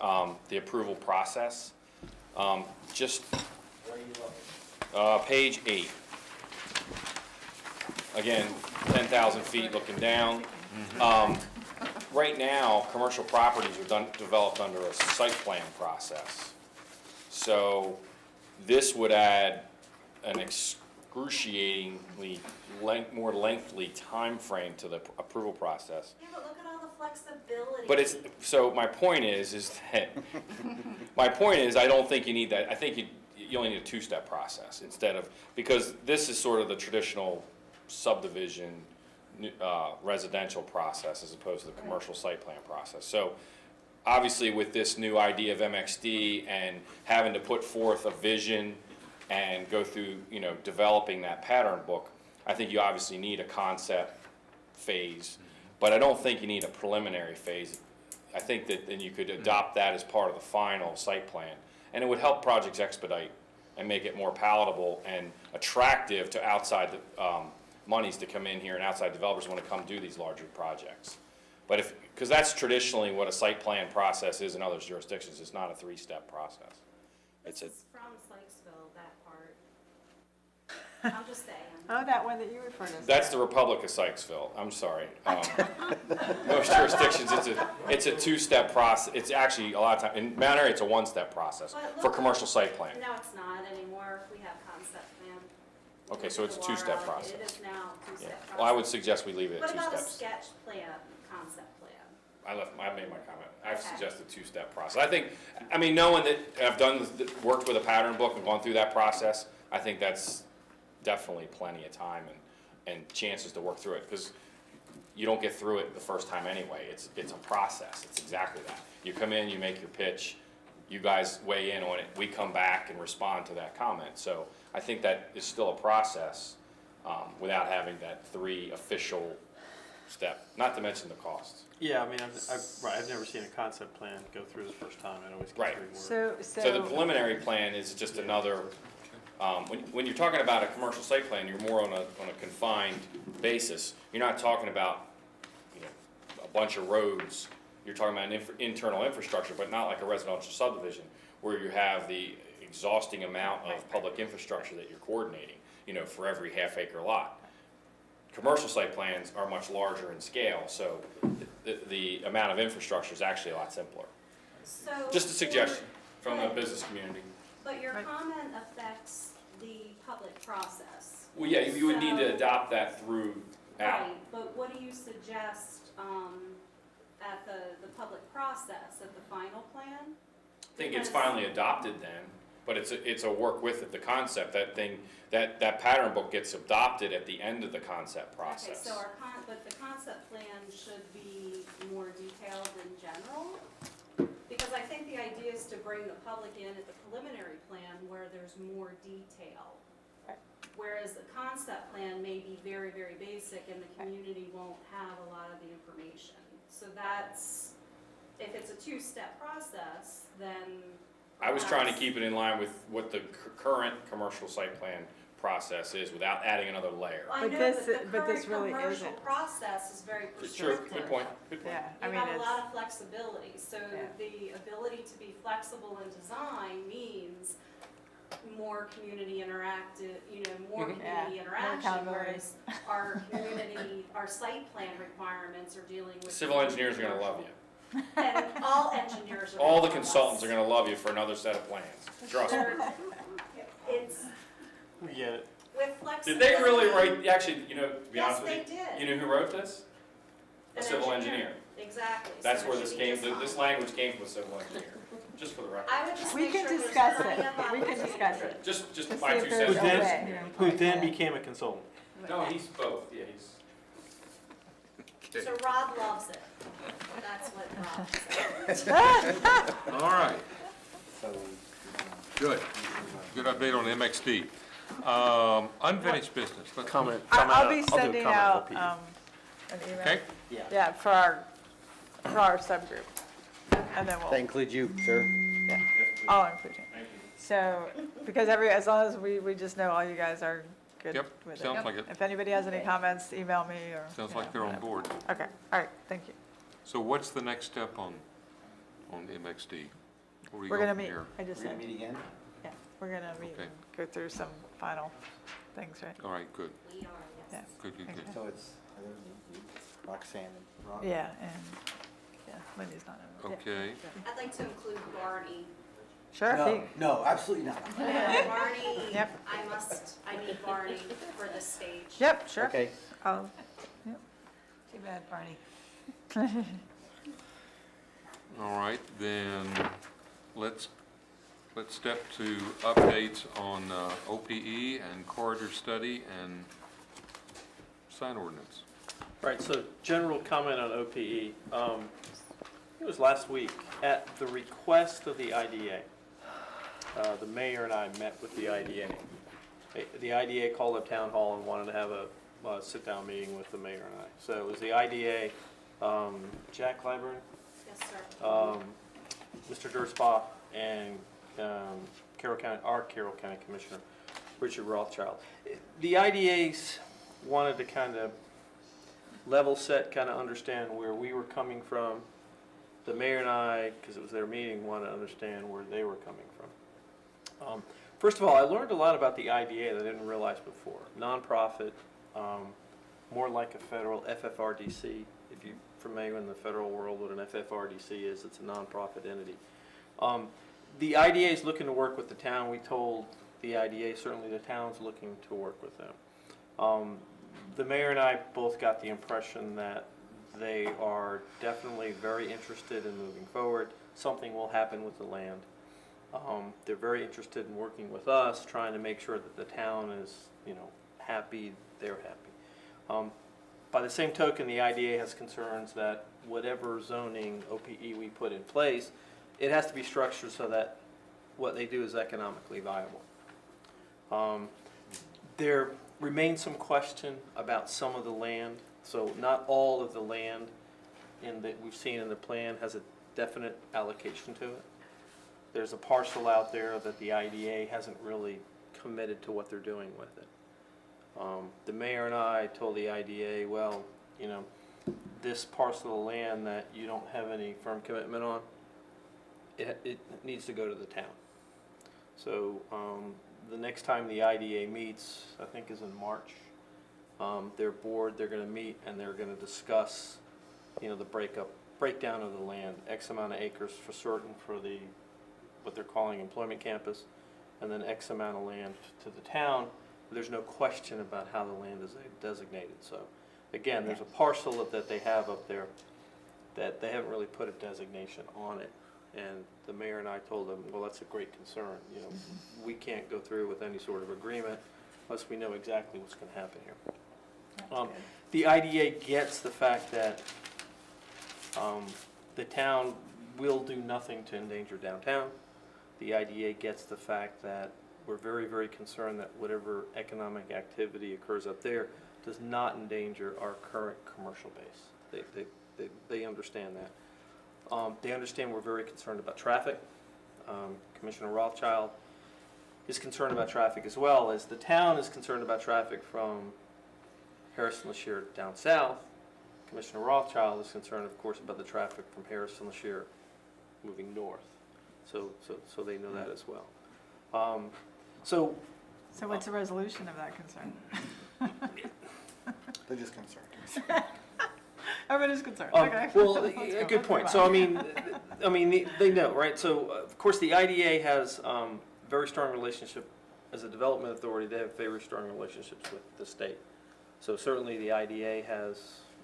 S11: the approval process. Just, page 8. Again, 10,000 feet looking down. Right now, commercial properties are developed under a site plan process. So this would add an excruciatingly more lengthy time frame to the approval process.
S4: Yeah, but look at all the flexibility.
S11: But so my point is that, I don't think you need that. I think you only need a 2-step process instead of, because this is sort of the traditional subdivision residential process as opposed to the commercial site plan process. So obviously with this new idea of MXD and having to put forth a vision and go through, developing that pattern book, I think you obviously need a concept phase, but I don't think you need a preliminary phase I think that then you could adopt that as part of the final site plan. And it would help projects expedite and make it more palatable and attractive to outside monies to come in here and outside developers want to come do these larger projects. But because that's traditionally what a site plan process is in other jurisdictions, it's not a three-step process.
S4: This is from Sykesville, that part. I'm just saying.
S16: Oh, that one that you referred to.
S11: That's the Republic of Sykesville, I'm sorry. Most jurisdictions, it's a two-step process. It's actually, a lot of time, in Mount Airy, it's a one-step process for commercial site plan.
S4: No, it's not anymore. We have concept plan.
S11: Okay, so it's a two-step process.
S4: It is now two-step process.
S11: Well, I would suggest we leave it at two
S4: What about a
S11: steps.
S4: sketch plan, concept plan?
S11: I made my comment. I've
S4: Okay.
S11: suggested two-step process. I mean, knowing that I've worked with a pattern book and gone through that process, I think that's definitely plenty of time and chances to work through it, because you don't get through it the first time anyway. It's a process. It's exactly that. You come in, you make your pitch, you guys weigh in on it, we come back and respond to that comment. So I think that is still a process without having that 3 official step, not to mention the costs.
S8: Yeah, I mean, I've never seen a concept plan go through the first time. It always gets reworked.
S11: So the preliminary plan is just another, when you're talking about a commercial site plan, you're more on a confined basis. You're not talking about, a bunch of roads. You're talking about an internal infrastructure, but not like a residential subdivision where you have the exhausting amount of public infrastructure that you're coordinating, for every half-acre lot. Commercial site plans are much larger in scale, so the amount of infrastructure is actually a lot simpler.
S4: So.
S11: Just a suggestion from the business community.
S4: But your comment affects the public process.
S11: Well, yeah, you would need to adopt that throughout.
S4: Right, but what do you suggest, at the public process, at the final plan?
S11: I think it's finally adopted then, but it's a work with it, the concept, that pattern book gets adopted at the end of the concept process.
S4: Okay, so but the concept plan should be more detailed in general? Because I think the idea is to bring the public in at the preliminary plan where there's more detail. Whereas the concept plan may be very, very basic and the community won't have a lot of the information. So if it's a two-step process, then.
S11: I was trying to keep it in line with what the current commercial site plan process is without adding another layer.
S4: I know, but the current commercial process is very prescriptive.
S11: Sure, good point.
S16: Yeah,
S4: You have a lot of flexibility, so the ability to be flexible in design means more community more community interaction, whereas our site plan requirements are dealing with.
S11: Civil engineers are gonna love you.
S4: And all engineers are.
S11: All the consultants are gonna love you for another set of plans, trust me.
S4: It's,
S8: We get it.
S4: with flexibility.
S11: Did they really write, actually, to be honest with you?
S4: Yes, they did.
S11: You know who wrote this? A civil engineer.
S4: Exactly.
S11: That's
S4: So
S11: where
S4: it
S11: this
S4: should be
S11: came,
S4: just
S11: this
S4: fine.
S11: language came from a civil engineer, just for the record.
S4: I would just
S16: We
S4: make
S16: can
S4: sure there's
S16: discuss
S4: plenty
S16: it.
S4: of
S16: We can
S4: opportunity.
S16: discuss it.
S11: Just
S16: To
S11: my
S16: see if
S11: 2
S16: there's
S11: cents.
S16: a way.
S8: Who then became a consultant.
S11: No, he's both, yeah, he's.
S4: So Rob loves it. That's what Rob said.
S1: All right. Good. Good update on MXD. Unfinished business. Let's
S8: Comment.
S16: I'll be
S8: I'll do a
S16: sending
S8: comment
S16: out,
S8: for Pete.
S16: an email.
S1: Okay.
S16: Yeah, for our subgroup. And then
S7: That
S16: we'll,
S7: includes you, sir?
S16: yeah, I'll include you. So, because as long as we just know all you guys are good
S1: Yep,
S16: with it.
S1: sounds like it.
S16: If anybody has any comments, email me or.
S1: Sounds
S16: you
S1: like
S16: know,
S1: they're on
S16: whatever.
S1: board.
S16: Okay, all right, thank you.
S1: So what's the next step on MXD? Where do we
S16: We're
S1: go
S16: gonna
S1: from
S16: meet,
S1: here?
S16: I just
S7: We're
S16: said,
S7: gonna meet again?
S16: yeah, we're gonna meet
S1: Okay.
S16: and go through some final things, right?
S1: All right, good,
S4: We are, yes.
S1: good, good, good.
S16: Okay.
S7: So it's Roxanne and Rob?
S16: Yeah, and, yeah, Lindy's not in.
S1: Okay,
S4: I'd like to include Barney.
S16: Sure,
S7: No, no, absolutely not.
S4: Barney,
S16: Yep.
S4: I need Barney for this stage.
S16: Yep, sure.
S7: Okay.
S16: Yep. Too bad, Barney.
S1: all right, then let's step to updates on OPE and corridor study and sign ordinance.
S8: Right, so general comment on OPE. It was last week, at the request of the IDA. The mayor and I met with the IDA. The IDA called up town hall and wanted to have a sit-down meeting with the mayor and I. So it was the IDA, Jack Clyburn,
S4: Yes, sir.
S8: Mr. Dursbaugh and Carroll County Commissioner, Richard Rothschild. The IDAs wanted to kind of level set, kind of understand where we were coming from. The mayor and I, because it was their meeting, wanted to understand where they were coming from. First of all, I learned a lot about the IDA that I didn't realize before. Nonprofit, more like a federal FFRDC. If you're familiar in the federal world what an FFRDC is, it's a nonprofit entity. The IDA is looking to work with the town. We told the IDA, certainly the town's looking to work with them. The mayor and I both got the impression that they are definitely very interested in moving forward. Something will happen with the land. They're very interested in working with us, trying to make sure that the town is, happy, they're happy. By the same token, the IDA has concerns that whatever zoning OPE we put in place, it has to be structured so that what they do is economically viable. There remains some question about some of the land. So not all of the land that we've seen in the plan has a definite allocation to it. There's a parcel out there that the IDA hasn't really committed to what they're doing with it. The mayor and I told the IDA, well, this parcel of land that you don't have any firm commitment on, it needs to go to the town. So the next time the IDA meets, I think is in March, their board, they're going to meet and they're going to discuss, the breakdown of the land, X amount of acres for certain for what they're calling employment campus, and then X amount of land to the town. There's no question about how the land is designated. So again, there's a parcel that they have up there that they haven't really put a designation on it. And the mayor and I told them, well, that's a great concern. We can't go through with any sort of agreement unless we know exactly what's going to happen here. The IDA gets the fact that the town will do nothing to endanger downtown. The IDA gets the fact that we're very, very concerned that whatever economic activity occurs up there does not endanger our current commercial base. They understand that. They understand we're very concerned about traffic. Commissioner Rothschild is concerned about traffic as well as the town is concerned about traffic from Harrison-LaShire down south. Commissioner Rothschild is concerned, of course, about the traffic from Harrison-LaShire moving north. So they know that as well. So
S16: what's the resolution of that concern?
S7: They're just concerned.
S16: Everybody's concerned, okay.
S8: Well, a good point. So, they know, right? So, of course, the IDA has very strong relationship, as a development authority, they have very strong relationships with the state. So certainly the IDA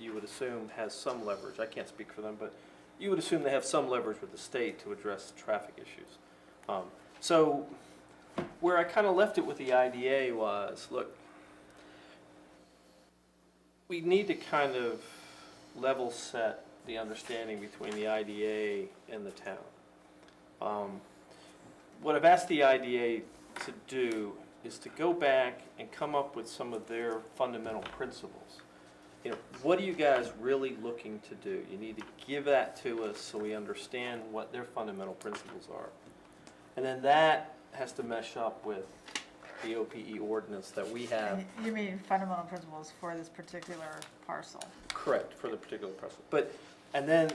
S8: you would assume, has some leverage. I can't speak for them, but you would assume they have some leverage with the state to address traffic issues. So where I kind of left it with the IDA was, look, we need to kind of level set the understanding between the IDA and the town. What I've asked the IDA to do is to go back and come up with some of their fundamental principles. What are you guys really looking to do? You need to give that to us so we understand what their fundamental principles are. And then that has to mesh up with the OPE ordinance that we have.
S16: You mean fundamental principles for this particular parcel?
S8: Correct, for the particular parcel. And then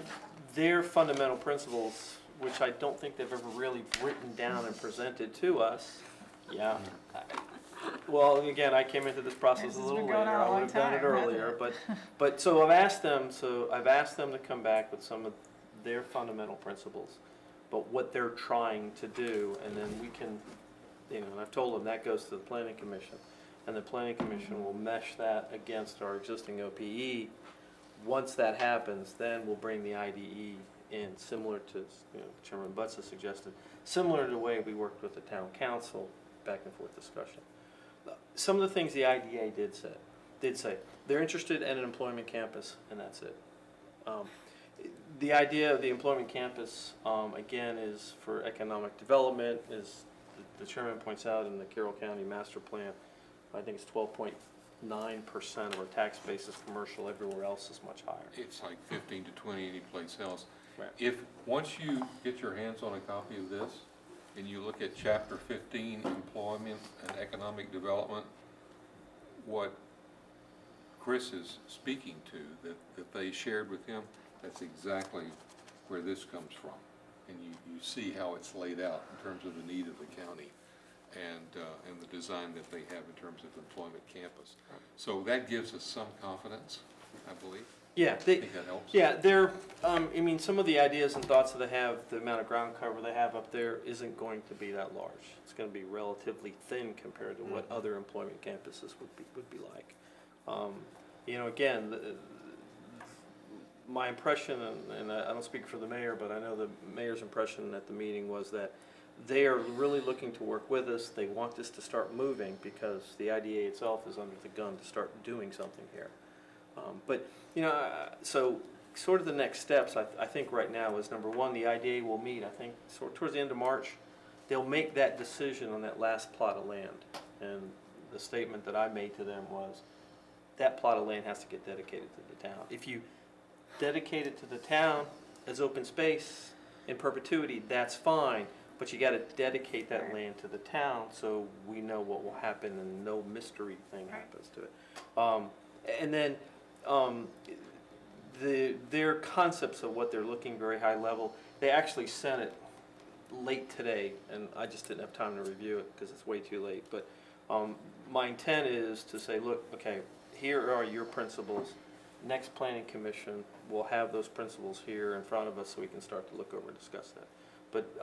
S8: their fundamental principles, which I don't think they've ever really written down and presented to us. Yeah. Well, again, I came into this process a little later. I would have done it earlier, but so I've asked them to come back with some of their fundamental principles, but what they're trying to do, and then we can, and I've told them that goes to the Planning Commission, and the Planning Commission will mesh that against our existing OPE. Once that happens, then we'll bring the IDE in, similar to, Chairman Butts has suggested, similar to the way we worked with the town council, back and forth discussion. Some of the things the IDA did say they're interested in an employment campus, and that's it. The idea of the employment campus, again, is for economic development, as the chairman points out in the Carroll County Master Plan. I think it's 12.9% of our tax base is commercial. Everywhere else is much higher.
S1: It's like 15 to 20 any place else.
S8: ma'am.
S1: If, once you get your hands on a copy of this, and you look at Chapter 15, Employment and Economic Development, what Chris is speaking to, that they shared with him, that's exactly where this comes from. And you see how it's laid out in terms of the need of the county and the design that they have in terms of employment campus. So that gives us some confidence, I believe.
S8: Yeah,
S1: I think that helps.
S8: yeah, they're, I mean, some of the ideas and thoughts that they have, the amount of ground cover they have up there isn't going to be that large. It's gonna be relatively thin compared to what other employment campuses would be like. You know, again, my impression, and I don't speak for the mayor, but I know the mayor's impression at the meeting was that they are really looking to work with us. They want this to start moving because the IDA itself is under the gun to start doing something here. But, you know, so sort of the next steps, I think right now is, number one, the IDA will meet, I think, towards the end of March. They'll make that decision on that last plot of land. And the statement that I made to them was, that plot of land has to get dedicated to the town. If you dedicate it to the town as open space in perpetuity, that's fine. But you got to dedicate that land to the town so we know what will happen and no mystery thing happens to it. And then their concepts of what they're looking very high level, they actually sent it late today, and I just didn't have time to review it because it's way too late. But my intent is to say, look, okay, here are your principles. Next Planning Commission will have those principles here in front of us so we can start to look over and discuss that. But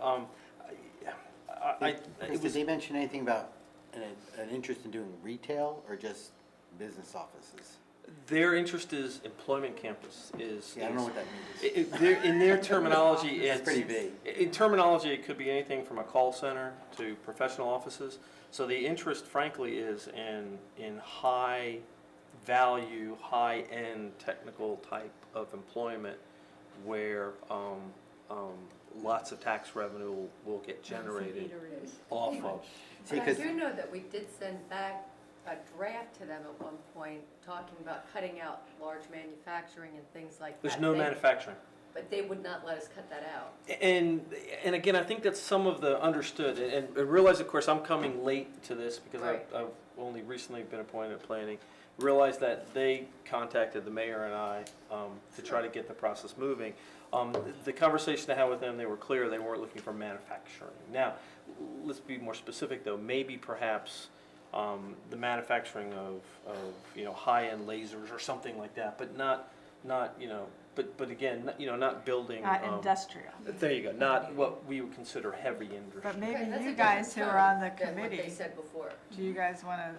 S7: Chris, did they mention anything about an interest in doing retail or just business offices?
S8: Their interest is employment campus.
S7: Yeah, I don't know what that means.
S8: In their terminology,
S7: It's pretty vague.
S8: In terminology, it could be anything from a call center to professional offices. So the interest, frankly, is in high value, high end technical type of employment where lots of tax revenue will get generated off of.
S6: But I do know that we did send back a draft to them at one point, talking about cutting out large manufacturing and things like that.
S8: There's no manufacturing.
S6: But they would not let us cut that out.
S8: And again, I think that's some of the understood, and realize, of course, I'm coming late to this because
S6: Right.
S8: I've only recently been appointed at planning. Realize that they contacted the mayor and I to try to get the process moving. The conversation I had with them, they were clear they weren't looking for manufacturing. Now, let's be more specific though. Maybe perhaps the manufacturing of you know, high-end lasers or something like that, but not you know, but again, you know, not building.
S16: Not industrial.
S8: There you go. Not what we would consider heavy industry.
S16: But maybe
S6: Okay, that's
S16: you
S6: a
S16: guys who
S6: different
S16: are on the
S6: term than what
S16: committee,
S6: they said before.
S16: do you guys want to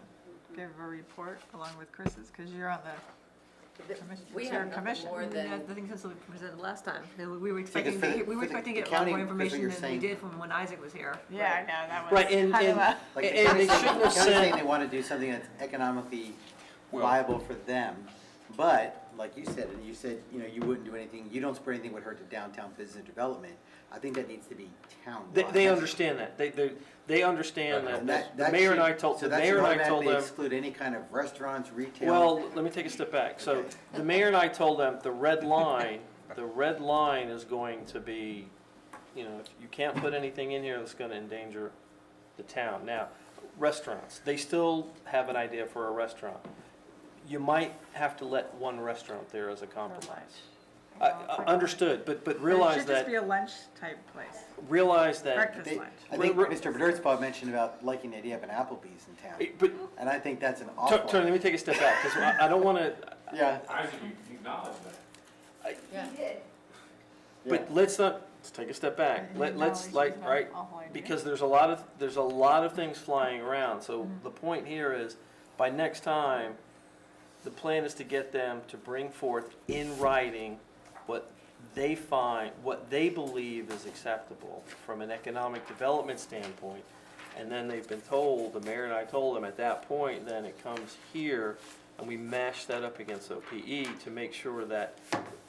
S16: give a report along with Chris's? Because you're on the commission.
S6: We
S16: It's your
S6: have nothing
S16: commission.
S6: more
S15: Yeah,
S6: than,
S15: I think that's what we presented last time. We were
S7: Because
S15: expecting,
S7: for the-
S15: we were
S7: for the
S15: expecting to get a lot
S7: county,
S15: more
S7: Chris, what
S15: information
S7: you're
S15: than we
S7: saying-
S15: did from when Isaac was here.
S16: Yeah, I know, that was
S8: Right, and
S16: kind of a.
S7: Like the
S8: And
S7: county
S8: they
S7: saying-
S8: shouldn't have
S7: the county's saying
S8: said-
S7: they want to do something that's economically
S1: Well-
S7: viable for them, but, like you said, and you said, you know, you wouldn't do anything, you don't support anything that would hurt the downtown business development. I think that needs to be town-wide.
S8: They understand that. They understand
S7: And
S8: that. The
S7: that
S8: mayor and
S7: should-
S8: I told
S7: so
S8: the
S7: that
S8: mayor
S7: should
S8: and I told
S7: automatically
S8: them.
S7: exclude any kind of restaurants, retail.
S8: Well, let me take a step back. So
S7: Okay.
S8: the mayor and I told them the red line is going to be, you know, you can't put anything in here that's going to endanger the town. Now, restaurants, they still have an idea for a restaurant. You might have to let one restaurant there as a compromise. Understood, but realize
S16: It should just
S8: that,
S16: be a lunch type place,
S8: realize that.
S16: breakfast
S7: They-
S16: lunch.
S7: I think Mr. Verderspot mentioned about liking the idea of an Applebee's in town,
S8: But,
S7: and I think that's an awful.
S8: Tony, let me take a step back, because I don't want to,
S7: Yeah.
S11: Isaac, you acknowledge that.
S6: yeah.
S8: but let's take a step back. Let's like, right, because there's a lot of things flying around. So the point here is, by next time, the plan is to get them to bring forth in writing what they believe is acceptable from an economic development standpoint. And then they've been told, the mayor and I told them at that point, then it comes here, and we mash that up against OPE to make sure that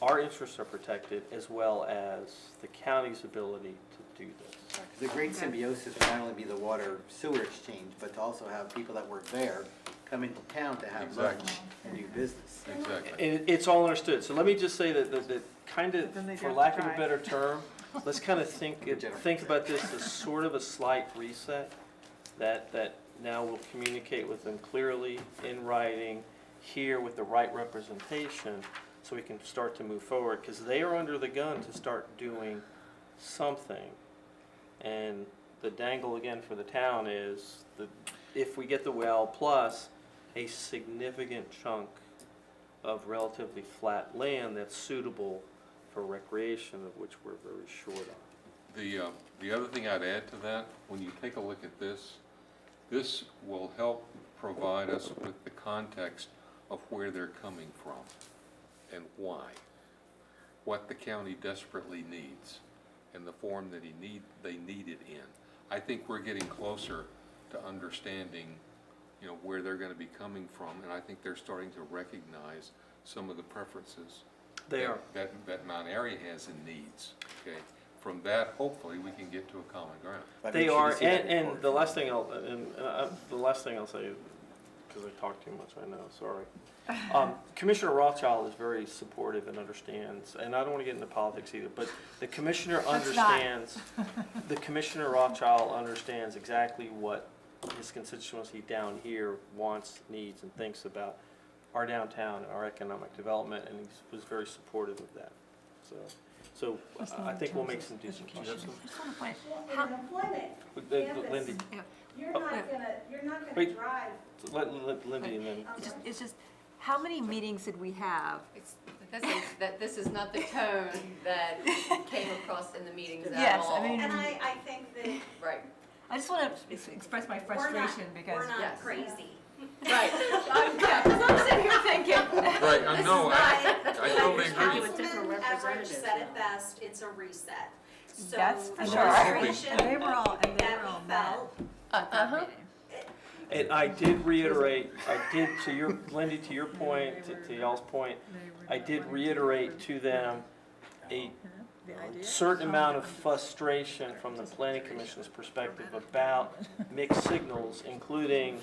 S8: our interests are protected as well as the county's ability to do this.
S7: The great symbiosis would not only be the water sewer exchange, but to also have people that work there come into town to have lunch
S1: Exactly.
S7: and do business.
S1: Exactly.
S8: And it's all understood. So let me just say that kind
S16: But then they
S8: of, for
S16: don't
S8: lack of a
S16: try.
S8: better term, let's kind of think about this as sort of a slight reset, that now we'll communicate with them clearly in writing, here with the right representation, so we can start to move forward, because they are under the gun to start doing something. And the dangle again for the town is, if we get the well, plus a significant chunk of relatively flat land that's suitable for recreation, of which we're very short on.
S1: The other thing I'd add to that, when you take a look at this, this will help provide us with the context of where they're coming from and why, what the county desperately needs, and the form that they need it in. I think we're getting closer to understanding, you know, where they're going to be coming from, and I think they're starting to recognize some of the preferences
S8: They are.
S1: that Mount Airy has and needs. Okay, from that, hopefully, we can get to a common ground.
S8: They are, and the last thing I'll say, because I talk too much, I know, sorry. Commissioner Rothschild is very supportive and understands, and I don't want to get into politics either, but the commissioner understands, the Commissioner Rothschild understands exactly what his constituency down here wants, needs, and thinks about our downtown and our economic development, and he was very supportive of that. So I think we'll make some decent changes.
S17: Well, in employment,
S8: Lindy,
S17: you're not gonna
S8: Wait.
S17: drive.
S8: Lindy, and then.
S15: It's just, how many meetings did we have?
S6: This is not the tone that came across in the meetings at
S15: Yes,
S6: all.
S15: I mean-
S4: And I think that
S6: Right,
S15: I just want to express my frustration because.
S4: we're not
S6: Yes.
S4: crazy.
S6: right. I'm sitting here thinking.
S1: Right, I know, I totally agree.
S4: Councilman Everett said it best, it's a reset. So
S15: That's for
S4: the
S15: sure.
S4: frustration
S16: And they were all
S4: that we
S16: mad.
S4: felt,
S16: at that meeting.
S8: And I did reiterate, to your, Lindy, to your point, to y'all's point, I did reiterate to them a
S16: The idea?
S8: certain amount of frustration from the planning commission's perspective about mixed signals, including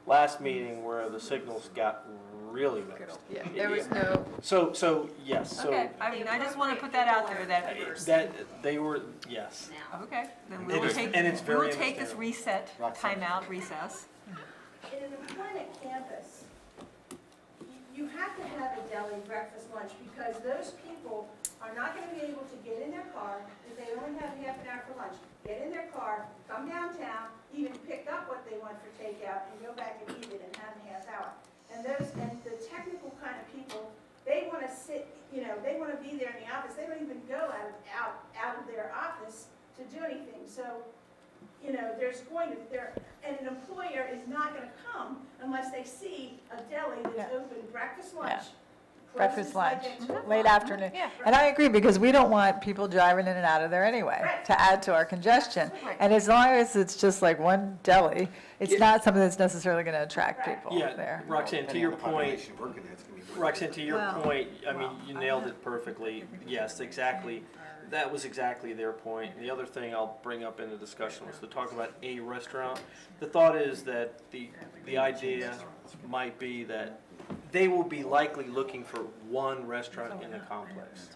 S8: last meeting where the signals got really mixed.
S6: Yeah, there was no,
S8: So, yes, so
S15: Okay, I mean, I just want to put that out there that,
S8: that, they were, yes.
S4: now.
S15: okay, then
S8: It
S15: we'll
S8: is-
S15: take,
S8: and it's very
S15: we'll take this reset,
S7: Roxanne.
S15: timeout, recess.
S17: In an employment campus, you have to have a deli breakfast lunch because those people are not gonna be able to get in their car if they only have half an hour for lunch. Get in their car, come downtown, even pick up what they want for takeout and go back and eat it in half hour. And the technical kind of people, they wanna sit, they wanna be there in the office. They don't even go out of their office to do anything. So, and an employer is not gonna come unless they see a deli that's
S16: Yeah.
S17: open breakfast, lunch.
S16: Yeah.
S17: closes
S16: Breakfast,
S17: like
S16: lunch,
S17: at 2 o'clock.
S16: late afternoon.
S15: Yeah.
S16: And I agree, because we don't want people driving in and out of there anyway,
S17: Right.
S16: to add to our congestion.
S15: Right.
S16: And as long as it's just like one deli, it's
S8: Yeah.
S16: not something that's necessarily going to attract
S17: Right.
S16: people
S8: Yeah,
S16: there.
S8: Roxanne, to your point, Roxanne, to your
S16: Well,
S8: point, I mean,
S16: well,
S8: you
S16: I
S8: nailed
S16: know.
S8: it perfectly. Yes, exactly. That was exactly their point. The other thing I'll bring up in the discussion was to talk about a restaurant. The thought is that the idea might be that they will be likely looking for one restaurant in the complex.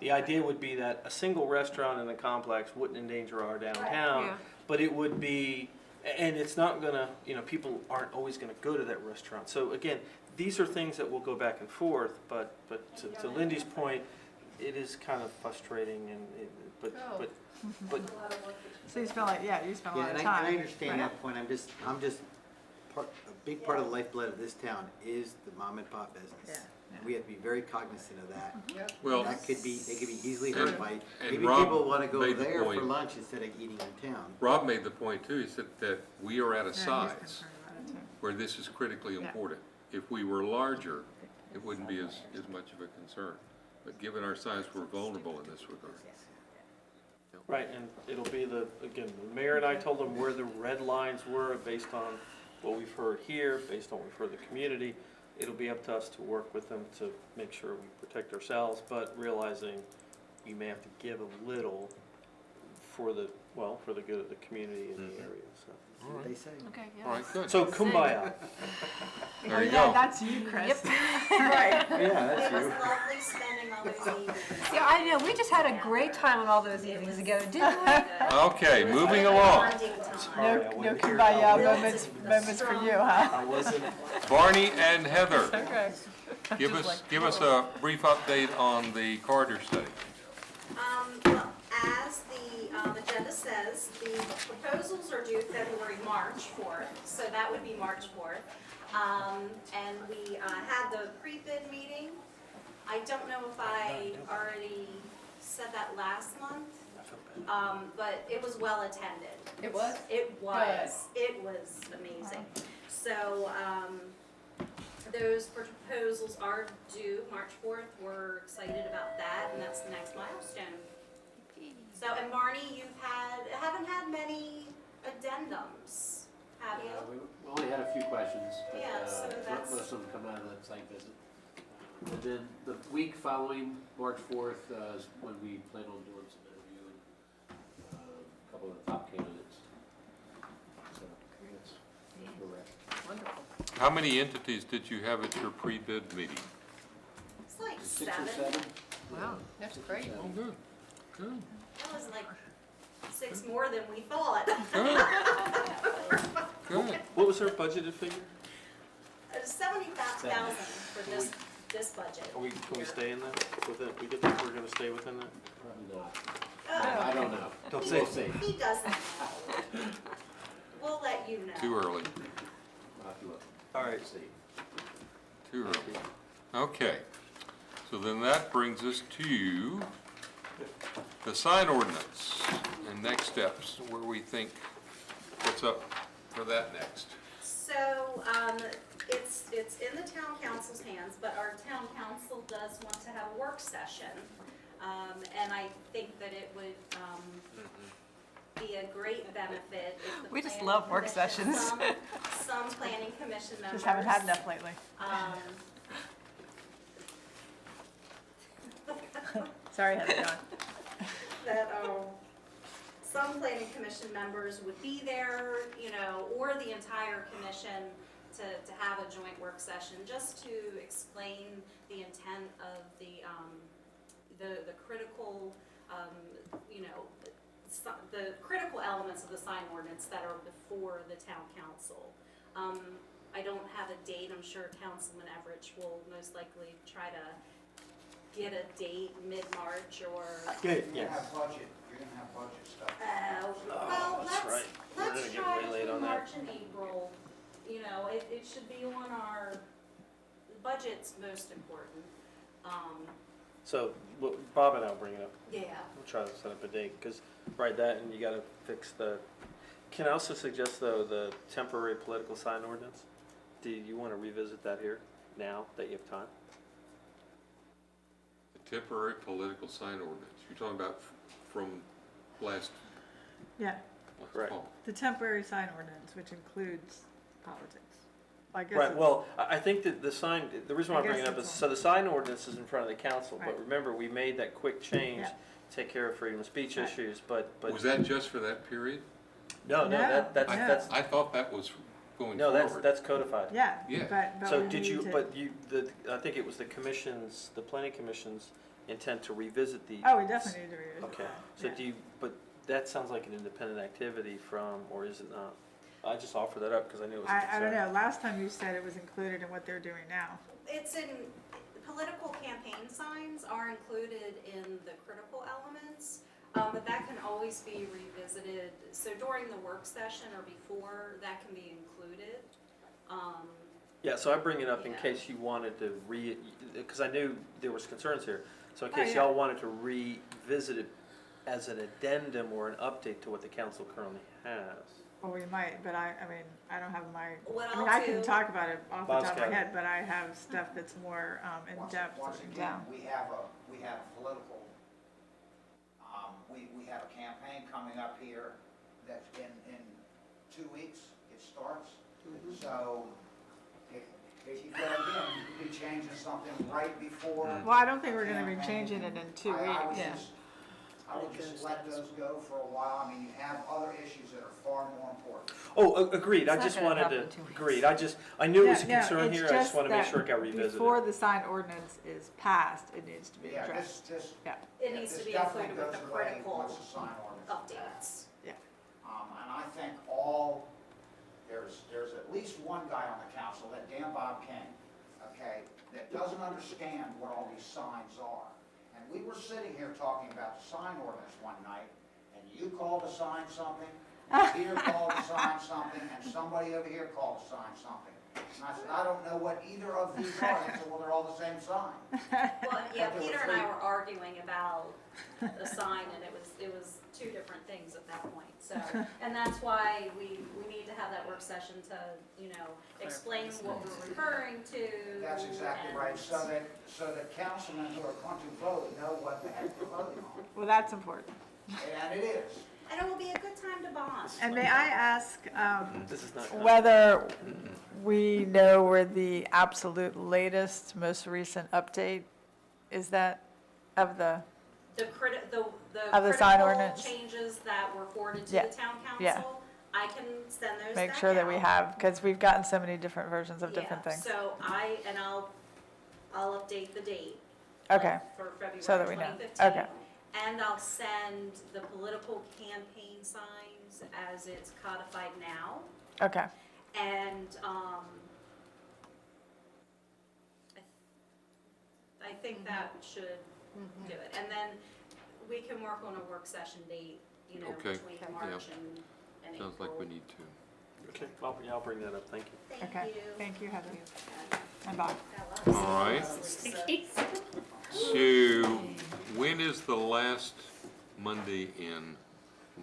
S8: The idea would be that a single restaurant in the complex wouldn't endanger our downtown,
S15: Yeah.
S8: but it would be, and it's not gonna, people aren't always gonna go to that restaurant. So again, these are things that will go back and forth, but to Lindy's point, it is kind of frustrating but
S16: So you spend like, you spend a
S7: Yeah,
S16: lot
S7: and
S16: of
S7: I
S16: time.
S7: understand
S16: right?
S7: that point, a big part of the lifeblood of this town is the mom and pop business.
S16: Yeah.
S7: We have to be very cognizant of that.
S6: yep.
S1: Well,
S7: They could be easily hurt by,
S1: and
S7: maybe
S1: Rob
S7: people wanna go
S1: made the
S7: there for
S1: point.
S7: lunch instead of eating in town.
S1: Rob made the point too, he said that we are at a
S16: Yeah, he's
S1: size
S16: concerned about it too.
S1: where this is critically
S16: Yeah.
S1: important. If we were larger, it wouldn't be as much of a concern. But given our size, we're vulnerable in this regard.
S8: right, and it'll be the mayor and I told them where the red lines were based on what we've heard here, based on what we've heard the community. It'll be up to us to work with them to make sure we protect ourselves, but realizing we may have to give a little for the, well, for the good of the community in the area, so.
S1: All right.
S7: They say.
S15: Okay, yeah.
S1: All right, good.
S8: So kumbaya.
S1: There you
S16: Yeah,
S1: go.
S16: that's you, Chris.
S6: Right.
S7: Yeah, that's
S4: It was
S7: you.
S4: lovely spending all those evenings.
S15: Yeah, I know, we just had a great time on all those evenings together, didn't we?
S1: Okay, moving along.
S8: Sorry, I
S16: No
S8: wasn't here.
S16: kumbaya moments for you, huh?
S8: I wasn't.
S1: Barney and Heather,
S16: Okay.
S1: give us a brief update on the corridor study.
S4: Well, as the agenda says, the proposals are due February, March 4th, so that would be March 4th. And we had the pre-bid meeting. I don't know if I already said that last month, but it was well attended.
S6: It was?
S4: It was. It was amazing. So, those proposals are due March 4th. We're excited about that, and that's the next milestone. So, and Marnie, haven't had many addendums, have you?
S9: We only had a few questions, but
S4: Yeah, so that's-
S9: most of them come out of the site visit. And then the week following March 4th is when we plan on doing some interviewing, a couple of the top candidates. So that's where we're at.
S6: Wonderful.
S1: How many entities did you have at your pre-bid meeting?
S4: It's like
S9: 6
S4: 7.
S9: or 7.
S6: Wow, that's great.
S1: Oh, good, good.
S4: It was like 6 more than we thought.
S1: Good.
S8: What was our budgeted figure?
S4: 75,000 for this budget.
S8: Can we stay in that, within, we get that, we're gonna stay within that?
S9: Probably not.
S4: Oh,
S9: I don't know.
S8: Don't
S9: We'll
S8: say.
S9: see.
S4: He doesn't know. We'll let you know.
S1: Too early,
S9: We'll have to look.
S8: All right.
S9: See.
S1: too early. Okay, so then that brings us to the sign ordinance and next steps, where we think, what's up for that next?
S4: So, it's in the town council's hands, but our town council does want to have a work session. And I think that it would, be a great benefit if the
S15: We just
S4: planning
S15: love work
S4: commission-
S15: sessions.
S4: Some planning commission members.
S16: Just haven't had enough lately. Sorry, Heather, go on.
S4: That some planning commission members would be there, or the entire commission to have a joint work session, just to explain the intent of the critical, the critical elements of the sign ordinance that are before the town council. I don't have a date. I'm sure Councilman Everidge will most likely try to get a date mid-March or.
S8: Good,
S13: You're gonna have budget, you're gonna have budget stuff.
S4: Well,
S8: that's right. We're
S4: let's
S8: gonna get
S4: try
S8: way late
S4: between
S8: on that.
S4: March and April. It should be on our, budget's most important.
S8: So, Bob and I'll bring it up.
S4: Yeah.
S8: We'll try to set up a date, because, right, that, and you gotta fix the, can I also suggest, though, the temporary political sign ordinance? Do you wanna revisit that here, now, that you have time?
S1: The temporary political sign ordinance, you're talking about from last
S16: Yeah,
S8: Correct.
S1: fall.
S16: the temporary sign ordinance, which includes politics. I guess
S8: Right,
S16: it's-
S8: well, I think that the sign, the reason why
S16: I
S8: I'm bringing it up
S16: guess
S8: is,
S16: it's
S8: so the sign ordinance is in front of the council, but
S16: Right.
S8: remember, we made that quick change,
S16: Yeah.
S8: take care of freedom of speech
S16: Right.
S8: issues, but.
S1: Was that just for that period?
S8: No,
S16: No,
S8: that's,
S1: I thought that was going
S8: no,
S1: forward.
S8: that's codified.
S16: Yeah,
S1: Yeah.
S16: but
S8: So
S16: we
S8: did
S16: need
S8: you,
S16: to-
S8: but you, I think it was the commission's, the planning commission's intent to revisit the.
S16: Oh, we definitely need to read it.
S8: Okay, so
S16: Yeah.
S8: do you, but that sounds like an independent activity from, or is it not? I just offer that up because I knew it was a concern.
S16: I don't know, last time you said it was included in what they're doing now.
S4: It's political campaign signs are included in the critical elements, but that can always be revisited. So during the work session or before, that can be included.
S8: Yeah, so I bring it up in
S4: Yeah.
S8: case you wanted to because I knew there was concerns here. So in
S16: Oh,
S8: case
S16: yeah.
S8: y'all wanted to revisit it as an addendum or an update to what the council currently has.
S16: Well, we might, but I mean, I don't have my,
S4: What
S16: I mean,
S4: I'll
S16: I can
S4: do-
S16: talk about it off the
S8: Bob's
S16: top of
S8: got
S16: my
S8: it.
S16: head, but I have stuff that's more in-depth
S13: Once
S16: written
S13: again,
S16: down.
S13: we have a political, we have a campaign coming up here that's in 2 weeks, it starts. So if you go again, you could be changing something right before.
S16: Well, I don't think we're gonna be changing it in 2
S13: I
S16: weeks.
S13: would
S6: Yeah.
S13: just- I would just just let those go for a while. I mean, you have other issues that are far more important.
S8: Oh, agreed, I
S16: It's not
S8: just
S16: gonna
S8: wanted
S16: happen
S8: to,
S16: in 2 weeks.
S8: agreed, I knew it was a
S16: No,
S8: concern
S16: it's
S8: here, I just wanna make
S16: that
S8: sure it got revisited.
S16: Before the sign ordinance is passed, it needs to be
S13: Yeah,
S16: addressed.
S13: yeah,
S4: It needs to
S13: this
S4: be
S13: definitely
S4: included with the
S13: goes away
S4: critical
S13: once the sign ordinance is
S4: updates.
S13: passed.
S16: Yeah.
S13: And I think there's at least one guy on the council, that Dan Bob King, okay, that doesn't understand what all these signs are. And we were sitting here talking about the sign ordinance one night, and you called to sign something, Peter called to sign something, and somebody over here called to sign something. And I said, I don't know what either of these are. They said, well, they're all the same sign.
S4: Well, yeah,
S13: But there
S4: Peter
S13: were
S4: and I
S13: three.
S4: were arguing about the sign, and it was two different things at that point, so. And that's why we need to have that work session to, explain what we're referring to.
S13: That's exactly
S4: and-
S13: right, so that councilmen who are going to vote know what the heck they're voting on.
S16: Well, that's important.
S13: And it is.
S4: And it will be a good time to bond.
S16: And may I ask
S8: This is not.
S16: whether we know where the absolute latest, most recent update is that of the,
S4: The
S16: Of the sign
S4: critical
S16: ordinance.
S4: changes that were forwarded to
S16: Yeah,
S4: the town
S16: yeah.
S4: council, I can send those
S16: make
S4: back
S16: sure that we
S4: out.
S16: have, because we've gotten so many different versions of
S4: Yeah,
S16: different things.
S4: So I'll update the date.
S16: Okay,
S4: For February
S16: so that we know.
S4: 2015.
S16: Okay.
S4: And I'll send the political campaign signs as it's codified now.
S16: okay.
S4: And, I think that should do it. And then we can work on a work session date,
S1: Okay,
S4: between
S1: yeah.
S4: March and April.
S1: Sounds like we need to.
S8: Okay, well, yeah, I'll bring that up, thank you.
S4: Thank
S16: Okay,
S4: you.
S16: thank you, Heather. And Bob.
S1: All right. So, when is the last Monday in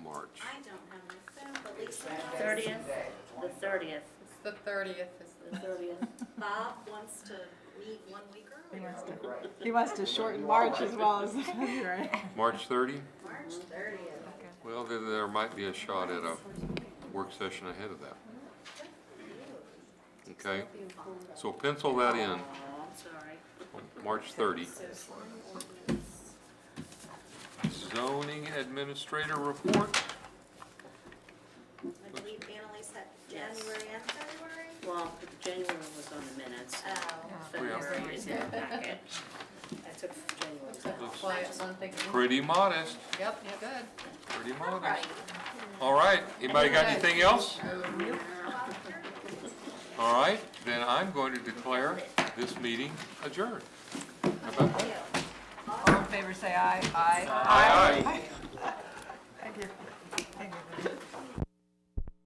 S1: March?
S4: I don't have my phone, but Lisa
S13: Same day,
S4: does.
S3: 30th.
S13: today,
S3: The 30th.
S6: It's the 30th,
S3: The 30th.
S4: Bob wants to meet 1 week
S16: He
S4: earlier.
S16: wants to,
S13: Right.
S16: he wants to shorten March as well as February.
S1: March 30?
S4: March 30th.
S1: Well, then there might be a shot at a work session ahead of that. Okay, so pencil that in,
S3: I'm sorry.
S1: March 30.
S4: So sign ordinance.
S1: Zoning administrator report.
S4: I believe Annalise had January and February.
S3: Well, January was on the minutes.
S4: Oh.
S3: February is in the packet. I took January.
S6: quiet month again.
S1: Pretty modest,
S6: Yep, good.
S1: pretty modest. All right, anybody got anything else? All right, then I'm going to declare this meeting adjourned. How about that?
S16: All in favor, say aye. Aye.
S1: Aye, aye.
S16: Thank you. Thank you.